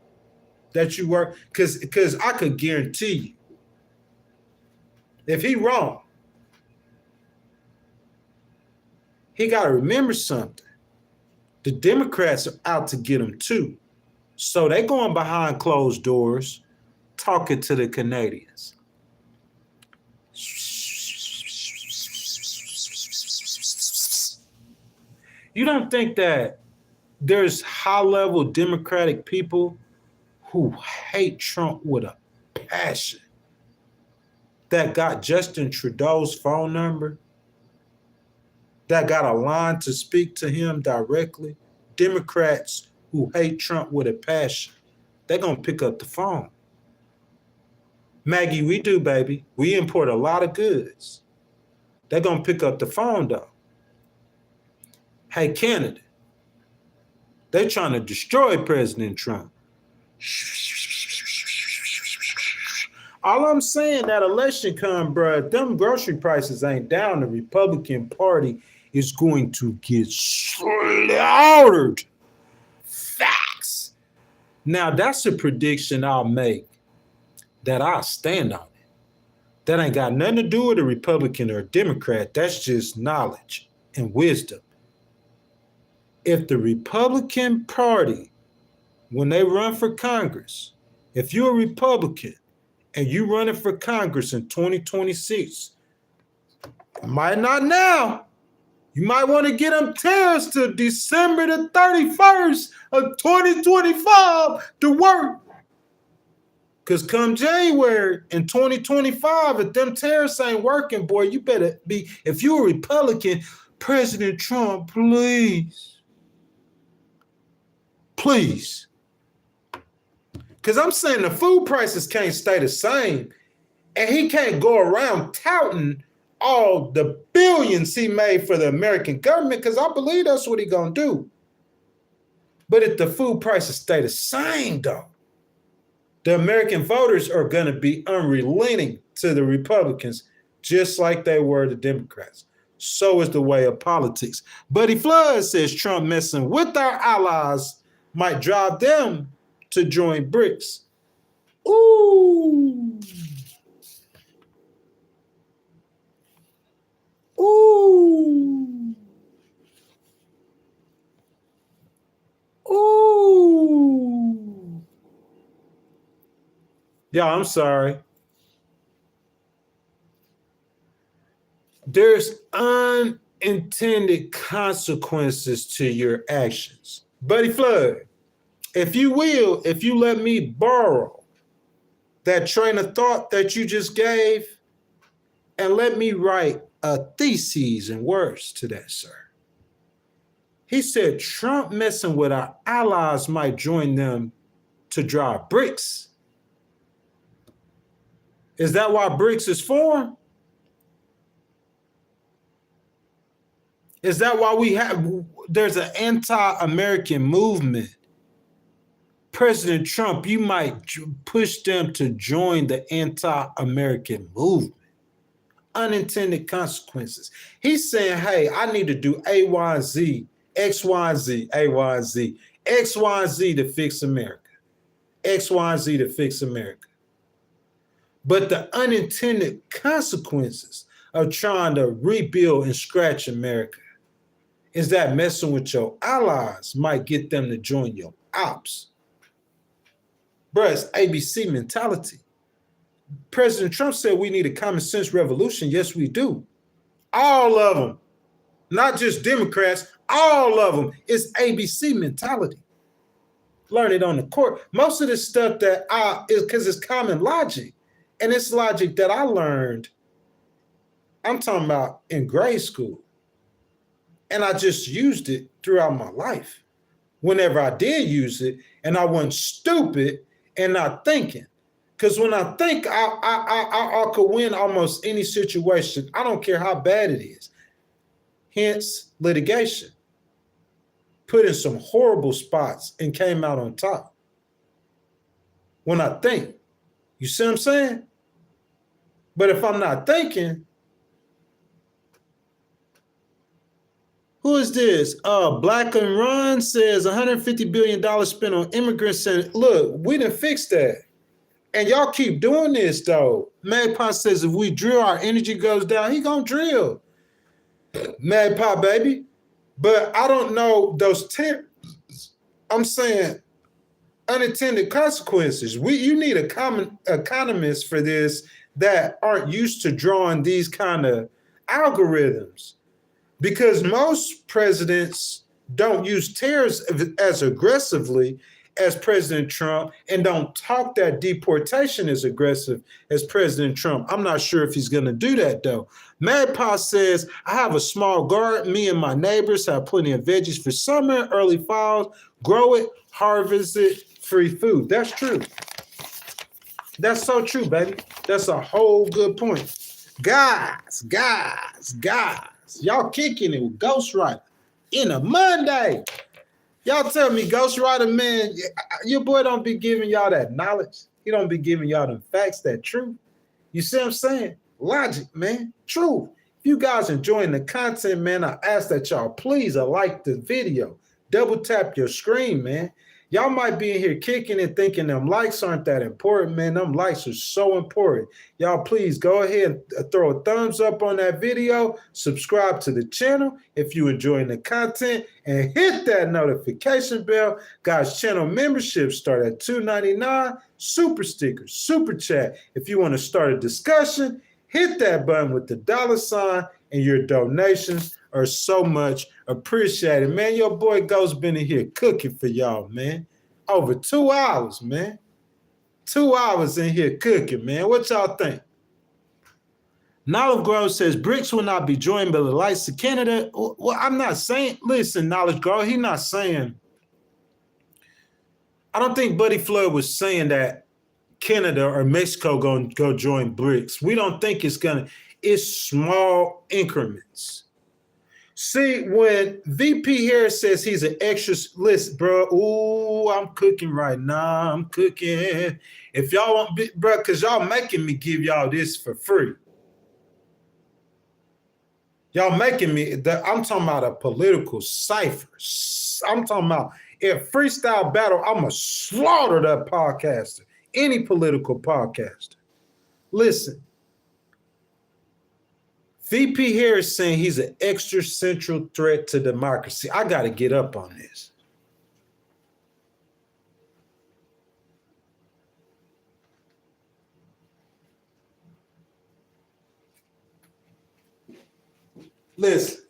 that you work, because I could guarantee you, if he wrong, he got to remember something. The Democrats are out to get him too. So they going behind closed doors, talking to the Canadians. You don't think that there's high-level Democratic people who hate Trump with a passion that got Justin Trudeau's phone number, that got a line to speak to him directly? Democrats who hate Trump with a passion, they're going to pick up the phone. Maggie, we do, baby. We import a lot of goods. They're going to pick up the phone, though. Hey, Canada, they're trying to destroy President Trump. All I'm saying, that election come, bruh, them grocery prices ain't down. The Republican Party is going to get slaughtered. Facts. Now, that's a prediction I'll make that I'll stand on it. That ain't got nothing to do with a Republican or a Democrat. That's just knowledge and wisdom. If the Republican Party, when they run for Congress, if you're a Republican and you running for Congress in 2026, might not now, you might want to get them tariffs to December the 31st of 2025 to work. Because come January in 2025, if them tariffs ain't working, boy, you better be, if you're a Republican, President Trump, please. Please. Because I'm saying the food prices can't stay the same. And he can't go around touting all the billions he made for the American government, because I believe that's what he's going to do. But if the food prices stay the same, though, the American voters are going to be unrelenting to the Republicans, just like they were the Democrats. So is the way of politics. Buddy Flood says Trump messing with our allies might drive them to join BRICS. Ooh. Ooh. Ooh. Yeah, I'm sorry. There's unintended consequences to your actions. Buddy Flood, if you will, if you let me borrow that train of thought that you just gave, and let me write a thesis and words to that, sir. He said Trump messing with our allies might join them to drive BRICS. Is that why BRICS is formed? Is that why there's an anti-American movement? President Trump, you might push them to join the anti-American movement. Unintended consequences. He's saying, hey, I need to do A, Y, and Z, X, Y, and Z, A, Y, and Z, X, Y, and Z to fix America. X, Y, and Z to fix America. But the unintended consequences of trying to rebuild and scratch America is that messing with your allies might get them to join your ops. Bruh, it's ABC mentality. President Trump said we need a common sense revolution. Yes, we do. All of them. Not just Democrats, all of them. It's ABC mentality. Learn it on the court. Most of this stuff that is because it's common logic. And it's logic that I learned, I'm talking about in grade school. And I just used it throughout my life. Whenever I did use it, and I wasn't stupid and not thinking. Because when I think I could win almost any situation, I don't care how bad it is. Hence, litigation. Put in some horrible spots and came out on top. When I think, you see what I'm saying? But if I'm not thinking, who is this? Black and Ron says $150 billion spent on immigrants. And look, we done fixed that. And y'all keep doing this, though. Magpie says if we drill, our energy goes down. He gonna drill. Magpie, baby. But I don't know those I'm saying unintended consequences. You need a common economist for this that aren't used to drawing these kind of algorithms. Because most presidents don't use tariffs as aggressively as President Trump and don't talk that deportation as aggressive as President Trump. I'm not sure if he's going to do that, though. Magpie says, I have a small garden. Me and my neighbors have plenty of veggies for summer, early fall. Grow it, harvest it, free food. That's true. That's so true, baby. That's a whole good point. Guys, y'all kicking it with Ghostwriter in a Monday. Y'all tell me, Ghostwriter, man, your boy don't be giving y'all that knowledge. He don't be giving y'all the facts, that truth. You see what I'm saying? Logic, man. Truth. If you guys enjoying the content, man, I ask that y'all please like the video. Double tap your screen, man. Y'all might be in here kicking and thinking them likes aren't that important, man. Them likes are so important. Y'all please go ahead and throw a thumbs up on that video. Subscribe to the channel if you enjoying the content. And hit that notification bell. Guys, channel memberships start at $2.99. Super stickers, super chat. If you want to start a discussion, hit that button with the $, and your donations are so much appreciated. Man, your boy Ghost been in here cooking for y'all, man. Over 2 hours, man. 2 hours in here cooking, man. What y'all think? Knowledge Grove says BRICS will not be joined by the likes of Canada. Well, I'm not saying, listen, Knowledge Grove, he's not saying, I don't think Buddy Flood was saying that Canada or Mexico gonna go join BRICS. We don't think it's small increments. See, when VP Harris says he's an extra list, bro, ooh, I'm cooking right now. I'm cooking. If y'all want, bro, because y'all making me give y'all this for free. Y'all making me, I'm talking about a political cipher. I'm talking about if freestyle battle, I'm going to slaughter that podcaster, any political podcaster. Listen. VP Harris saying he's an existential threat to democracy. I got to get up on this. Listen,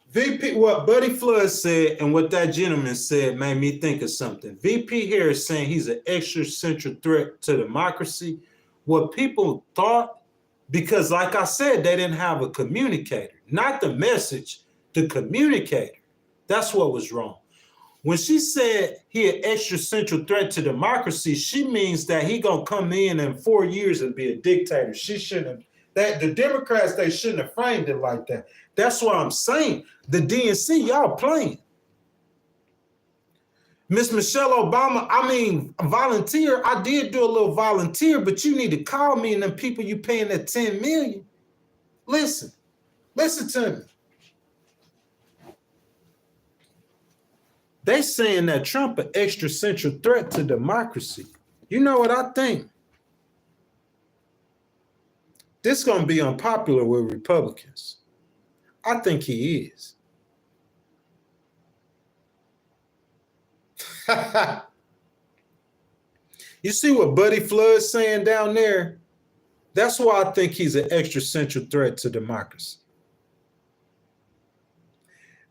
VP, what Buddy Flood said and what that gentleman said made me think of something. VP Harris saying he's an existential threat to democracy. What people thought, because like I said, they didn't have a communicator, not the message, the communicator. That's what was wrong. When she said he an existential threat to democracy, she means that he gonna come in 4 years and be a dictator. She shouldn't have, that the Democrats, they shouldn't have framed it like that. That's what I'm saying. The DNC, y'all playing. Miss Michelle Obama, I mean, volunteer. I did do a little volunteer, but you need to call me and them people you paying that $10 million. Listen to me. They saying that Trump an existential threat to democracy. You know what I think? This is going to be unpopular with Republicans. I think he is. You see what Buddy Flood's saying down there? That's why I think he's an existential threat to democracy.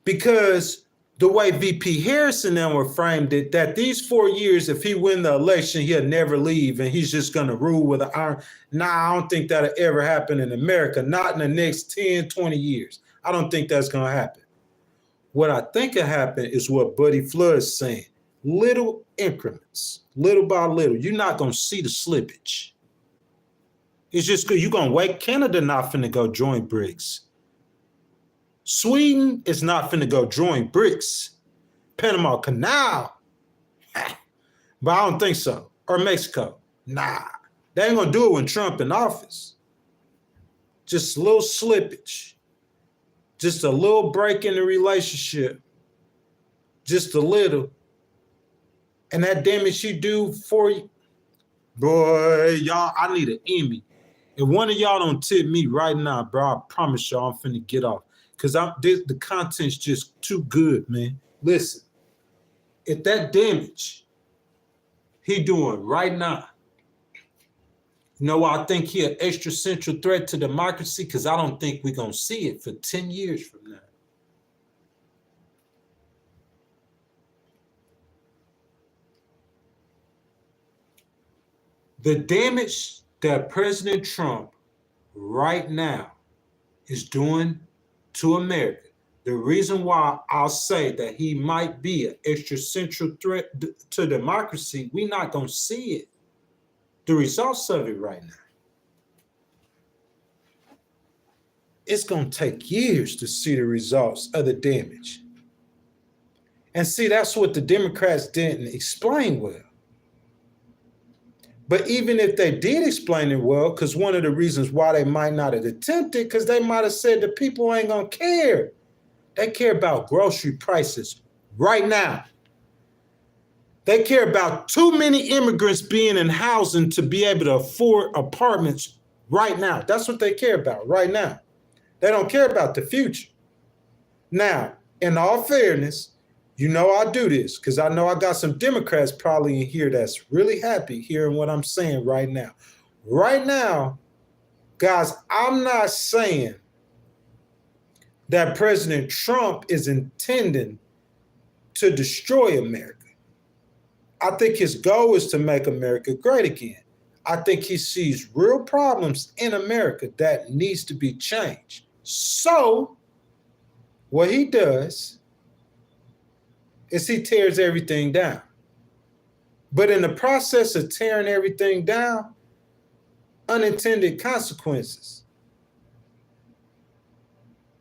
Because the way VP Harrison and them were framed it, that these 4 years, if he win the election, he'll never leave and he's just going to rule with an iron. Nah, I don't think that'll ever happen in America. Not in the next 10, 20 years. I don't think that's going to happen. What I think will happen is what Buddy Flood's saying. Little increments, little by little. You're not going to see the slippage. It's just good. You're going to wait. Canada not finna go join BRICS. Sweden is not finna go join BRICS. Panama Canal. But I don't think so. Or Mexico. Nah. They ain't going to do it when Trump in office. Just a little slippage. Just a little break in the relationship. Just a little. And that damage you do for you, boy, y'all, I need an Emmy. If one of y'all don't tip me right now, bro, I promise y'all I'm finna get off. Because the content's just too good, man. Listen, if that damage he doing right now, you know why I think he an existential threat to democracy? Because I don't think we're going to see it for 10 years from now. The damage that President Trump right now is doing to America, the reason why I'll say that he might be an existential threat to democracy, we're not going to see it, the results of it right now. It's going to take years to see the results of the damage. And see, that's what the Democrats didn't explain well. But even if they did explain it well, because one of the reasons why they might not have attempted, because they might have said the people ain't gonna care. They care about grocery prices right now. They care about too many immigrants being in housing to be able to afford apartments right now. That's what they care about right now. They don't care about the future. Now, in all fairness, you know I do this because I know I got some Democrats probably in here that's really happy hearing what I'm saying right now. Right now, guys, I'm not saying that President Trump is intending to destroy America. I think his goal is to make America great again. I think he sees real problems in America that needs to be changed. So, what he does is he tears everything down. But in the process of tearing everything down, unintended consequences.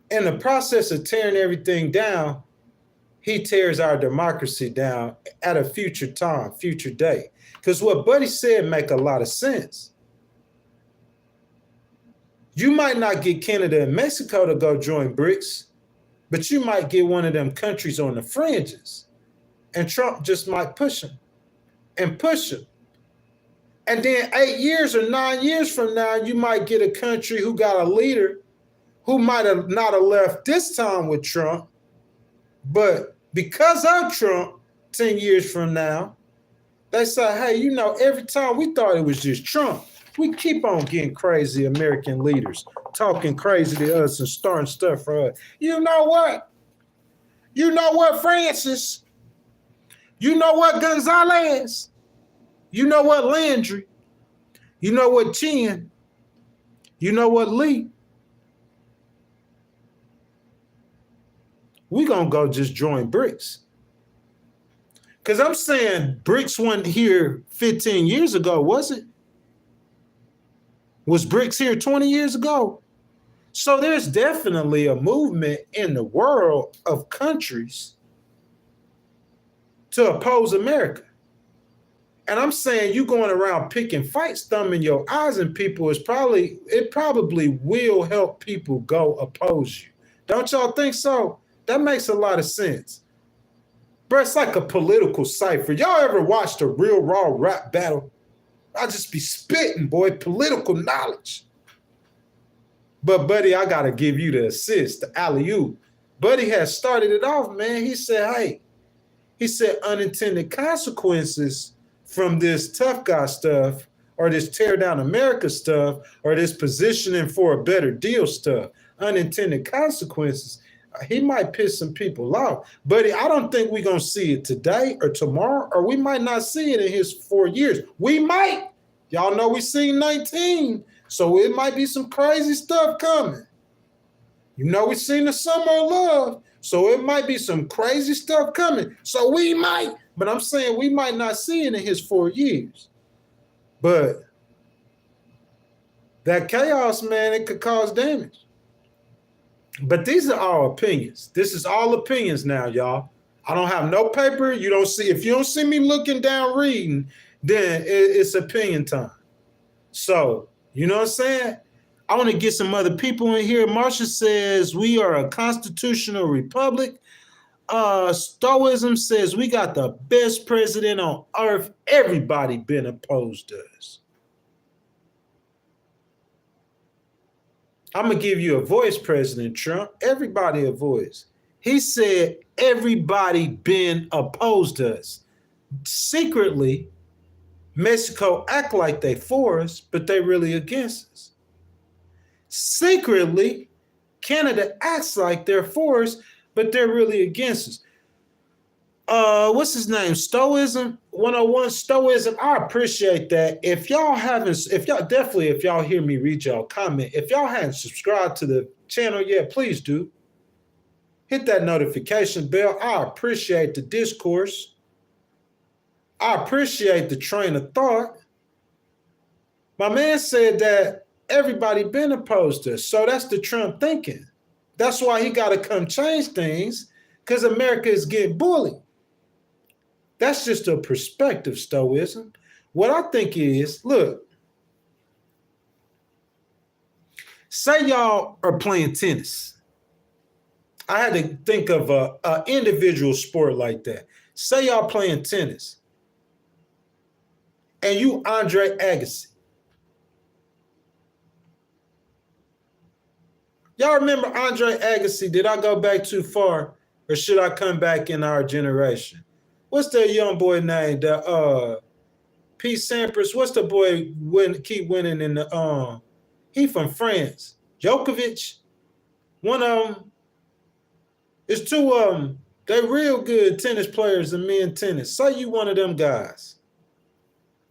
In the process of tearing everything down, he tears our democracy down at a future time, future day. Because what Buddy said make a lot of sense. You might not get Canada and Mexico to go join BRICS, but you might get one of them countries on the fringes. And Trump just might push them and push them. And then 8 years or 9 years from now, you might get a country who got a leader who might have not have left this time with Trump, but because of Trump, 10 years from now, they say, hey, you know, every time we thought it was just Trump, we keep on getting crazy American leaders talking crazy to us and starting stuff for us. You know what? You know what, Francis? You know what, Gonzalez? You know what, Landry? You know what, Chin? You know what, Lee? We're going to go just join BRICS. Because I'm saying BRICS wasn't here 15 years ago, was it? Was BRICS here 20 years ago? So there's definitely a movement in the world of countries to oppose America. And I'm saying you going around picking fights, thumbing your eyes in people it probably will help people go oppose you. Don't y'all think so? That makes a lot of sense. Bro, it's like a political cipher. Y'all ever watched a real raw rap battle? I just be spitting, boy, political knowledge. But, Buddy, I got to give you the assist, the alley-oop. Buddy has started it off, man. He said, unintended consequences from this tough guy stuff or this tear down America stuff or this positioning for a better deal stuff. Unintended consequences. He might piss some people off. Buddy, I don't think we're going to see it today or tomorrow, or we might not see it in his 4 years. We might. Y'all know we seen 19, so it might be some crazy stuff coming. You know we seen the summer of love, so it might be some crazy stuff coming. So we might, but I'm saying we might not see it in his 4 years. But that chaos, man, it could cause damage. But these are all opinions. This is all opinions now, y'all. I don't have no paper. If you don't see me looking down reading, then it's opinion time. So, you know what I'm saying? I want to get some other people in here. Marsha says we are a constitutional republic. Stoicism says we got the best president on earth. Everybody been opposed to us. I'm going to give you a voice, President Trump. Everybody a voice. He said everybody been opposed to us. Secretly, Mexico act like they for us, but they really against us. Secretly, Canada acts like they're for us, but they're really against us. What's his name? Stoicism 101. Stoicism. I appreciate that. If y'all hear me read y'all comment, if y'all hadn't subscribed to the channel yet, please do. Hit that notification bell. I appreciate the discourse. I appreciate the train of thought. My man said that everybody been opposed to us. So that's the Trump thinking. That's why he got to come change things, because America is getting bullied. That's just a perspective, Stoicism. What I think is, look, say y'all are playing tennis. I had to think of a individual sport like that. Say y'all playing tennis, and you Andre Agassi. Y'all remember Andre Agassi? Did I go back too far, or should I come back in our generation? What's that young boy name? The Pete Sampras. What's the boy keep winning in the he from France. Djokovic. One of them. It's two of them. They real good tennis players in men tennis. Say you one of them guys.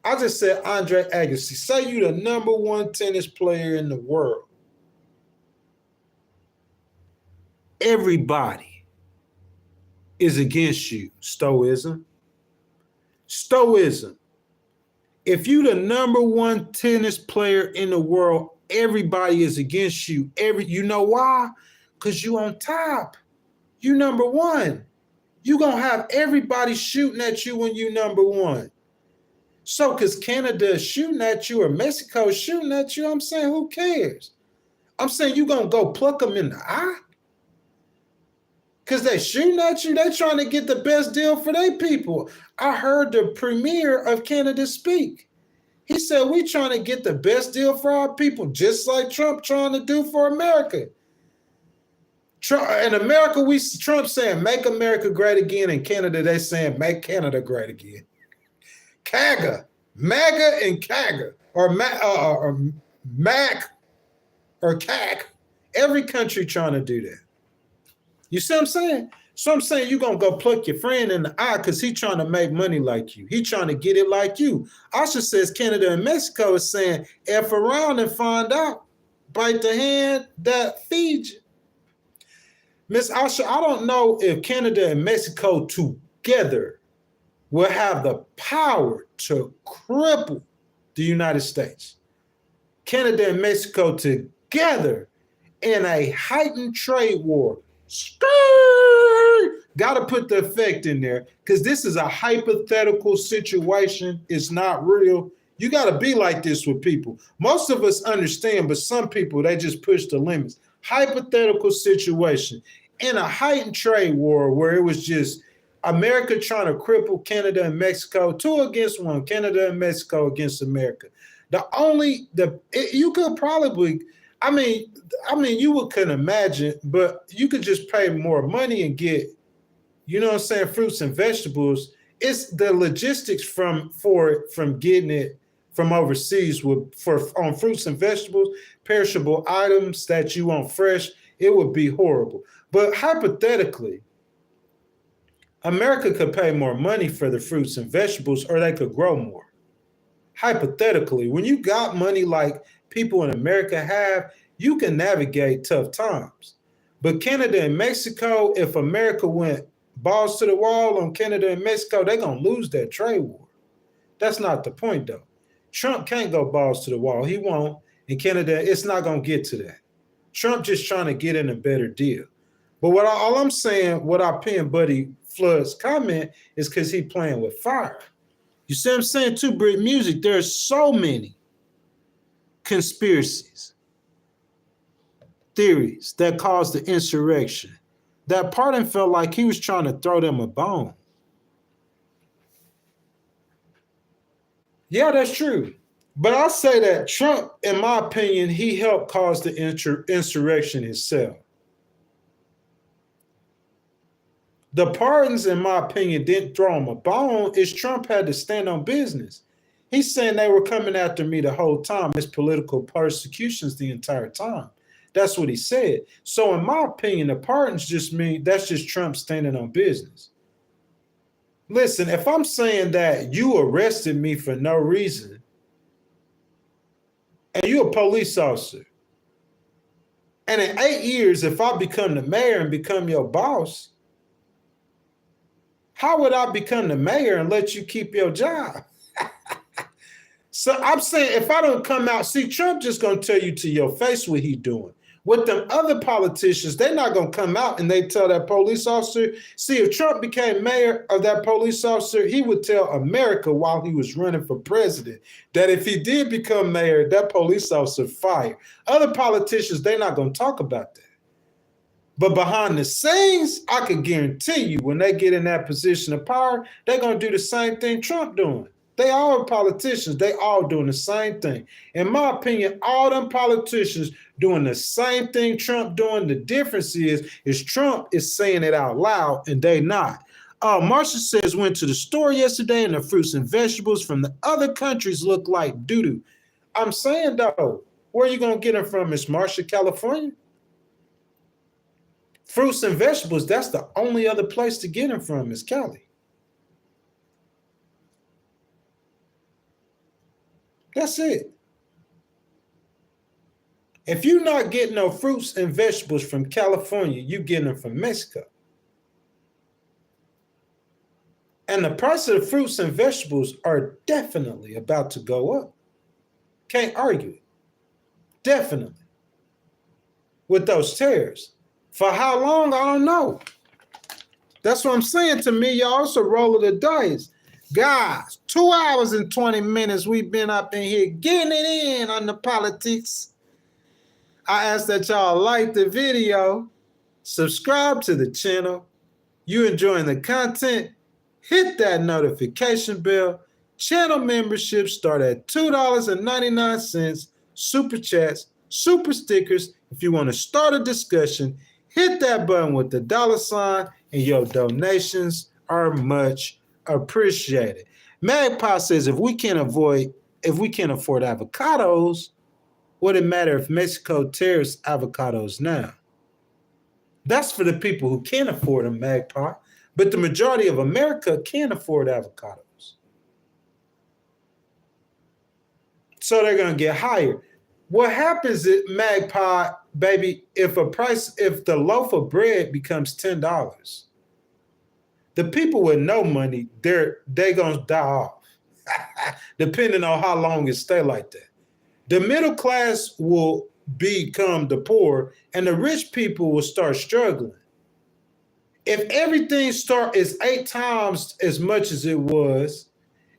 I just said Andre Agassi. Say you the number one tennis player in the world. Everybody is against you. Stoicism. Stoicism. If you the number one tennis player in the world, everybody is against you. You know why? Because you on top. You number one. You gonna have everybody shooting at you when you number one. So because Canada is shooting at you or Mexico is shooting at you, I'm saying, who cares? I'm saying you gonna go pluck them in the eye? Because they shooting at you, they trying to get the best deal for their people. I heard the premier of Canada speak. He said, we trying to get the best deal for our people, just like Trump trying to do for America. In America, Trump saying, make America great again. In Canada, they saying, make Canada great again. CAGA, MAGA and CAGA, or MAC or CAC. Every country trying to do that. You see what I'm saying? So I'm saying you're going to go pluck your friend in the eye because he's trying to make money like you. He trying to get it like you. Asha says Canada and Mexico is saying, F around and find out. Bite the hand that feeds you. Miss Asha, I don't know if Canada and Mexico together will have the power to cripple the United States. Canada and Mexico together in a heightened trade war. Got to put the effect in there because this is a hypothetical situation. It's not real. You got to be like this with people. Most of us understand, but some people, they just push the limits. Hypothetical situation in a heightened trade war where it was just America trying to cripple Canada and Mexico, 2 against 1, Canada and Mexico against America. You could probably, I mean, you couldn't imagine, but you could just pay more money and get, you know what I'm saying, fruits and vegetables. It's the logistics from getting it from overseas on fruits and vegetables, perishable items that you want fresh, it would be horrible. But hypothetically, America could pay more money for the fruits and vegetables, or they could grow more. Hypothetically, when you got money like people in America have, you can navigate tough times. But Canada and Mexico, if America went balls to the wall on Canada and Mexico, they're going to lose that trade war. That's not the point, though. Trump can't go balls to the wall. He won't. In Canada, it's not going to get to that. Trump just trying to get in a better deal. But all I'm saying, what I pin Buddy Flood's comment is because he playing with fire. You see what I'm saying, too, Brit Music? There's so many conspiracies, theories that caused the insurrection. That pardon felt like he was trying to throw them a bone. Yeah, that's true. But I'll say that Trump, in my opinion, he helped cause the insurrection himself. The pardons, in my opinion, didn't throw him a bone. It's Trump had to stand on business. He's saying they were coming after me the whole time. It's political persecutions the entire time. That's what he said. So in my opinion, the pardons just mean that's just Trump standing on business. Listen, if I'm saying that you arrested me for no reason and you're a police officer, and in 8 years, if I become the mayor and become your boss, how would I become the mayor and let you keep your job? So I'm saying if I don't come out, see, Trump just going to tell you to your face what he doing. With them other politicians, they're not going to come out and they tell that police officer. See, if Trump became mayor of that police officer, he would tell America while he was running for president that if he did become mayor, that police officer fired. Other politicians, they're not going to talk about that. But behind the scenes, I can guarantee you when they get in that position of power, they're going to do the same thing Trump doing. They all politicians. They all doing the same thing. In my opinion, all them politicians doing the same thing Trump doing. The difference is Trump is saying it out loud and they not. Marsha says went to the store yesterday and the fruits and vegetables from the other countries look like doo-doo. I'm saying though, where are you going to get them from, Miss Marsha, California? Fruits and vegetables, that's the only other place to get them from is Cali. That's it. If you're not getting no fruits and vegetables from California, you getting them from Mexico. And the price of the fruits and vegetables are definitely about to go up. Can't argue it. Definitely. With those tariffs. For how long, I don't know. That's what I'm saying. To me, y'all also roll the dice. Guys, 2 hours and 20 minutes we've been up in here getting it in on the politics. I ask that y'all like the video, subscribe to the channel. You enjoying the content, hit that notification bell. Channel memberships start at $2.99. Super chats, super stickers. If you want to start a discussion, hit that button with the $, and your donations are much appreciated. Magpie says if we can't afford avocados, what it matter if Mexico tariffs avocados now? That's for the people who can't afford them, Magpie. But the majority of America can't afford avocados. So they're gonna get higher. What happens is, Magpie, baby, if the loaf of bread becomes $10, the people with no money, they gonna die off, depending on how long it stay like that. The middle class will become the poor, and the rich people will start struggling. If everything is 8 times as much as it was,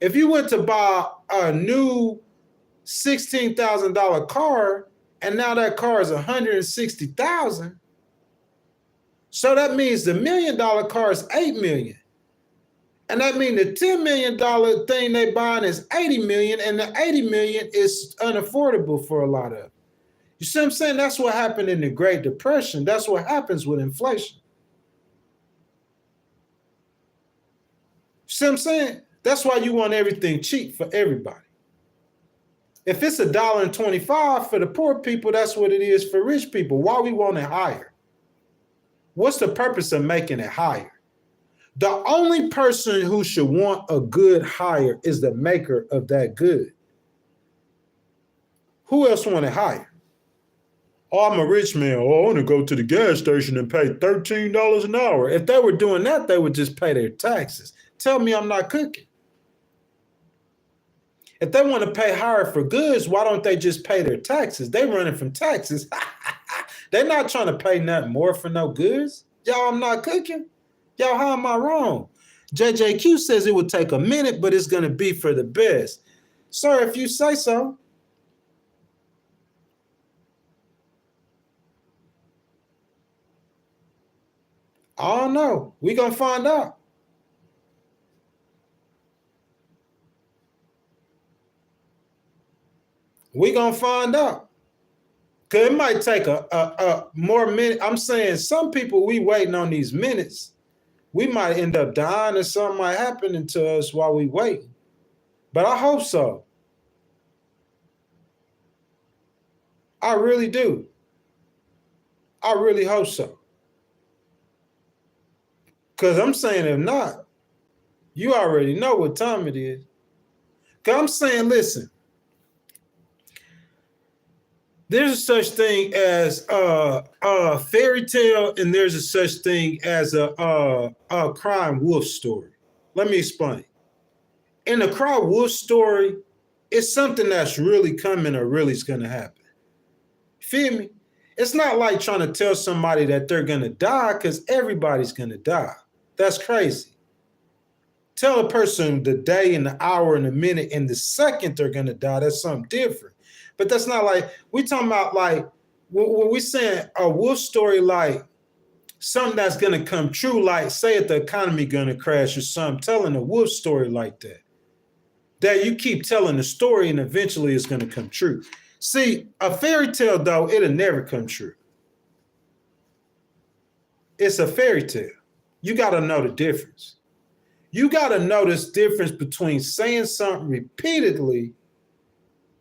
if you went to buy a new $16,000 car, and now that car is $160,000. So that means the $1 million car is $8 million. And that means the $10 million thing they buying is $80 million, and the $80 million is unaffordable for a lot of them. You see what I'm saying? That's what happened in the Great Depression. That's what happens with inflation. You see what I'm saying? That's why you want everything cheap for everybody. If it's $1.25 for the poor people, that's what it is for rich people. Why we want it higher? What's the purpose of making it higher? The only person who should want a good higher is the maker of that good. Who else want it higher? Oh, I'm a rich man. Oh, I want to go to the gas station and pay $13 an hour. If they were doing that, they would just pay their taxes. Tell me I'm not cooking. If they want to pay higher for goods, why don't they just pay their taxes? They running from taxes. They're not trying to pay nothing more for no goods. Y'all, I'm not cooking. Y'all, how am I wrong? JJQ says it would take a minute, but it's going to be for the best. Sir, if you say so. I don't know. We're going to find out. We're going to find out. Because it might take a more minute. I'm saying some people, we waiting on these minutes. We might end up dying or something might happen to us while we wait. But I hope so. I really do. I really hope so. Because I'm saying if not, you already know what time it is. Because I'm saying, listen, there's a such thing as a fairy tale, and there's a such thing as a crime wolf story. Let me explain. In a crime wolf story, it's something that's really coming or really is going to happen. Feel me? It's not like trying to tell somebody that they're going to die, because everybody's going to die. That's crazy. Tell a person the day and the hour and the minute and the second they're going to die. That's something different. But that's not like, we talking about like, when we saying a wolf story, like something that's going to come true, like say if the economy going to crash or something, telling a wolf story like that. That you keep telling the story and eventually it's going to come true. See, a fairy tale, though, it'll never come true. It's a fairy tale. You got to know the difference. You got to know this difference between saying something repeatedly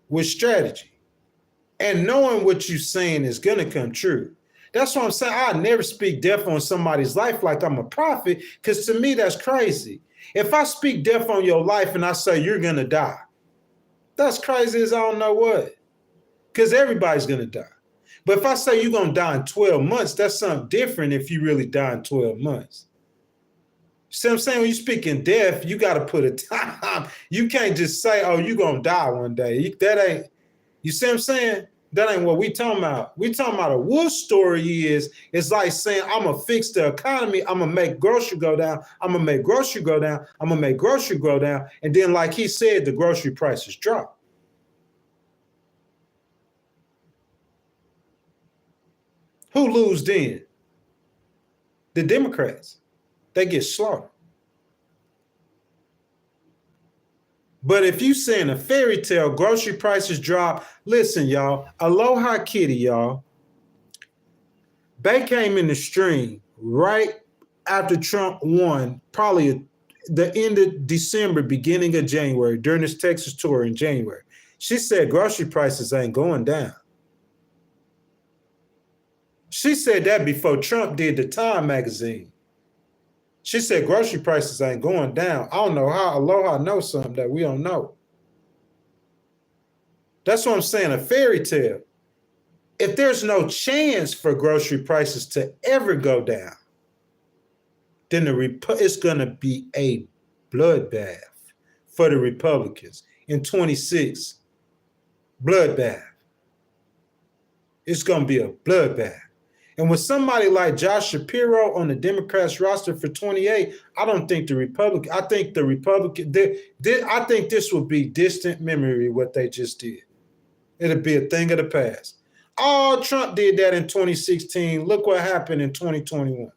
with strategy and knowing what you're saying is going to come true. That's what I'm saying. I never speak death on somebody's life like I'm a prophet, because to me, that's crazy. If I speak death on your life and I say you're going to die, that's crazy as I don't know what, because everybody's going to die. But if I say you're going to die in 12 months, that's something different if you really die in 12 months. See what I'm saying? When you speak in death, you got to put a time. You can't just say, oh, you're going to die one day. That ain't, you see what I'm saying? That ain't what we talking about. We talking about a wolf story it's like saying, I'm going to fix the economy. I'm going to make grocery go down. I'm going to make grocery go down. I'm going to make grocery go down. And then like he said, the grocery prices drop. Who lose then? The Democrats. They get slaughtered. But if you saying a fairy tale, grocery prices drop. Listen, y'all, Aloha Kitty, y'all. They came in the stream right after Trump won, probably the end of December, beginning of January, during his Texas tour in January. She said grocery prices ain't going down. She said that before Trump did the Time magazine. She said grocery prices ain't going down. I don't know how Aloha knows something that we don't know. That's what I'm saying, a fairy tale. If there's no chance for grocery prices to ever go down, then it's going to be a bloodbath for the Republicans in 26. Bloodbath. It's going to be a bloodbath. And with somebody like Josh Shapiro on the Democrats roster for 28, I don't think I think this will be distant memory what they just did. It'll be a thing of the past. Oh, Trump did that in 2016. Look what happened in 2021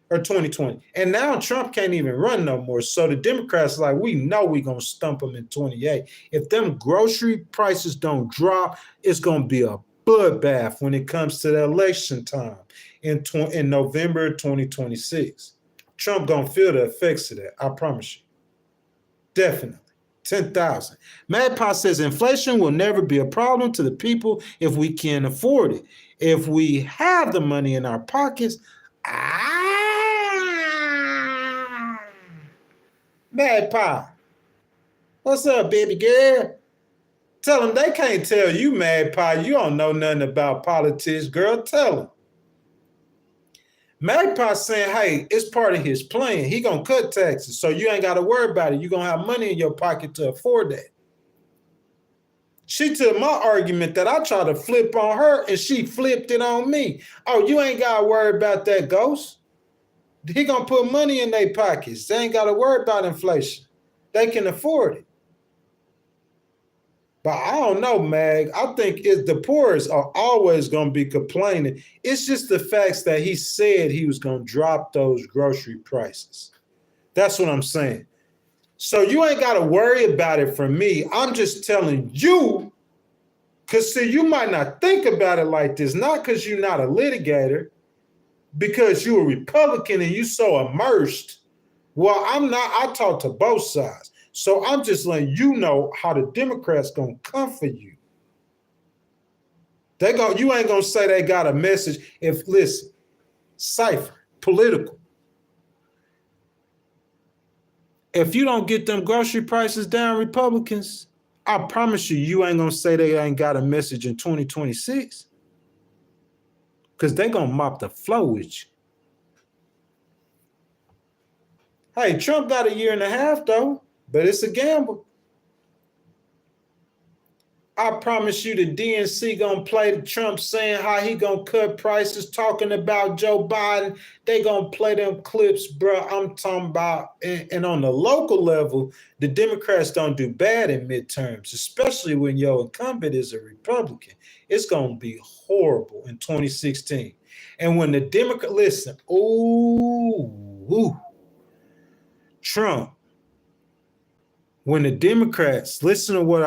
or 2020. And now Trump can't even run no more. So the Democrats are like, we know we're going to stump him in 28. If them grocery prices don't drop, it's going to be a bloodbath when it comes to the election time in November 2026. Trump going to feel the effects of that. I promise you. Definitely. 10,000. Magpie says inflation will never be a problem to the people if we can afford it. If we have the money in our pockets, Magpie. What's up, baby girl? Tell them they can't tell you, Magpie. You don't know nothing about politics, girl. Tell them. Magpie saying, hey, it's part of his plan. He gonna cut taxes, so you ain't got to worry about it. You're gonna have money in your pocket to afford that. She took my argument that I tried to flip on her, and she flipped it on me. Oh, you ain't got to worry about that, Ghost. He gonna put money in their pockets. They ain't got to worry about inflation. They can afford it. But I don't know, Mag. I think the poorest are always going to be complaining. It's just the facts that he said he was going to drop those grocery prices. That's what I'm saying. So you ain't got to worry about it from me. I'm just telling you, because see, you might not think about it like this, not because you're not a litigator, because you're a Republican and you so immersed. Well, I'm not. I talk to both sides. So I'm just letting you know how the Democrats gonna come for you. You ain't gonna say they got a message. Listen, cipher, political. If you don't get them grocery prices down, Republicans, I promise you ain't gonna say they ain't got a message in 2026. Because they gonna mop the floor with you. Hey, Trump got a year and a half though. But it's a gamble. I promise you the DNC gonna play Trump saying how he gonna cut prices, talking about Joe Biden. They gonna play them clips, bro. I'm talking about, and on the local level, the Democrats don't do bad in midterms, especially when your incumbent is a Republican. It's gonna be horrible in 2016. And when the Democrat, listen, Trump, when the Democrats, listen to what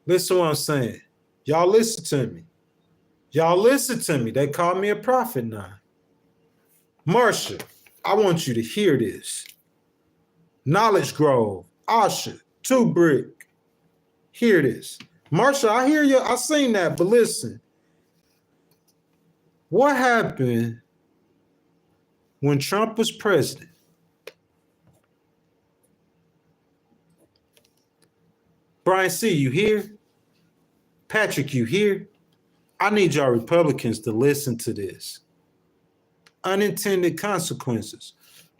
I'm saying. Y'all listen to me. Y'all listen to me. They call me a prophet now. Marsha, I want you to hear this. Knowledge Grove, Asha, Two Brick. Hear this. Marsha, I hear you. I seen that, but listen. What happened when Trump was president? Brian C., you here? Patrick, you here? I need y'all Republicans to listen to this. Unintended consequences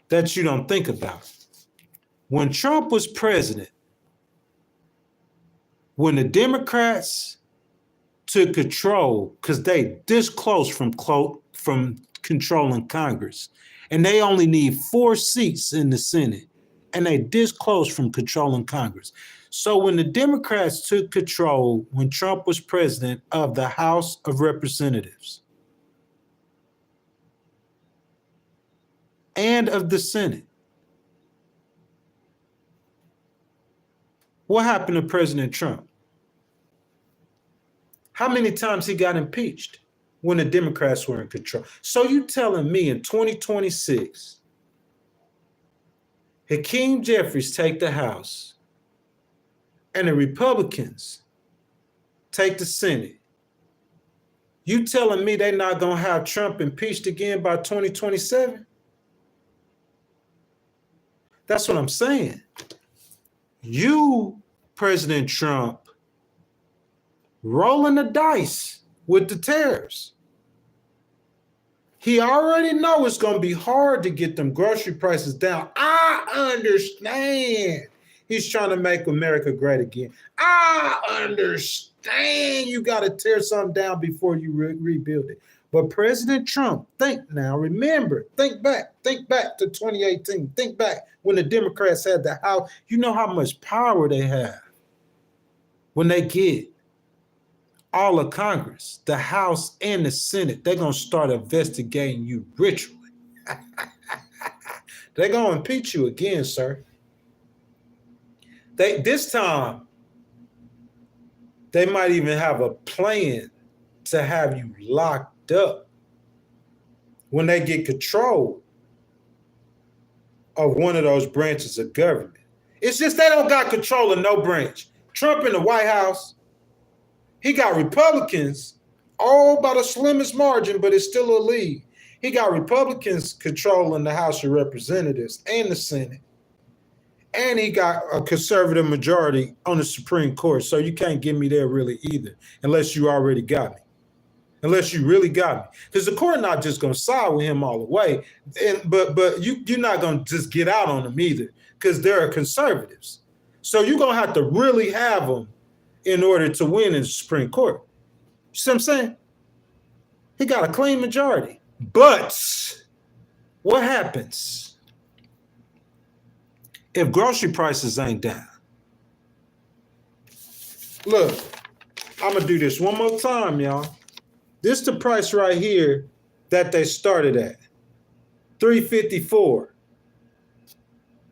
that you don't think about. When Trump was president, when the Democrats took control, because they this close from controlling Congress, and they only need 4 seats in the Senate, and they this close from controlling Congress. So when the Democrats took control, when Trump was president of the House of Representatives and of the Senate, what happened to President Trump? How many times he got impeached when the Democrats were in control? So you telling me in 2026, Hakeem Jeffries take the House and the Republicans take the Senate. You telling me they're not going to have Trump impeached again by 2027? That's what I'm saying. You, President Trump, rolling the dice with the tariffs. He already knows it's going to be hard to get them grocery prices down. I understand. He's trying to make America great again. I understand you got to tear something down before you rebuild it. But President Trump, think now, remember, think back to 2018. Think back when the Democrats had the House. You know how much power they have when they get all of Congress, the House and the Senate. They're going to start investigating you ritually. They're going to impeach you again, sir. This time, they might even have a plan to have you locked up when they get control of one of those branches of government. It's just they don't got control of no branch. Trump in the White House, he got Republicans all by the slimmest margin, but it's still a lead. He got Republicans controlling the House of Representatives and the Senate. And he got a conservative majority on the Supreme Court. So you can't get me there really either, unless you already got me. Unless you really got me. Because the court not just going to side with him all the way. But you're not going to just get out on them either, because they're conservatives. So you're going to have to really have them in order to win in the Supreme Court. You see what I'm saying? He got a clean majority. But what happens if grocery prices ain't down? Look, I'm going to do this one more time, y'all. This is the price right here that they started at, $3.54.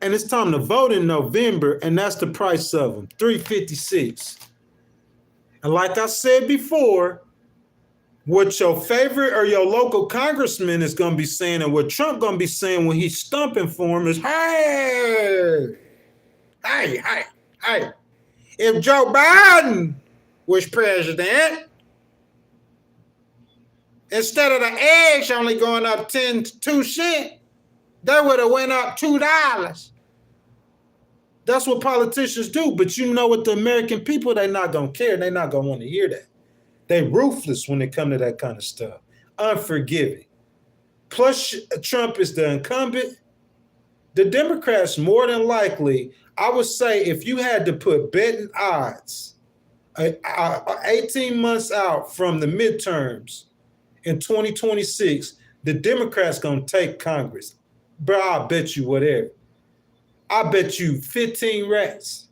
And it's time to vote in November, and that's the price of them, $3.56. And like I said before, what your favorite or your local congressman is going to be saying, and what Trump going to be saying when he's stumping for him is, hey, if Joe Biden was president, instead of the eggs only going up 2 cents, they would have went up $2. That's what politicians do. But you know what, the American people, they're not going to care. They're not going to want to hear that. They ruthless when it comes to that kind of stuff. Unforgiving. Plus, Trump is the incumbent. The Democrats, more than likely, I would say if you had to put betting odds 18 months out from the midterms in 2026, the Democrats gonna take Congress. Bro, I'll bet you whatever. I bet you 15 rats.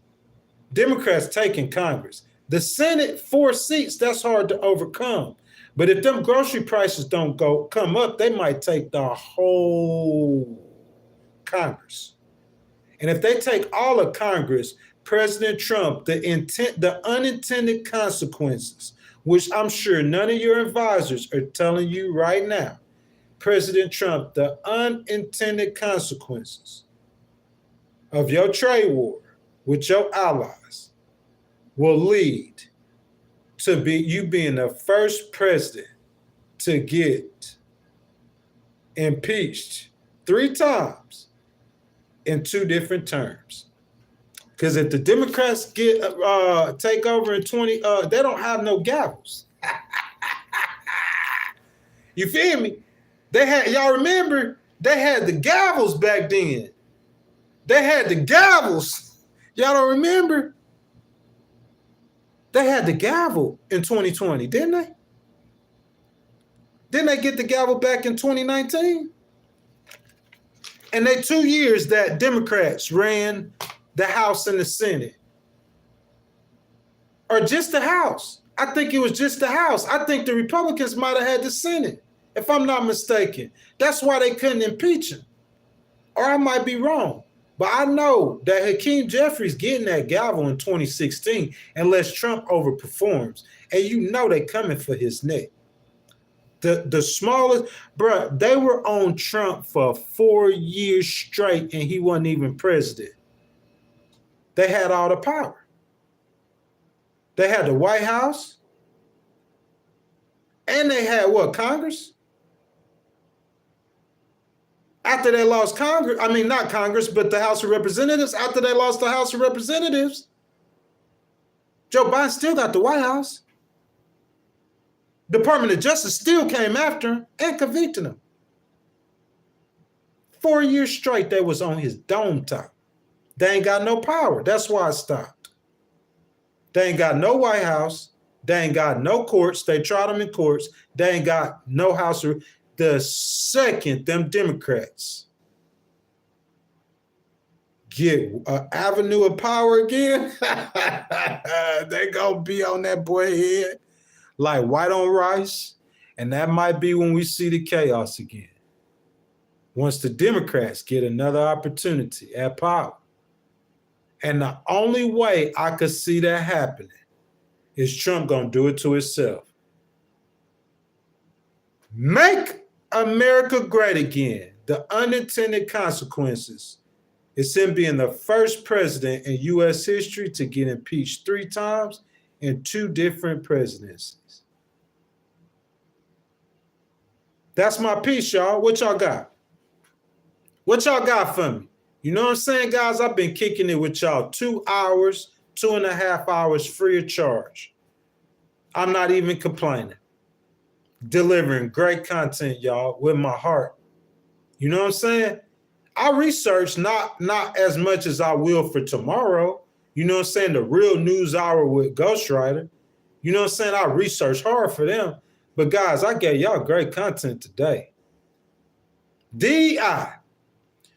Democrats taking Congress. The Senate, 4 seats, that's hard to overcome. But if them grocery prices don't come up, they might take the whole Congress. And if they take all of Congress, President Trump, the unintended consequences, which I'm sure none of your advisors are telling you right now, President Trump, the unintended consequences of your trade war with your allies will lead to you being the first president to get impeached 3 times in 2 different terms. Because if the Democrats take over in 20, they don't have no gavels. You feel me? Y'all remember, they had the gavels back then. They had the gavels. Y'all don't remember? They had the gavel in 2020, didn't they? Didn't they get the gavel back in 2019? And they 2 years that Democrats ran the House and the Senate. Or just the House. I think it was just the House. I think the Republicans might have had the Senate, if I'm not mistaken. That's why they couldn't impeach him. Or I might be wrong. But I know that Hakeem Jeffries getting that gavel in 2016 unless Trump overperforms. And you know they coming for his neck. The smallest, bruh, they were on Trump for 4 years straight and he wasn't even president. They had all the power. They had the White House. And they had what, Congress? After they lost Congress, I mean, not Congress, but the House of Representatives, after they lost the House of Representatives, Joe Biden still got the White House. Department of Justice still came after him and convicted him. 4 years straight, they was on his dome top. They ain't got no power. That's why it stopped. They ain't got no White House. They ain't got no courts. They tried them in courts. They ain't got no House of... The second them Democrats get an avenue of power again, they gonna be on that boy head like white on rice. And that might be when we see the chaos again. Once the Democrats get another opportunity at power. And the only way I could see that happening is Trump gonna do it to himself. Make America great again. The unintended consequences is him being the first president in U.S. history to get impeached 3 times in 2 different presidencies. That's my piece, y'all. What y'all got? What y'all got for me? You know what I'm saying, guys? I've been kicking it with y'all 2 hours, 2.5 hours free of charge. I'm not even complaining. Delivering great content, y'all, with my heart. You know what I'm saying? I research not as much as I will for tomorrow. You know what I'm saying? The real news hour with Ghostwriter. You know what I'm saying? I research hard for them. But guys, I gave y'all great content today. DEI.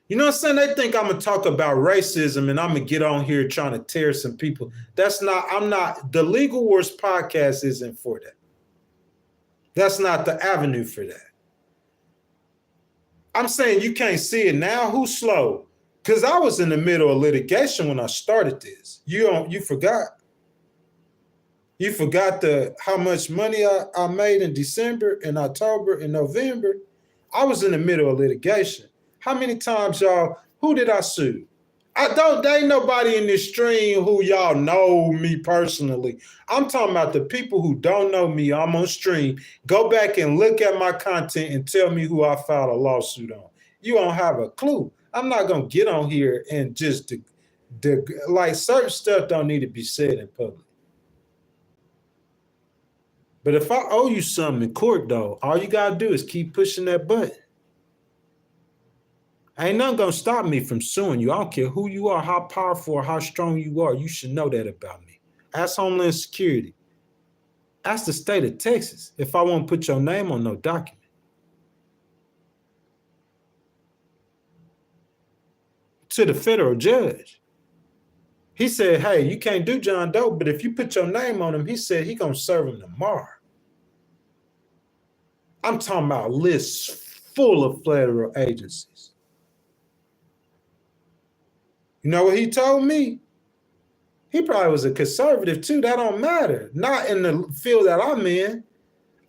You know what I'm saying? They think I'm going to talk about racism and I'm going to get on here trying to tear some people. The Legal Wars podcast isn't for that. That's not the avenue for that. I'm saying you can't see it now. Who's slow? Because I was in the middle of litigation when I started this. You forgot. You forgot how much money I made in December, in October, in November. I was in the middle of litigation. How many times, y'all, who did I sue? There ain't nobody in this stream who y'all know me personally. I'm talking about the people who don't know me. I'm on stream. Go back and look at my content and tell me who I filed a lawsuit on. You don't have a clue. I'm not going to get on here and just, like certain stuff don't need to be said in public. But if I owe you something in court, though, all you got to do is keep pushing that button. Ain't nothing gonna stop me from suing you. I don't care who you are, how powerful or how strong you are. You should know that about me. Ask Homeland Security. Ask the state of Texas if I won't put your name on no document. To the federal judge. He said, hey, you can't do John Doe, but if you put your name on him, he said he gonna serve him tomorrow. I'm talking about lists full of federal agencies. You know what he told me? He probably was a conservative too. That don't matter. Not in the field that I'm in.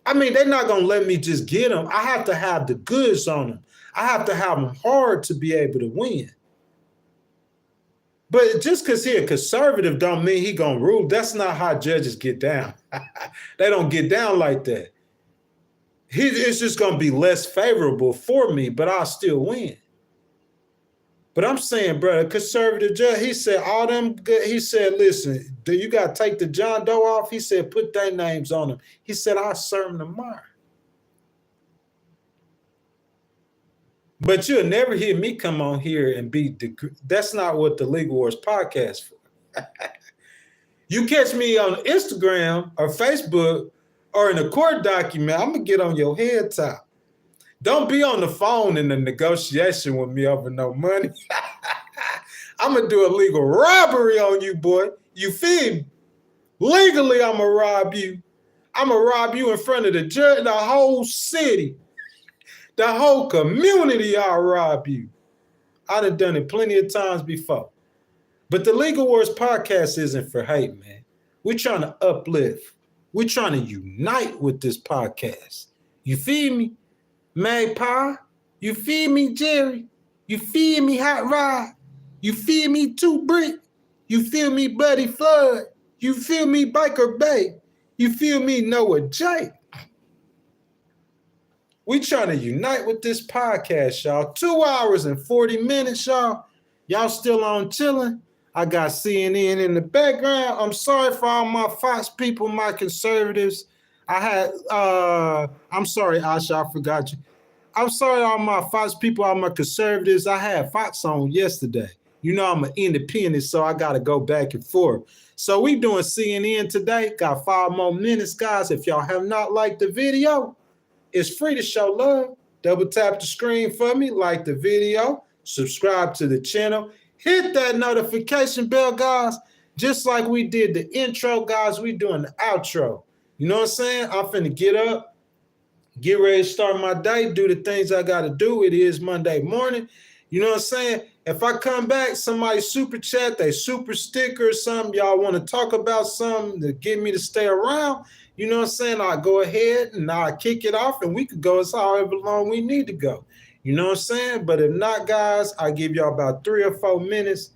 I mean, they're not going to let me just get them. I have to have the goods on them. I have to have them hard to be able to win. But just because he's a conservative don't mean he going to rule. That's not how judges get down. They don't get down like that. It's just going to be less favorable for me, but I'll still win. But I'm saying, bro, a conservative judge, he said, all them good, he said, listen, do you got to take the John Doe off? He said, put their names on them. He said, I'll serve them tomorrow. But you'll never hear me come on here and be, that's not what the Legal Wars podcast for. You catch me on Instagram or Facebook or in a court document, I'm going to get on your head top. Don't be on the phone in the negotiation with me over no money. I'm going to do a legal robbery on you, boy. You feel me? Legally, I'm going to rob you. I'm going to rob you in front of the judge, the whole city. The whole community, I'll rob you. I done it plenty of times before. But the Legal Wars podcast isn't for hate, man. We're trying to uplift. We're trying to unite with this podcast. You feel me? Magpie, you feel me, Jerry? You feel me, Hot Rod? You feel me, Two Brick? You feel me, Buddy Flood? You feel me, Biker Bay? You feel me, Noah J? We trying to unite with this podcast, y'all. 2 hours and 40 minutes, y'all. Y'all still on chilling? I got CNN in the background. I'm sorry for all my Fox people, my conservatives. I'm sorry, Asha, I forgot you. I'm sorry, all my Fox people, all my conservatives. I had Fox on yesterday. You know I'm an independent, so I got to go back and forth. So we doing CNN today. Got 5 more minutes, guys. If y'all have not liked the video, it's free to show love. Double tap the screen for me, like the video, subscribe to the channel, hit that notification bell, guys. Just like we did the intro, guys, we doing the outro. You know what I'm saying? I'm finna get up, get ready to start my day, do the things I got to do. It is Monday morning. You know what I'm saying? If I come back, somebody super chat, they super sticker or something, y'all want to talk about something to get me to stay around, you know what I'm saying? I'll go ahead and I'll kick it off and we could go as however long we need to go. You know what I'm saying? But if not, guys, I give y'all about 3 or 4 minutes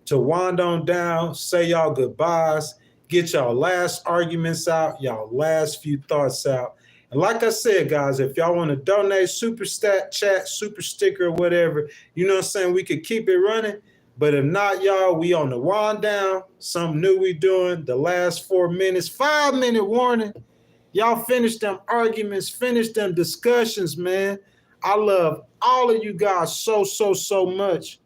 to wind on down, say y'all goodbyes, get y'all last arguments out, y'all last few thoughts out. And like I said, guys, if y'all want to donate, super stat, chat, super sticker, whatever, you know what I'm saying? We could keep it running. But if not, y'all, we on the wind down. Something new we doing. The last 4 minutes, 5-minute warning. Y'all finish them arguments, finish them discussions, man. I love all of you guys so much.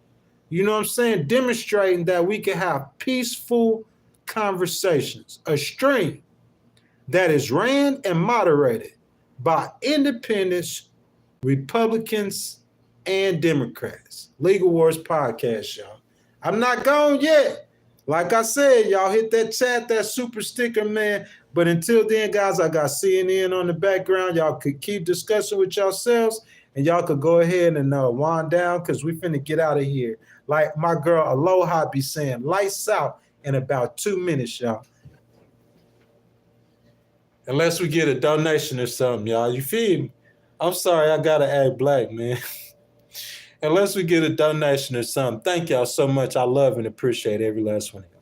You know what I'm saying? Demonstrating that we can have peaceful conversations. A stream that is ran and moderated by independents, Republicans, and Democrats. Legal Wars Podcast, y'all. I'm not gone yet. Like I said, y'all hit that chat, that super sticker, man. But until then, guys, I got CNN on the background. Y'all could keep discussing with yourselves, and y'all could go ahead and wind down because we finna get out of here. Like my girl Aloha be saying, lights out in about 2 minutes, y'all. Unless we get a donation or something, y'all. You feel me? I'm sorry, I gotta act black, man. Unless we get a donation or something. Thank y'all so much. I love and appreciate every last one of y'all.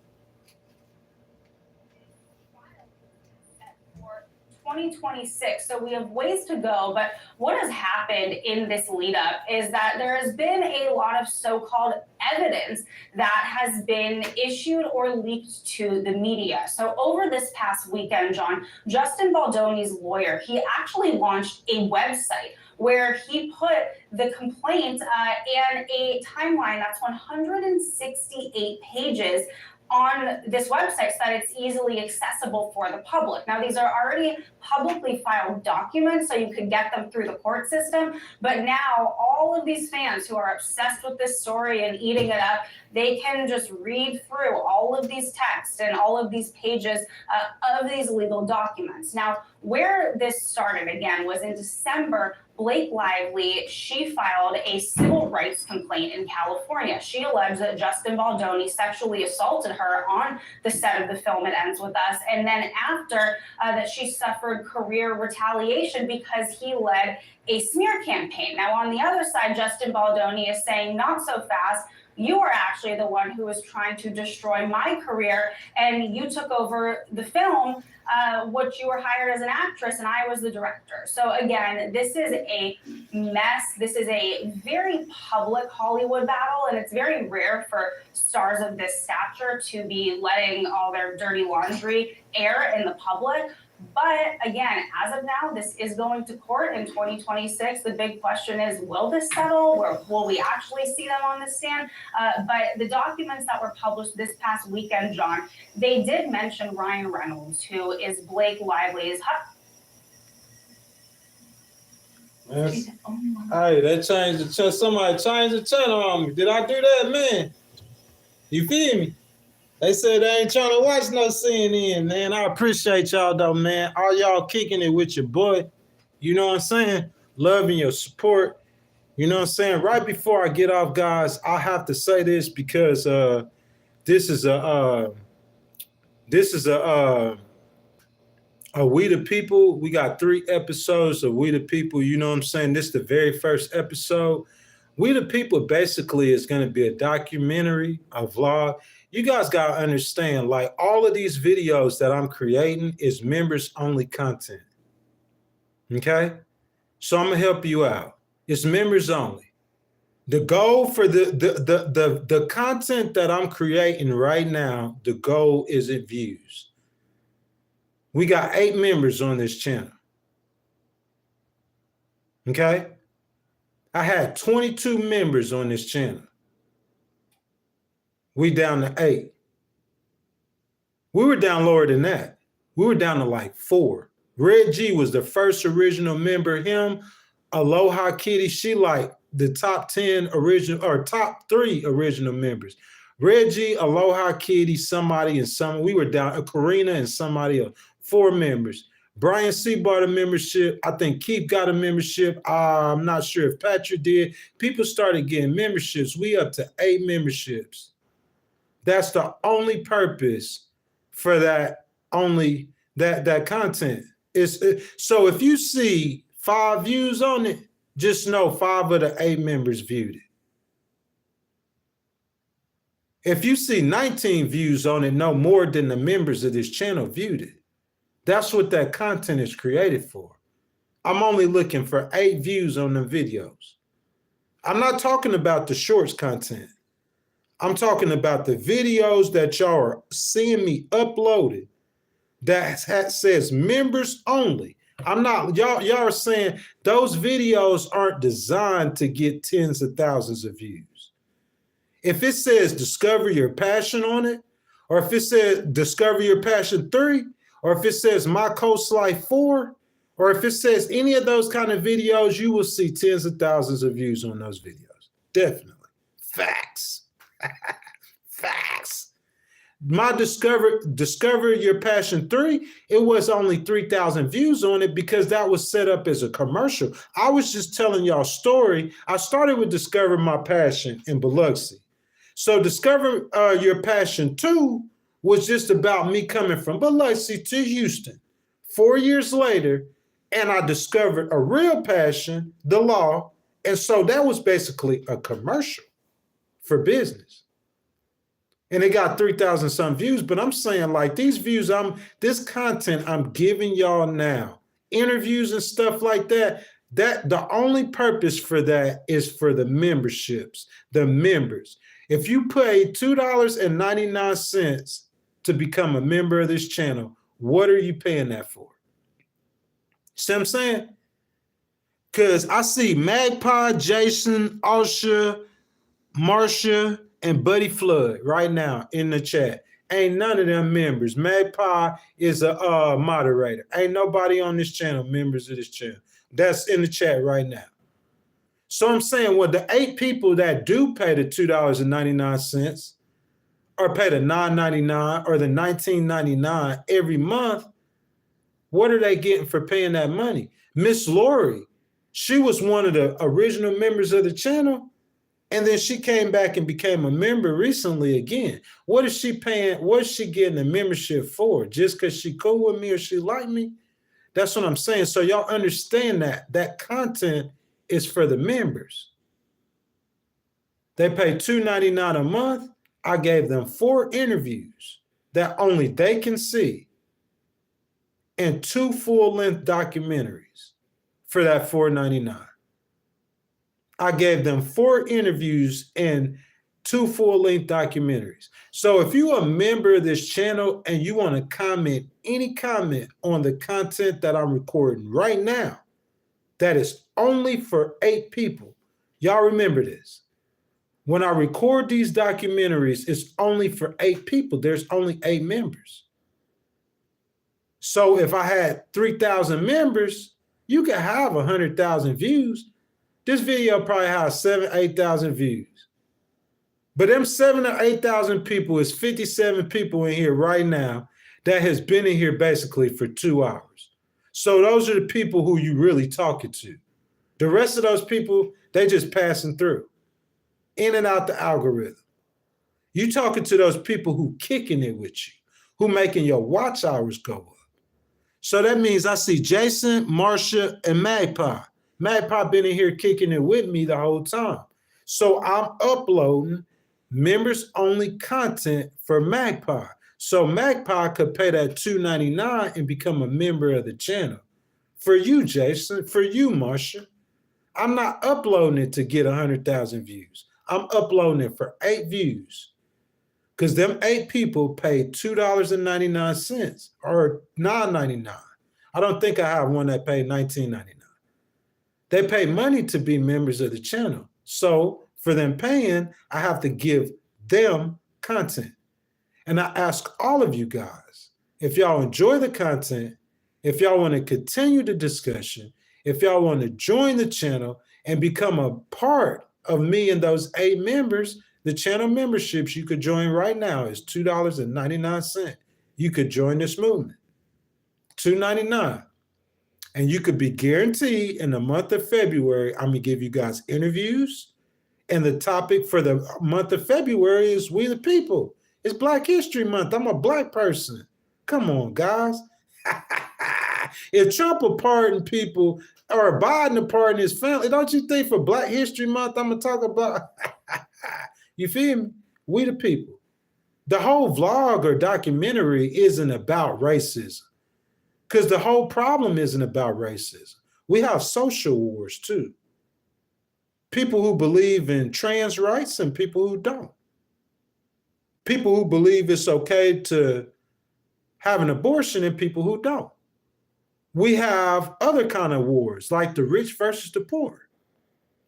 2026. So we have ways to go, but what has happened in this lead up is that there has been a lot of so-called evidence that has been issued or leaked to the media. So over this past weekend, John, Justin Baldoni's lawyer, he actually launched a website where he put the complaint and a timeline that's 168 pages on this website so that it's easily accessible for the public. Now, these are already publicly filed documents, so you could get them through the court system. But now all of these fans who are obsessed with this story and eating it up, they can just read through all of these texts and all of these pages of these legal documents. Now, where this started again was in December. Blake Lively, she filed a civil rights complaint in California. She alleged that Justin Baldoni sexually assaulted her on the set of the film It Ends With Us, and then after that she suffered career retaliation because he led a smear campaign. Now, on the other side, Justin Baldoni is saying, not so fast. You are actually the one who was trying to destroy my career, and you took over the film, which you were hired as an actress, and I was the director. So again, this is a mess. This is a very public Hollywood battle, and it's very rare for stars of this stature to be letting all their dirty laundry air in the public. But again, as of now, this is going to court in 2026. The big question is, will this settle, or will we actually see them on the stand? But the documents that were published this past weekend, John, they did mention Ryan Reynolds, who is Blake Lively's Hey, that changed the channel. Somebody changed the channel on me. Did I do that, man? You feel me? They said they ain't trying to watch no CNN, man. I appreciate y'all, though, man. All y'all kicking it with your boy. You know what I'm saying? Loving your support. You know what I'm saying? Right before I get off, guys, I have to say this because this is a We the People. We got 3 episodes of We the People. You know what I'm saying? This is the very first episode. We the People basically is going to be a documentary, a vlog. You guys got to understand, like, all of these videos that I'm creating is members only content. Okay? So I'm going to help you out. It's members only. The goal for the content that I'm creating right now, the goal isn't views. We got 8 members on this channel. Okay? I had 22 members on this channel. We down to 8. We were down lower than that. We were down to like 4. Red G was the first original member. Him, Aloha Kitty, she like the top 10 original or top 3 original members. Red G, Aloha Kitty, somebody and some. We were down, Karina and somebody else. 4 members. Brian C bought a membership. I think Keith got a membership. I'm not sure if Patrick did. People started getting memberships. We up to 8 memberships. That's the only purpose for that, only that content. So if you see 5 views on it, just know 5 of the 8 members viewed it. If you see 19 views on it, no more than the members of this channel viewed it. That's what that content is created for. I'm only looking for 8 views on the videos. I'm not talking about the shorts content. I'm talking about the videos that y'all are seeing me uploaded that says members only. I'm not, y'all are saying those videos aren't designed to get tens of thousands of views. If it says discover your passion on it, or if it says discover your passion 3, or if it says my coast life 4, or if it says any of those kind of videos, you will see tens of thousands of views on those videos. Definitely. Facts. Facts. My discover your passion 3, it was only 3,000 views on it because that was set up as a commercial. I was just telling y'all story. I started with discover my passion in Biloxi. So discover your passion 2 was just about me coming from Biloxi to Houston 4 years later, and I discovered a real passion, the law, and so that was basically a commercial for business. And it got 3,000 some views, but I'm saying like these views, this content I'm giving y'all now, interviews and stuff like that, that the only purpose for that is for the memberships, the members. If you pay $2.99 to become a member of this channel, what are you paying that for? See what I'm saying? Because I see Magpie, Jason, Osha, Marcia, and Buddy Flood right now in the chat. Ain't none of them members. Magpie is a moderator. Ain't nobody on this channel members of this channel. That's in the chat right now. So I'm saying, well, the 8 people that do pay the $2.99 or pay the $9.99 or the $19.99 every month, what are they getting for paying that money? Miss Lori, she was one of the original members of the channel, and then she came back and became a member recently again. What is she paying? What is she getting a membership for? Just because she cool with me or she like me? That's what I'm saying. So y'all understand that content is for the members. They pay $2.99 a month. I gave them 4 interviews that only they can see and 2 full-length documentaries for that $4.99. I gave them 4 interviews and 2 full-length documentaries. So if you're a member of this channel and you want to comment any comment on the content that I'm recording right now, that is only for 8 people. Y'all remember this. When I record these documentaries, it's only for 8 people. There's only 8 members. So if I had 3,000 members, you could have 100,000 views. This video probably has 7,000, 8,000 views. But them 7,000 or 8,000 people is 57 people in here right now that has been in here basically for 2 hours. So those are the people who you really talking to. The rest of those people, they just passing through, in and out the algorithm. You talking to those people who kicking it with you, who making your watch hours go up. So that means I see Jason, Marsha, and Magpie. Magpie been in here kicking it with me the whole time. So I'm uploading members only content for Magpie. So Magpie could pay that $2.99 and become a member of the channel. For you, Jason, for you, Marsha. I'm not uploading it to get 100,000 views. I'm uploading it for 8 views. Because them 8 people paid $2.99 or $9.99. I don't think I have one that paid $19.99. They pay money to be members of the channel. So for them paying, I have to give them content. And I ask all of you guys, if y'all enjoy the content, if y'all want to continue the discussion, if y'all want to join the channel and become a part of me and those 8 members, the channel memberships you could join right now is $2.99. You could join this movement. $2.99. And you could be guaranteed in the month of February, I'm going to give you guys interviews. And the topic for the month of February is We the People. It's Black History Month. I'm a Black person. Come on, guys. If Trump will pardon people or Biden will pardon his family, don't you think for Black History Month, I'm going to talk about, you feel me? We the people. The whole vlog or documentary isn't about racism. Because the whole problem isn't about racism. We have social wars too. People who believe in trans rights and people who don't. People who believe it's okay to have an abortion and people who don't. We have other kind of wars, like the rich versus the poor.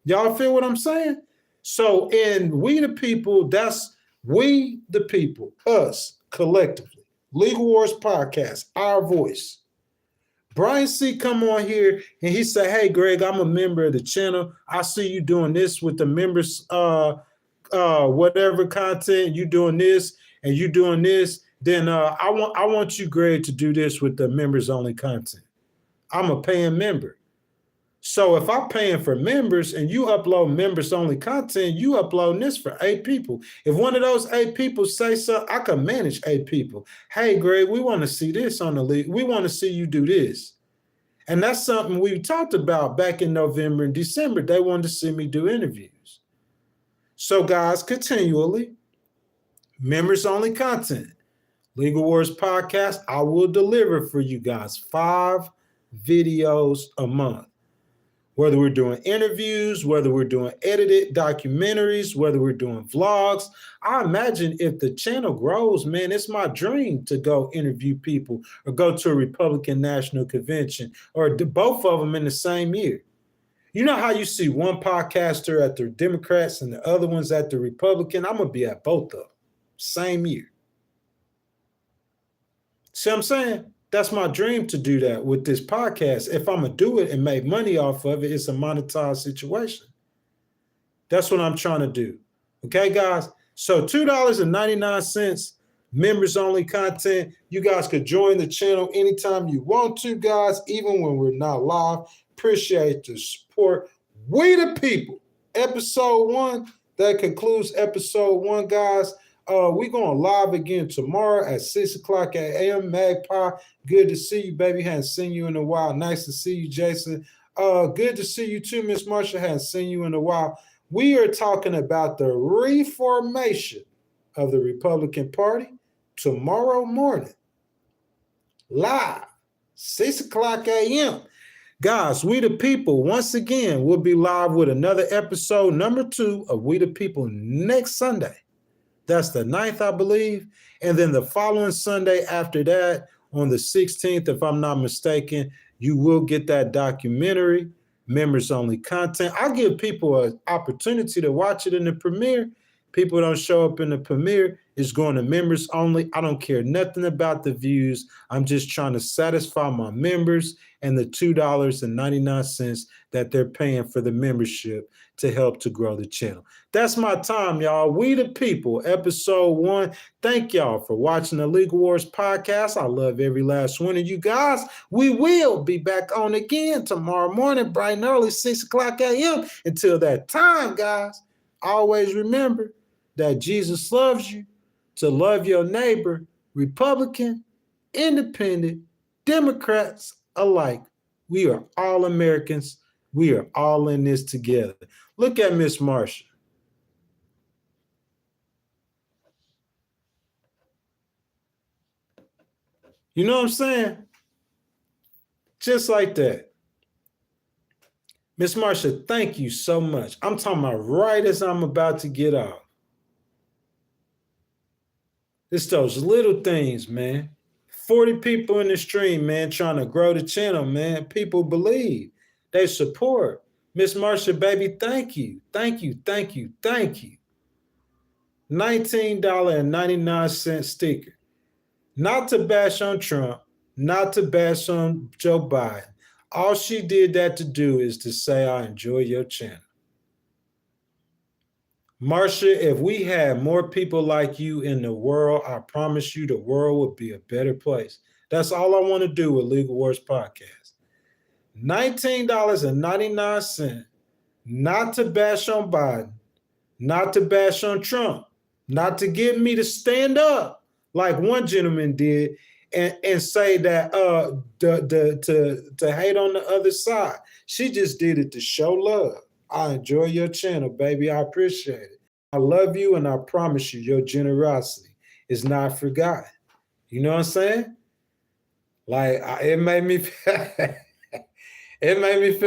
Y'all feel what I'm saying? So in We the People, that's we the people, us, collectively. Legal Wars Podcast, our voice. Brian C. come on here and he said, hey, Greg, I'm a member of the channel. I see you doing this with the members, whatever content, you doing this and you doing this. Then I want you, Greg, to do this with the members only content. I'm a paying member. So if I'm paying for members and you upload members only content, you uploading this for 8 people. If one of those 8 people say something, I can manage 8 people. Hey, Greg, we want to see this on the league. We want to see you do this. And that's something we talked about back in November and December. They wanted to see me do interviews. So guys, continually, members only content. Legal Wars Podcast, I will deliver for you guys 5 videos a month. Whether we're doing interviews, whether we're doing edited documentaries, whether we're doing vlogs. I imagine if the channel grows, man, it's my dream to go interview people or go to a Republican National Convention or both of them in the same year. You know how you see one podcaster at the Democrats and the other ones at the Republican? I'm going to be at both of them, same year. See what I'm saying? That's my dream to do that with this podcast. If I'm going to do it and make money off of it, it's a monetized situation. That's what I'm trying to do. Okay, guys? So $2.99, members only content. You guys could join the channel anytime you want to, guys, even when we're not live. Appreciate the support. We the people. Episode 1. That concludes episode 1, guys. We're going live again tomorrow at 6 o'clock a.m. Magpie. Good to see you, baby. Hadn't seen you in a while. Nice to see you, Jason. Good to see you too, Miss Marsha. Hadn't seen you in a while. We are talking about the reformation of the Republican Party tomorrow morning. Live, 6 o'clock a.m. Guys, We the People, once again, we'll be live with another episode, number 2 of We the People next Sunday. That's the 9th, I believe. And then the following Sunday after that, on the 16th, if I'm not mistaken, you will get that documentary, members only content. I give people an opportunity to watch it in the premiere. People don't show up in the premiere. It's going to members only. I don't care nothing about the views. I'm just trying to satisfy my members and the $2.99 that they're paying for the membership to help to grow the channel. That's my time, y'all. We the People, episode 1. Thank y'all for watching the Legal Wars podcast. I love every last one of you guys. We will be back on again tomorrow morning, bright and early, 6 o'clock a.m. Until that time, guys, always remember that Jesus loves you, to love your neighbor, Republican, Independent, Democrats alike. We are all Americans. We are all in this together. Look at Miss Marsha. You know what I'm saying? Just like that. Miss Marsha, thank you so much. I'm talking about right as I'm about to get off. It's those little things, man. 40 people in the stream, man, trying to grow the channel, man. People believe. They support. Miss Marsha, baby, thank you. Thank you, thank you, thank you. $19.99 sticker. Not to bash on Trump, not to bash on Joe Biden. All she did that to do is to say, I enjoy your channel. Marsha, if we had more people like you in the world, I promise you the world would be a better place. That's all I want to do with Legal Wars Podcast. $19.99, not to bash on Biden, not to bash on Trump, not to get me to stand up like one gentleman did and say that to hate on the other side. She just did it to show love. I enjoy your channel, baby. I appreciate it. I love you, and I promise you, your generosity is not forgotten. You know what I'm saying? Like, it made me feel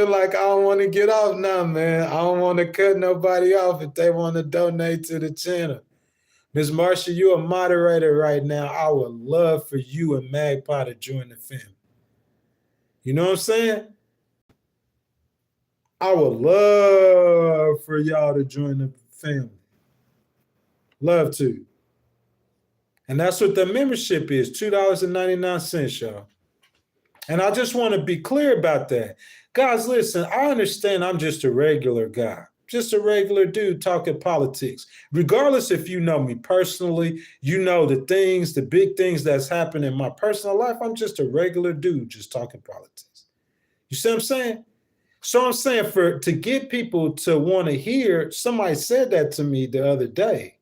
like I don't want to get off now, man. I don't want to cut nobody off if they want to donate to the channel. Ms. Marsha, you're a moderator right now. I would love for you and Magpie to join the family. You know what I'm saying? I would love for y'all to join the family. Love to. And that's what the membership is, $2.99, y'all. And I just want to be clear about that. Guys, listen, I understand I'm just a regular guy, just a regular dude talking politics. Regardless if you know me personally, you know the things, the big things that's happened in my personal life, I'm just a regular dude just talking politics. You see what I'm saying? So I'm saying to get people to want to hear, somebody said that to me the other day.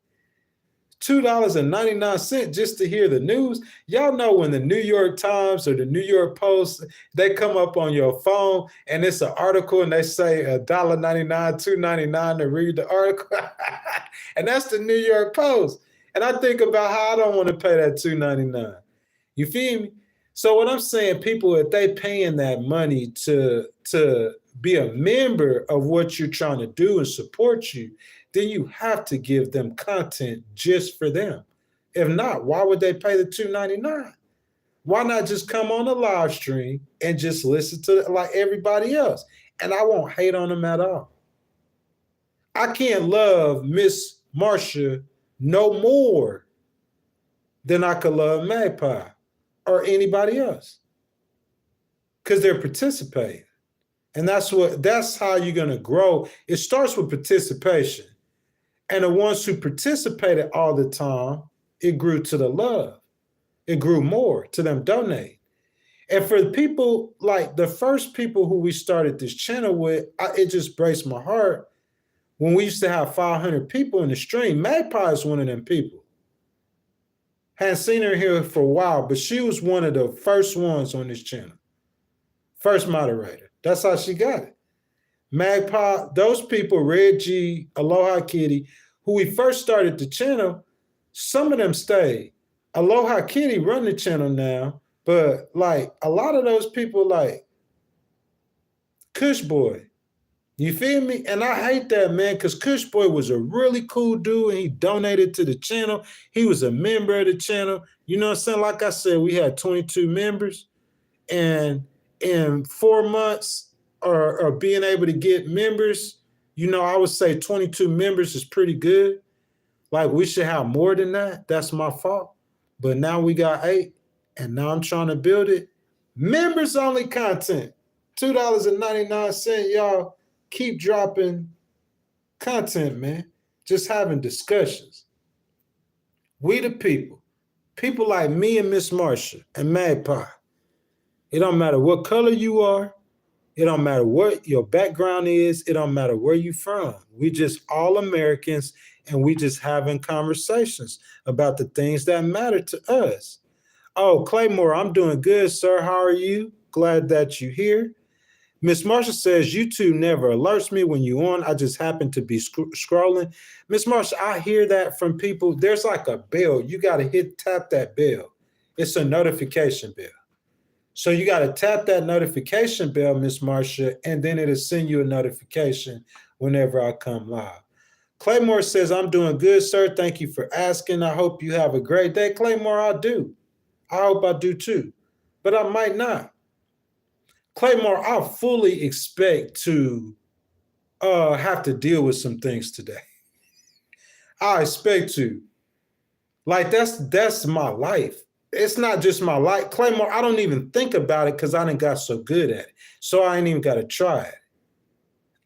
$2.99 just to hear the news. Y'all know when the New York Times or the New York Post, they come up on your phone and it's an article and they say $1.99, $2.99 to read the article. And that's the New York Post. And I think about how I don't want to pay that $2.99. You feel me? So what I'm saying, people, if they paying that money to be a member of what you're trying to do and support you, then you have to give them content just for them. If not, why would they pay the $2.99? Why not just come on the live stream and just listen to it like everybody else? And I won't hate on them at all. I can't love Miss Marsha no more than I could love Magpie. or anybody else because they're participating. And that's how you're going to grow. It starts with participation. And the ones who participated all the time, it grew to the love. It grew more to them donate. And for the people, like the first people who we started this channel with, it just breaks my heart. When we used to have 500 people in the stream, Magpie is one of them people. Hadn't seen her here for a while, but she was one of the first ones on this channel. First moderator. That's how she got it. Magpie, those people, Red G, Aloha Kitty, who we first started the channel, some of them stayed. Aloha Kitty run the channel now, but like a lot of those people like Kush Boy, you feel me? And I hate that, man, because Kush Boy was a really cool dude and he donated to the channel. He was a member of the channel. You know what I'm saying? Like I said, we had 22 members, and in 4 months or being able to get members, you know, I would say 22 members is pretty good. Like we should have more than that. That's my fault. But now we got 8, and now I'm trying to build it. Members only content, $2.99, y'all. Keep dropping content, man. Just having discussions. We the people like me and Miss Marsha and Magpie. It don't matter what color you are. It don't matter what your background is. It don't matter where you from. We just all Americans, and we just having conversations about the things that matter to us. Oh, Claymore, I'm doing good, sir. How are you? Glad that you're here. Miss Marsha says, YouTube never alerts me when you on. I just happen to be scrolling. Miss Marsha, I hear that from people. There's like a bell. You got to tap that bell. It's a notification bell. So you got to tap that notification bell, Miss Marsha, and then it'll send you a notification whenever I come live. Claymore says, I'm doing good, sir. Thank you for asking. I hope you have a great day. Claymore, I do. I hope I do too, but I might not. Claymore, I fully expect to have to deal with some things today. I expect to. Like, that's my life. It's not just my life. Claymore, I don't even think about it because I done got so good at it. So I ain't even got to try it.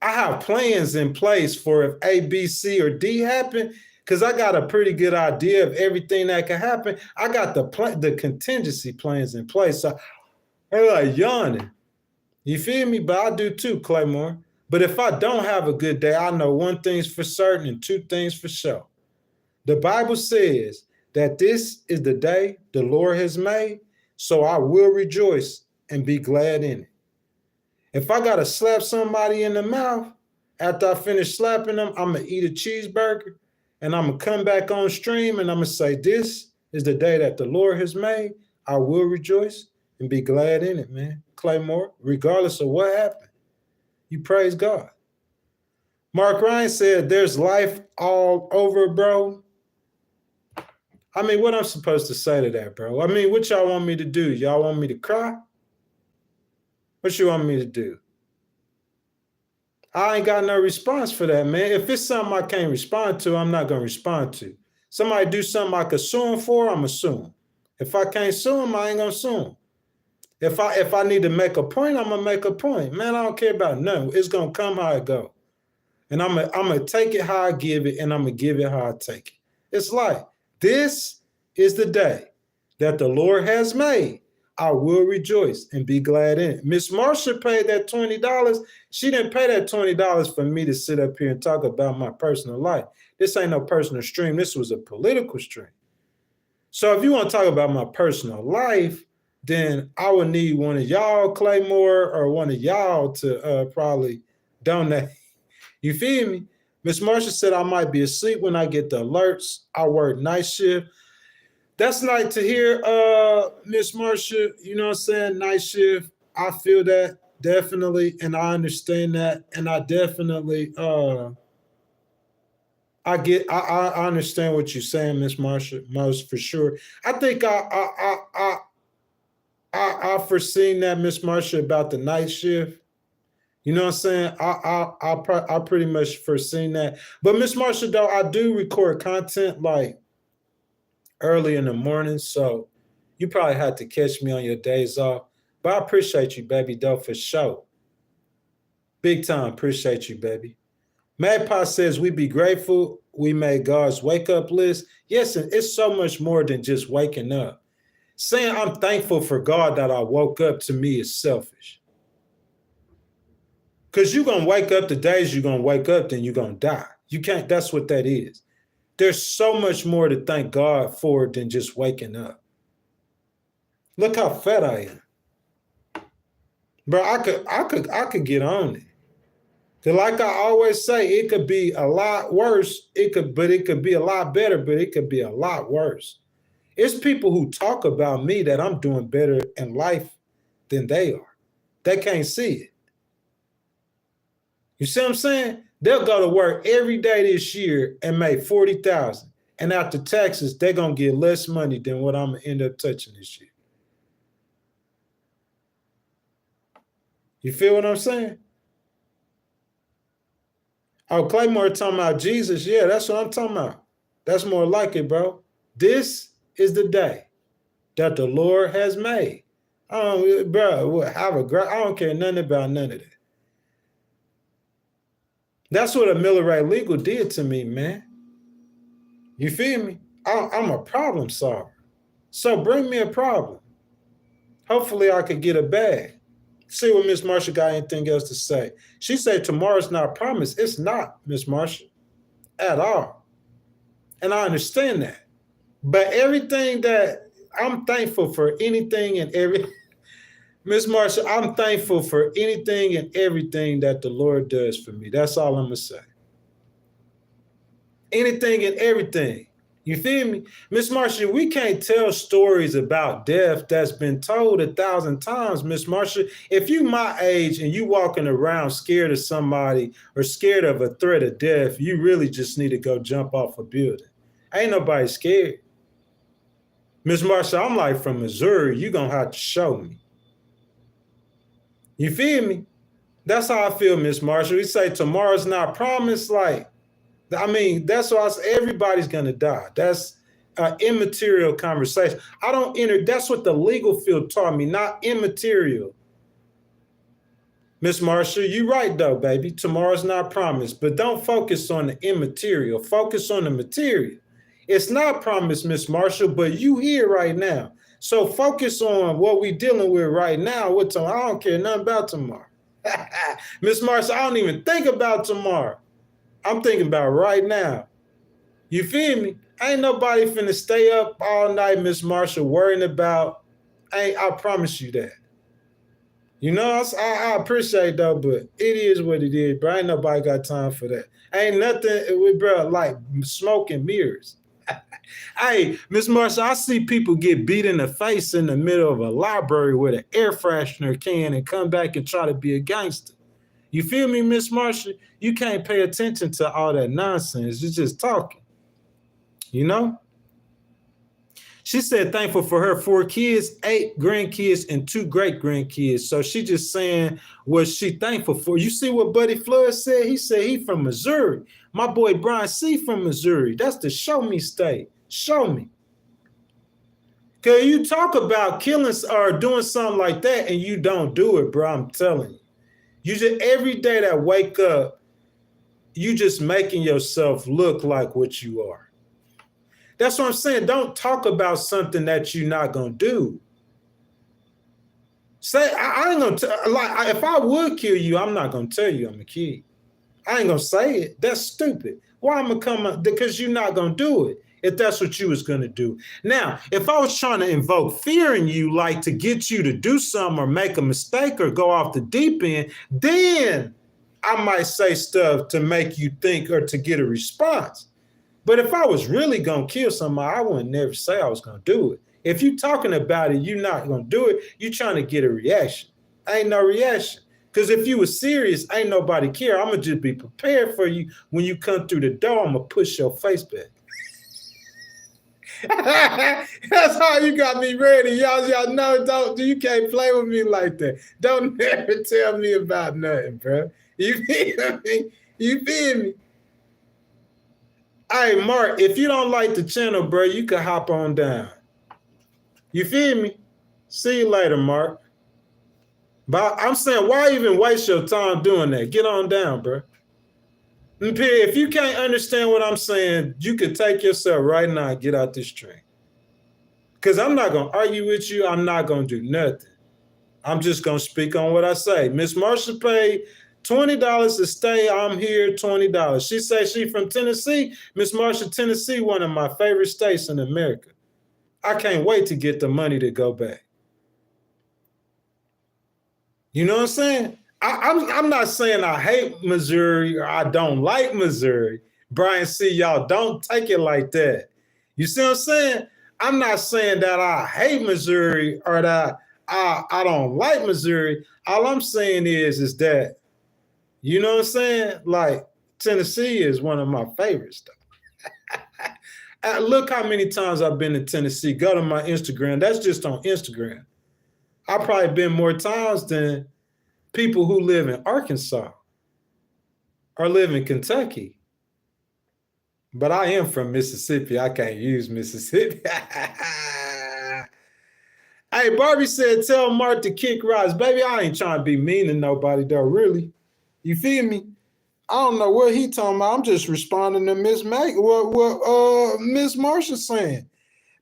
I have plans in place for if A, B, C, or D happen, because I got a pretty good idea of everything that can happen. I got the contingency plans in place. So I'm like yawning. You feel me? But I do too, Claymore. But if I don't have a good day, I know one thing's for certain and 2 things for sure. The Bible says that this is the day the Lord has made, so I will rejoice and be glad in it. If I got to slap somebody in the mouth, after I finish slapping them, I'm going to eat a cheeseburger, and I'm going to come back on stream, and I'm going to say, this is the day that the Lord has made. I will rejoice and be glad in it, man. Claymore, regardless of what happened, you praise God. Mark Ryan said, there's life all over, bro. I mean, what I'm supposed to say to that, bro? I mean, what y'all want me to do? Y'all want me to cry? What you want me to do? I ain't got no response for that, man. If it's something I can't respond to, I'm not going to respond to. Somebody do something I could sue them for, I'm going to sue them. If I can't sue them, I ain't going to sue them. If I need to make a point, I'm going to make a point. Man, I don't care about nothing. It's going to come how it go. And I'm going to take it how I give it, and I'm going to give it how I take it. It's like, this is the day that the Lord has made. I will rejoice and be glad in it. Miss Marsha paid that $20. She didn't pay that $20 for me to sit up here and talk about my personal life. This ain't no personal stream. This was a political stream. So if you want to talk about my personal life, then I would need one of y'all, Claymore, or one of y'all to probably donate. You feel me? Miss Marsha said I might be asleep when I get the alerts. I work night shift. That's nice to hear, Miss Marsha. You know what I'm saying? Night shift. I feel that definitely, and I understand that, and I definitely I understand what you're saying, Miss Marsha, most for sure. I think I foreseen that, Miss Marsha, about the night shift. You know what I'm saying? I pretty much foreseen that. But Miss Marsha, though, I do record content like early in the morning. So You probably had to catch me on your days off. But I appreciate you, baby, though, for sure. Big time appreciate you, baby. Magpie says we be grateful we made God's wake-up list. Yes, and it's so much more than just waking up. Saying I'm thankful for God that I woke up to me is selfish. Because you're going to wake up the days you're going to wake up, then you're going to die. You can't, that's what that is. There's so much more to thank God for than just waking up. Look how fat I am. Bro, I could get on it. Cause like I always say, it could be a lot worse. It could be a lot better, but it could be a lot worse. It's people who talk about me that I'm doing better in life than they are. They can't see it. You see what I'm saying? They'll go to work every day this year and make $40,000. And after taxes, they're gonna get less money than what I'm gonna end up touching this year. You feel what I'm saying? Oh, Claymore talking about Jesus. Yeah, that's what I'm talking about. That's more like it, bro. This is the day that the Lord has made. I don't care nothing about none of that. That's what a Miller Ray Legal did to me, man. You feel me? I'm a problem solver. So bring me a problem. Hopefully I could get a bag. See what Miss Marsha got anything else to say. She said tomorrow's not promised. It's not, Miss Marsha, at all. And I understand that. But everything that I'm thankful for anything and every Miss Marsha, I'm thankful for anything and everything that the Lord does for me. That's all I'm gonna say. Anything and everything. You feel me? Miss Marsha, we can't tell stories about death that's been told 1,000 times, Miss Marsha. If you my age and you walking around scared of somebody or scared of a threat of death, you really just need to go jump off a building. Ain't nobody scared. Miss Marsha, I'm like from Missouri. You're going to have to show me. You feel me? That's how I feel, Miss Marsha. We say tomorrow's not promised, like, I mean, that's why I say everybody's going to die. That's an immaterial conversation. I don't enter. That's what the legal field taught me, not immaterial. Miss Marsha, you're right, though, baby. Tomorrow's not promised. But don't focus on the immaterial. Focus on the material. It's not promised, Miss Marsha, but you here right now. So focus on what we're dealing with right now. I don't care nothing about tomorrow. Miss Marsha, I don't even think about tomorrow. I'm thinking about right now. You feel me? Ain't nobody finna stay up all night, Miss Marsha, worrying about, I promise you that. You know, I appreciate though, but it is what it is, bro. Ain't nobody got time for that. Ain't nothing, bro, like smoke and mirrors. Hey, Miss Marsha, I see people get beat in the face in the middle of a library with an air freshener can and come back and try to be a gangster. You feel me, Miss Marsha? You can't pay attention to all that nonsense. You're just talking. You know? She said thankful for her 4 kids, 8 grandkids, and 2 great-grandkids. So she just saying what she thankful for. You see what Buddy Flood said? He said he from Missouri. My boy Brian C. from Missouri. That's the show me state. Show me. Because you talk about killing or doing something like that and you don't do it, bro. I'm telling you. You just every day that wake up, you just making yourself look like what you are. That's what I'm saying. Don't talk about something that you're not gonna do. Say I ain't gonna like if I would kill you, I'm not gonna tell you I'm a kid. I ain't gonna say it. That's stupid. Why am I coming? Because you're not gonna do it. If that's what you was gonna do. Now, if I was trying to invoke fear in you, like to get you to do something or make a mistake or go off the deep end, then I might say stuff to make you think or to get a response. But if I was really gonna kill somebody, I wouldn't never say I was gonna do it. If you're talking about it, you're not gonna do it. You're trying to get a reaction. Ain't no reaction. Because if you were serious, ain't nobody care. I'm gonna just be prepared for you. When you come through the door, I'm gonna push your face back. That's how you got me ready. Y'all know, you can't play with me like that. Don't never tell me about nothing, bro. You feel me? You feel me? Hey, Mark, if you don't like the channel, bro, you can hop on down. You feel me? See you later, Mark. But I'm saying, why even waste your time doing that? Get on down, bro. And if you can't understand what I'm saying, you could take yourself right now and get out this train. Because I'm not going to argue with you. I'm not going to do nothing. I'm just going to speak on what I say. Miss Marsha paid $20 to stay. I'm here, $20. She says she from Tennessee. Miss Marsha, Tennessee, one of my favorite states in America. I can't wait to get the money to go back. You know what I'm saying? I'm not saying I hate Missouri or I don't like Missouri. Brian C., y'all don't take it like that. You see what I'm saying? I'm not saying that I hate Missouri or that I don't like Missouri. All I'm saying is that, you know what I'm saying? Like, Tennessee is one of my favorites. Look how many times I've been to Tennessee. Go to my Instagram. That's just on Instagram. I've probably been more times than people who live in Arkansas or live in Kentucky. But I am from Mississippi. I can't use Mississippi. Hey, Barbie said, tell Mark to kick rocks. Baby, I ain't trying to be mean to nobody, though, really. You feel me? I don't know what he talking about. I'm just responding to Miss Meg. What Miss Marsha's saying.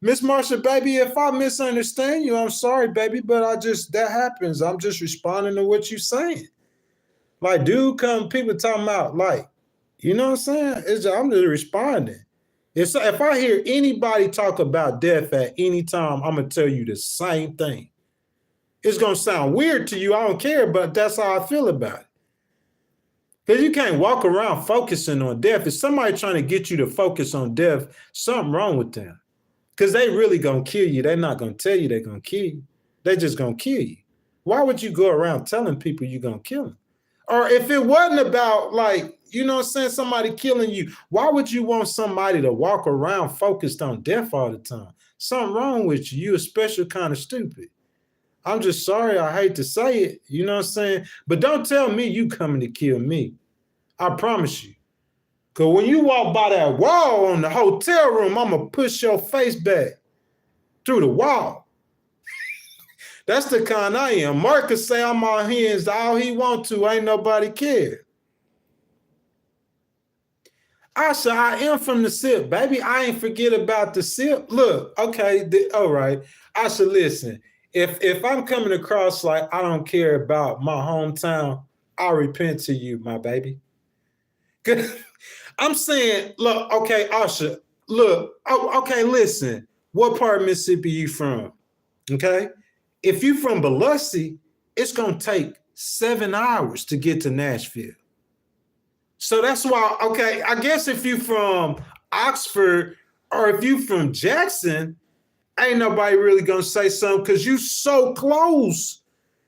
Miss Marsha, baby, if I misunderstand you, I'm sorry, baby, but that happens. I'm just responding to what you're saying. Like, dude, people talking about, like, you know what I'm saying? I'm just responding. If I hear anybody talk about death at any time, I'm going to tell you the same thing. It's going to sound weird to you. I don't care, but that's how I feel about it. Because you can't walk around focusing on death. If somebody trying to get you to focus on death, something wrong with them. Because they really going to kill you. They're not going to tell you they're going to kill you. They're just going to kill you. Why would you go around telling people you're going to kill them? Or if it wasn't about, like, you know what I'm saying, somebody killing you, why would you want somebody to walk around focused on death all the time? Something wrong with you. You're a special kind of stupid. I'm just sorry. I hate to say it. You know what I'm saying? But don't tell me you coming to kill me. I promise you. Because when you walk by that wall on the hotel room, I'm going to push your face back through the wall. That's the kind I am. Marcus say I'm on hands all he want to. Ain't nobody care. Asha, I am from the SIP. Baby, I ain't forget about the SIP. Look, okay, all right. Asha, listen. If I'm coming across like I don't care about my hometown, I'll repent to you, my baby. I'm saying, look, okay, Asha, look, okay, listen. What part of Mississippi you from? Okay? If you from Biloxi, it's going to take 7 hours to get to Nashville. So that's why, okay, I guess if you from Oxford or if you from Jackson, ain't nobody really going to say something because you so close.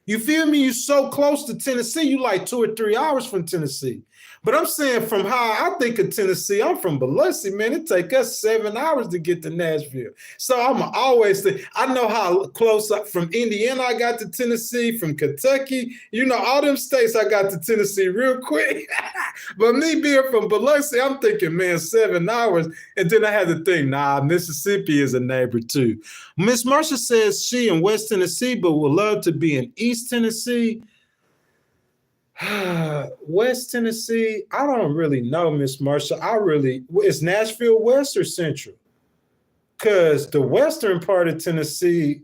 You feel me? You so close to Tennessee. You like 2 or 3 hours from Tennessee. But I'm saying from how I think of Tennessee, I'm from Biloxi, man. It take us 7 hours to get to Nashville. So I'm always think, I know how close from Indiana I got to Tennessee, from Kentucky, you know, all them states I got to Tennessee real quick. But me being from Biloxi, I'm thinking, man, 7 hours. And then I had to think, nah, Mississippi is a neighbor too. Miss Marsha says she in West Tennessee, but would love to be in East Tennessee. West Tennessee, I don't really know, Miss Marsha. Is Nashville West or Central? Because the western part of Tennessee,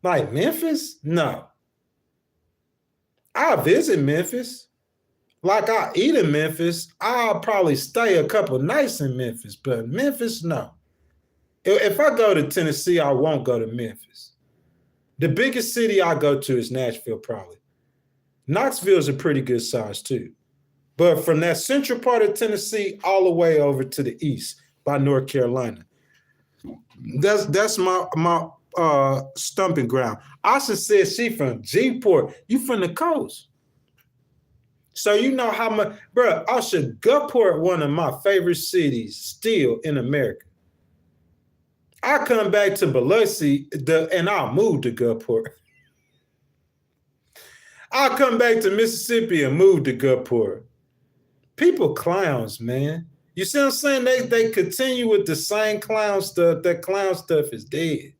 like Memphis, no. I'll visit Memphis. Like I eat in Memphis. I'll probably stay a couple nights in Memphis, but Memphis, no. If I go to Tennessee, I won't go to Memphis. The biggest city I go to is Nashville, probably. Knoxville is a pretty good size too. But from that central part of Tennessee all the way over to the east by North Carolina. That's my stumping ground. Asha says she from G-Port. You from the coast. So you know how much, bro, Asha, Gulfport, one of my favorite cities still in America. I come back to Biloxi and I'll move to Gulfport. I'll come back to Mississippi and move to Gulfport. People clowns, man. You see what I'm saying? They continue with the same clown stuff. That clown stuff is dead.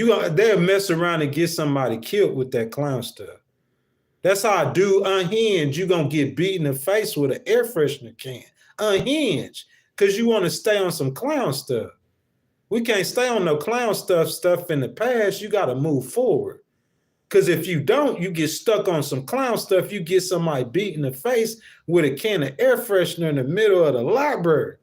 They'll mess around and get somebody killed with that clown stuff. That's how a dude unhinged, you gonna get beat in the face with an air freshener can. Unhinged, because you want to stay on some clown stuff. We can't stay on no clown stuff in the past. You got to move forward. Because if you don't, you get stuck on some clown stuff. You get somebody beat in the face with a can of air freshener in the middle of the library.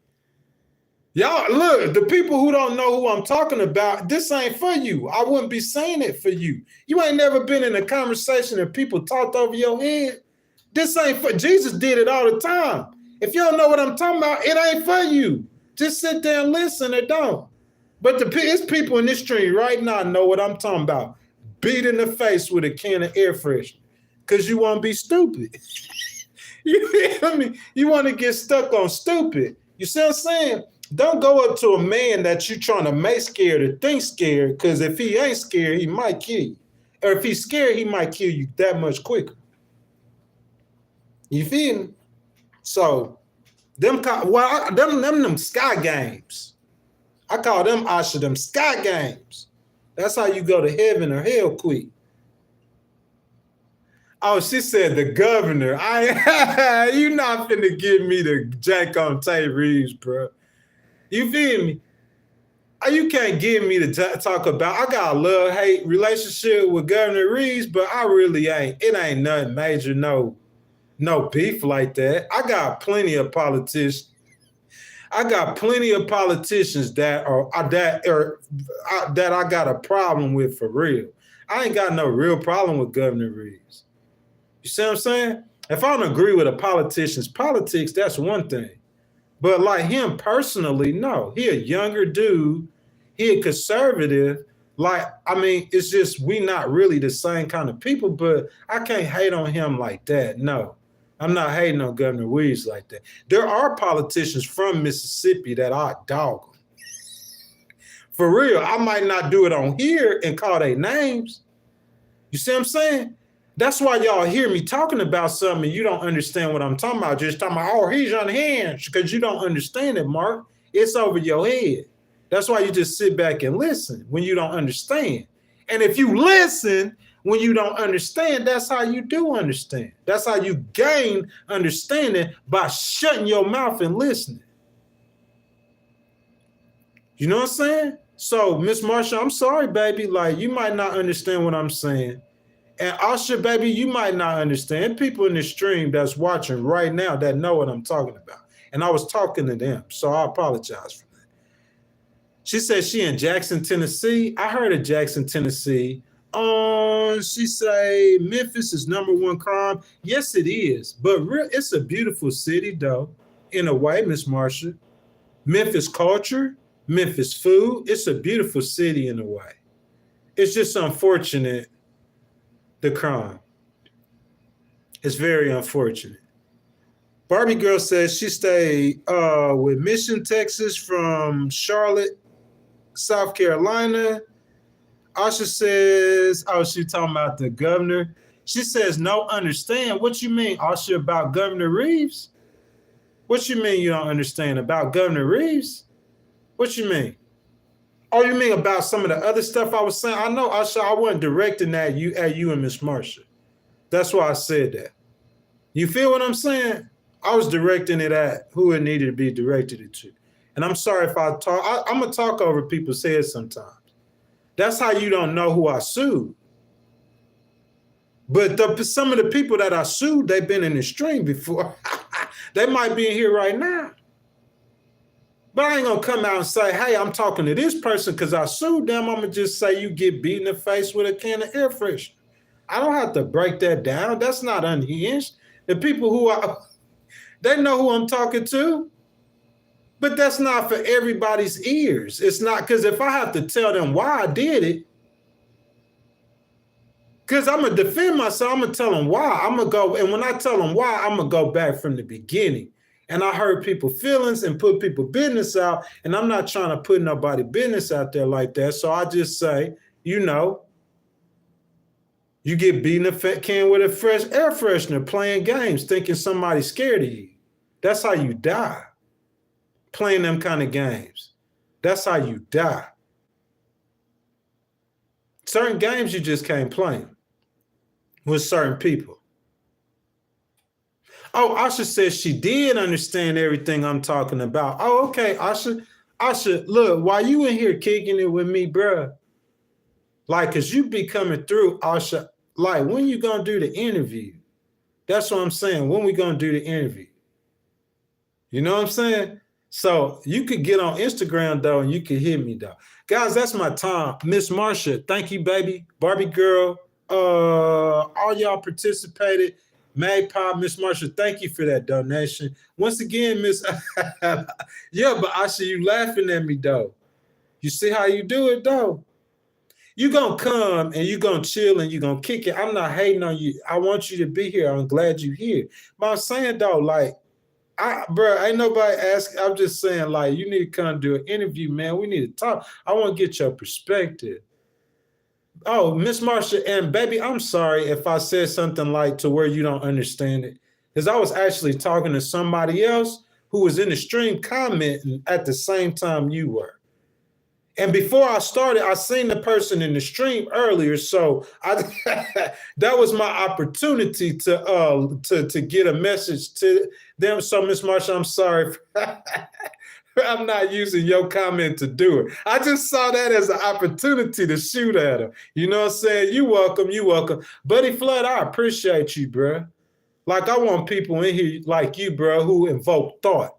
Y'all, look, the people who don't know who I'm talking about, this ain't for you. I wouldn't be saying it for you. You ain't never been in a conversation and people talked over your head. This ain't for, Jesus did it all the time. If you don't know what I'm talking about, it ain't for you. Just sit there and listen or don't. But it's people in this stream right now know what I'm talking about. Beat in the face with a can of air freshener because you want to be stupid. You feel me? You want to get stuck on stupid. You see what I'm saying? Don't go up to a man that you trying to make scared or think scared, because if he ain't scared, he might kill you. Or if he's scared, he might kill you that much quicker. You feel me? So them sky games. I call them Asha, them sky games. That's how you go to heaven or hell quick. Oh, she said the governor. You not finna give me the jank on Tay Reeves, bro. You feel me? You can't get me to talk about, I got a love-hate relationship with Governor Reeves, but I really ain't. It ain't nothing major, no beef like that. I got plenty of politicians. that I got a problem with for real. I ain't got no real problem with Governor Reeves. You see what I'm saying? If I don't agree with a politician's politics, that's one thing. But like him personally, no. He a younger dude. He a conservative. Like, I mean, it's just we not really the same kind of people, but I can't hate on him like that. No. I'm not hating on Governor Reeves like that. There are politicians from Mississippi that I dog them. For real, I might not do it on here and call their names. You see what I'm saying? That's why y'all hear me talking about something and you don't understand what I'm talking about. Just talking about, oh, he's unhinged, because you don't understand it, Mark. It's over your head. That's why you just sit back and listen when you don't understand. And if you listen when you don't understand, that's how you do understand. That's how you gain understanding, by shutting your mouth and listening. You know what I'm saying? So, Miss Marsha, I'm sorry, baby. Like, you might not understand what I'm saying. And Asha, baby, you might not understand. People in the stream that's watching right now that know what I'm talking about. And I was talking to them, so I apologize for that. She said she in Jackson, Tennessee. I heard of Jackson, Tennessee. She say Memphis is #1 crime. Yes, it is. But it's a beautiful city, though, in a way, Miss Marsha. Memphis culture, Memphis food. It's a beautiful city in a way. It's just unfortunate, the crime. It's very unfortunate. Barbie Girl says she stayed with Mission, Texas from Charlotte, South Carolina. Asha says, oh, she talking about the governor. She says, no, understand. What you mean, Asha, about Governor Reeves? What you mean you don't understand about Governor Reeves? What you mean? Oh, you mean about some of the other stuff I was saying? I know, Asha, I wasn't directing that at you and Miss Marsha. That's why I said that. You feel what I'm saying? I was directing it at who it needed to be directed it to. And I'm sorry if I talk. I'm going to talk over people's heads sometimes. That's how you don't know who I sued. But some of the people that I sued, they've been in the stream before. They might be in here right now. But I ain't going to come out and say, hey, I'm talking to this person because I sued them. I'm going to just say you get beat in the face with a can of air freshener. I don't have to break that down. That's not unhinged. The people they know who I'm talking to. But that's not for everybody's ears. It's not, because if I have to tell them why I did it, because I'm going to defend myself, I'm going to tell them why. I'm going to go, and when I tell them why, I'm going to go back from the beginning. And I hurt people's feelings and put people's business out, and I'm not trying to put nobody's business out there like that. So I just say, you get beaten a can with a fresh air freshener playing games, thinking somebody's scared of you. That's how you die. Playing them kind of games. That's how you die. Certain games you just can't play with certain people. Oh, Asha says she did understand everything I'm talking about. Oh, okay, Asha. Asha, look, while you in here kicking it with me, bruh, like, cause you be coming through, Asha, like, when you gonna do the interview? That's what I'm saying. When we gonna do the interview? You know what I'm saying? So you could get on Instagram though, and you could hit me though. Guys, that's my time. Miss Marsha, thank you, baby. Barbie girl, all y'all participated. Magpie, Miss Marsha, thank you for that donation. Once again, Miss, yeah, but Asha, you laughing at me though. You see how you do it though? You gonna come and you gonna chill and you gonna kick it. I'm not hating on you. I want you to be here. I'm glad you're here. But I'm saying though, like, bro, ain't nobody asking. I'm just saying, like, you need to come do an interview, man. We need to talk. I want to get your perspective. Oh, Miss Marsha, and baby, I'm sorry if I said something like to where you don't understand it. Because I was actually talking to somebody else who was in the stream commenting at the same time you were. And before I started, I seen the person in the stream earlier, so that was my opportunity to get a message to them. So, Miss Marsha, I'm sorry. I'm not using your comment to do it. I just saw that as an opportunity to shoot at her. You know what I'm saying? You welcome, you welcome. Buddy Flood, I appreciate you, bro. Like, I want people in here like you, bro, who invoke thought.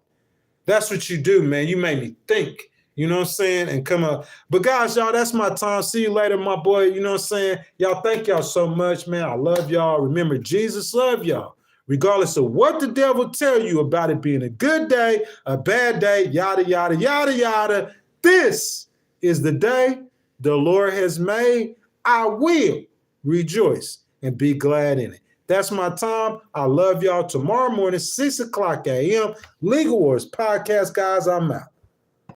That's what you do, man. You make me think. You know what I'm saying? And come up. But guys, y'all, that's my time. See you later, my boy. You know what I'm saying? Y'all, thank y'all so much, man. I love y'all. Remember, Jesus loved y'all. Regardless of what the devil tell you about it being a good day, a bad day, yada, yada, yada, yada. This is the day the Lord has made. I will rejoice and be glad in it. That's my time. I love y'all. Tomorrow morning, 6 o'clock a.m. Legal Wars Podcast, guys. I'm out.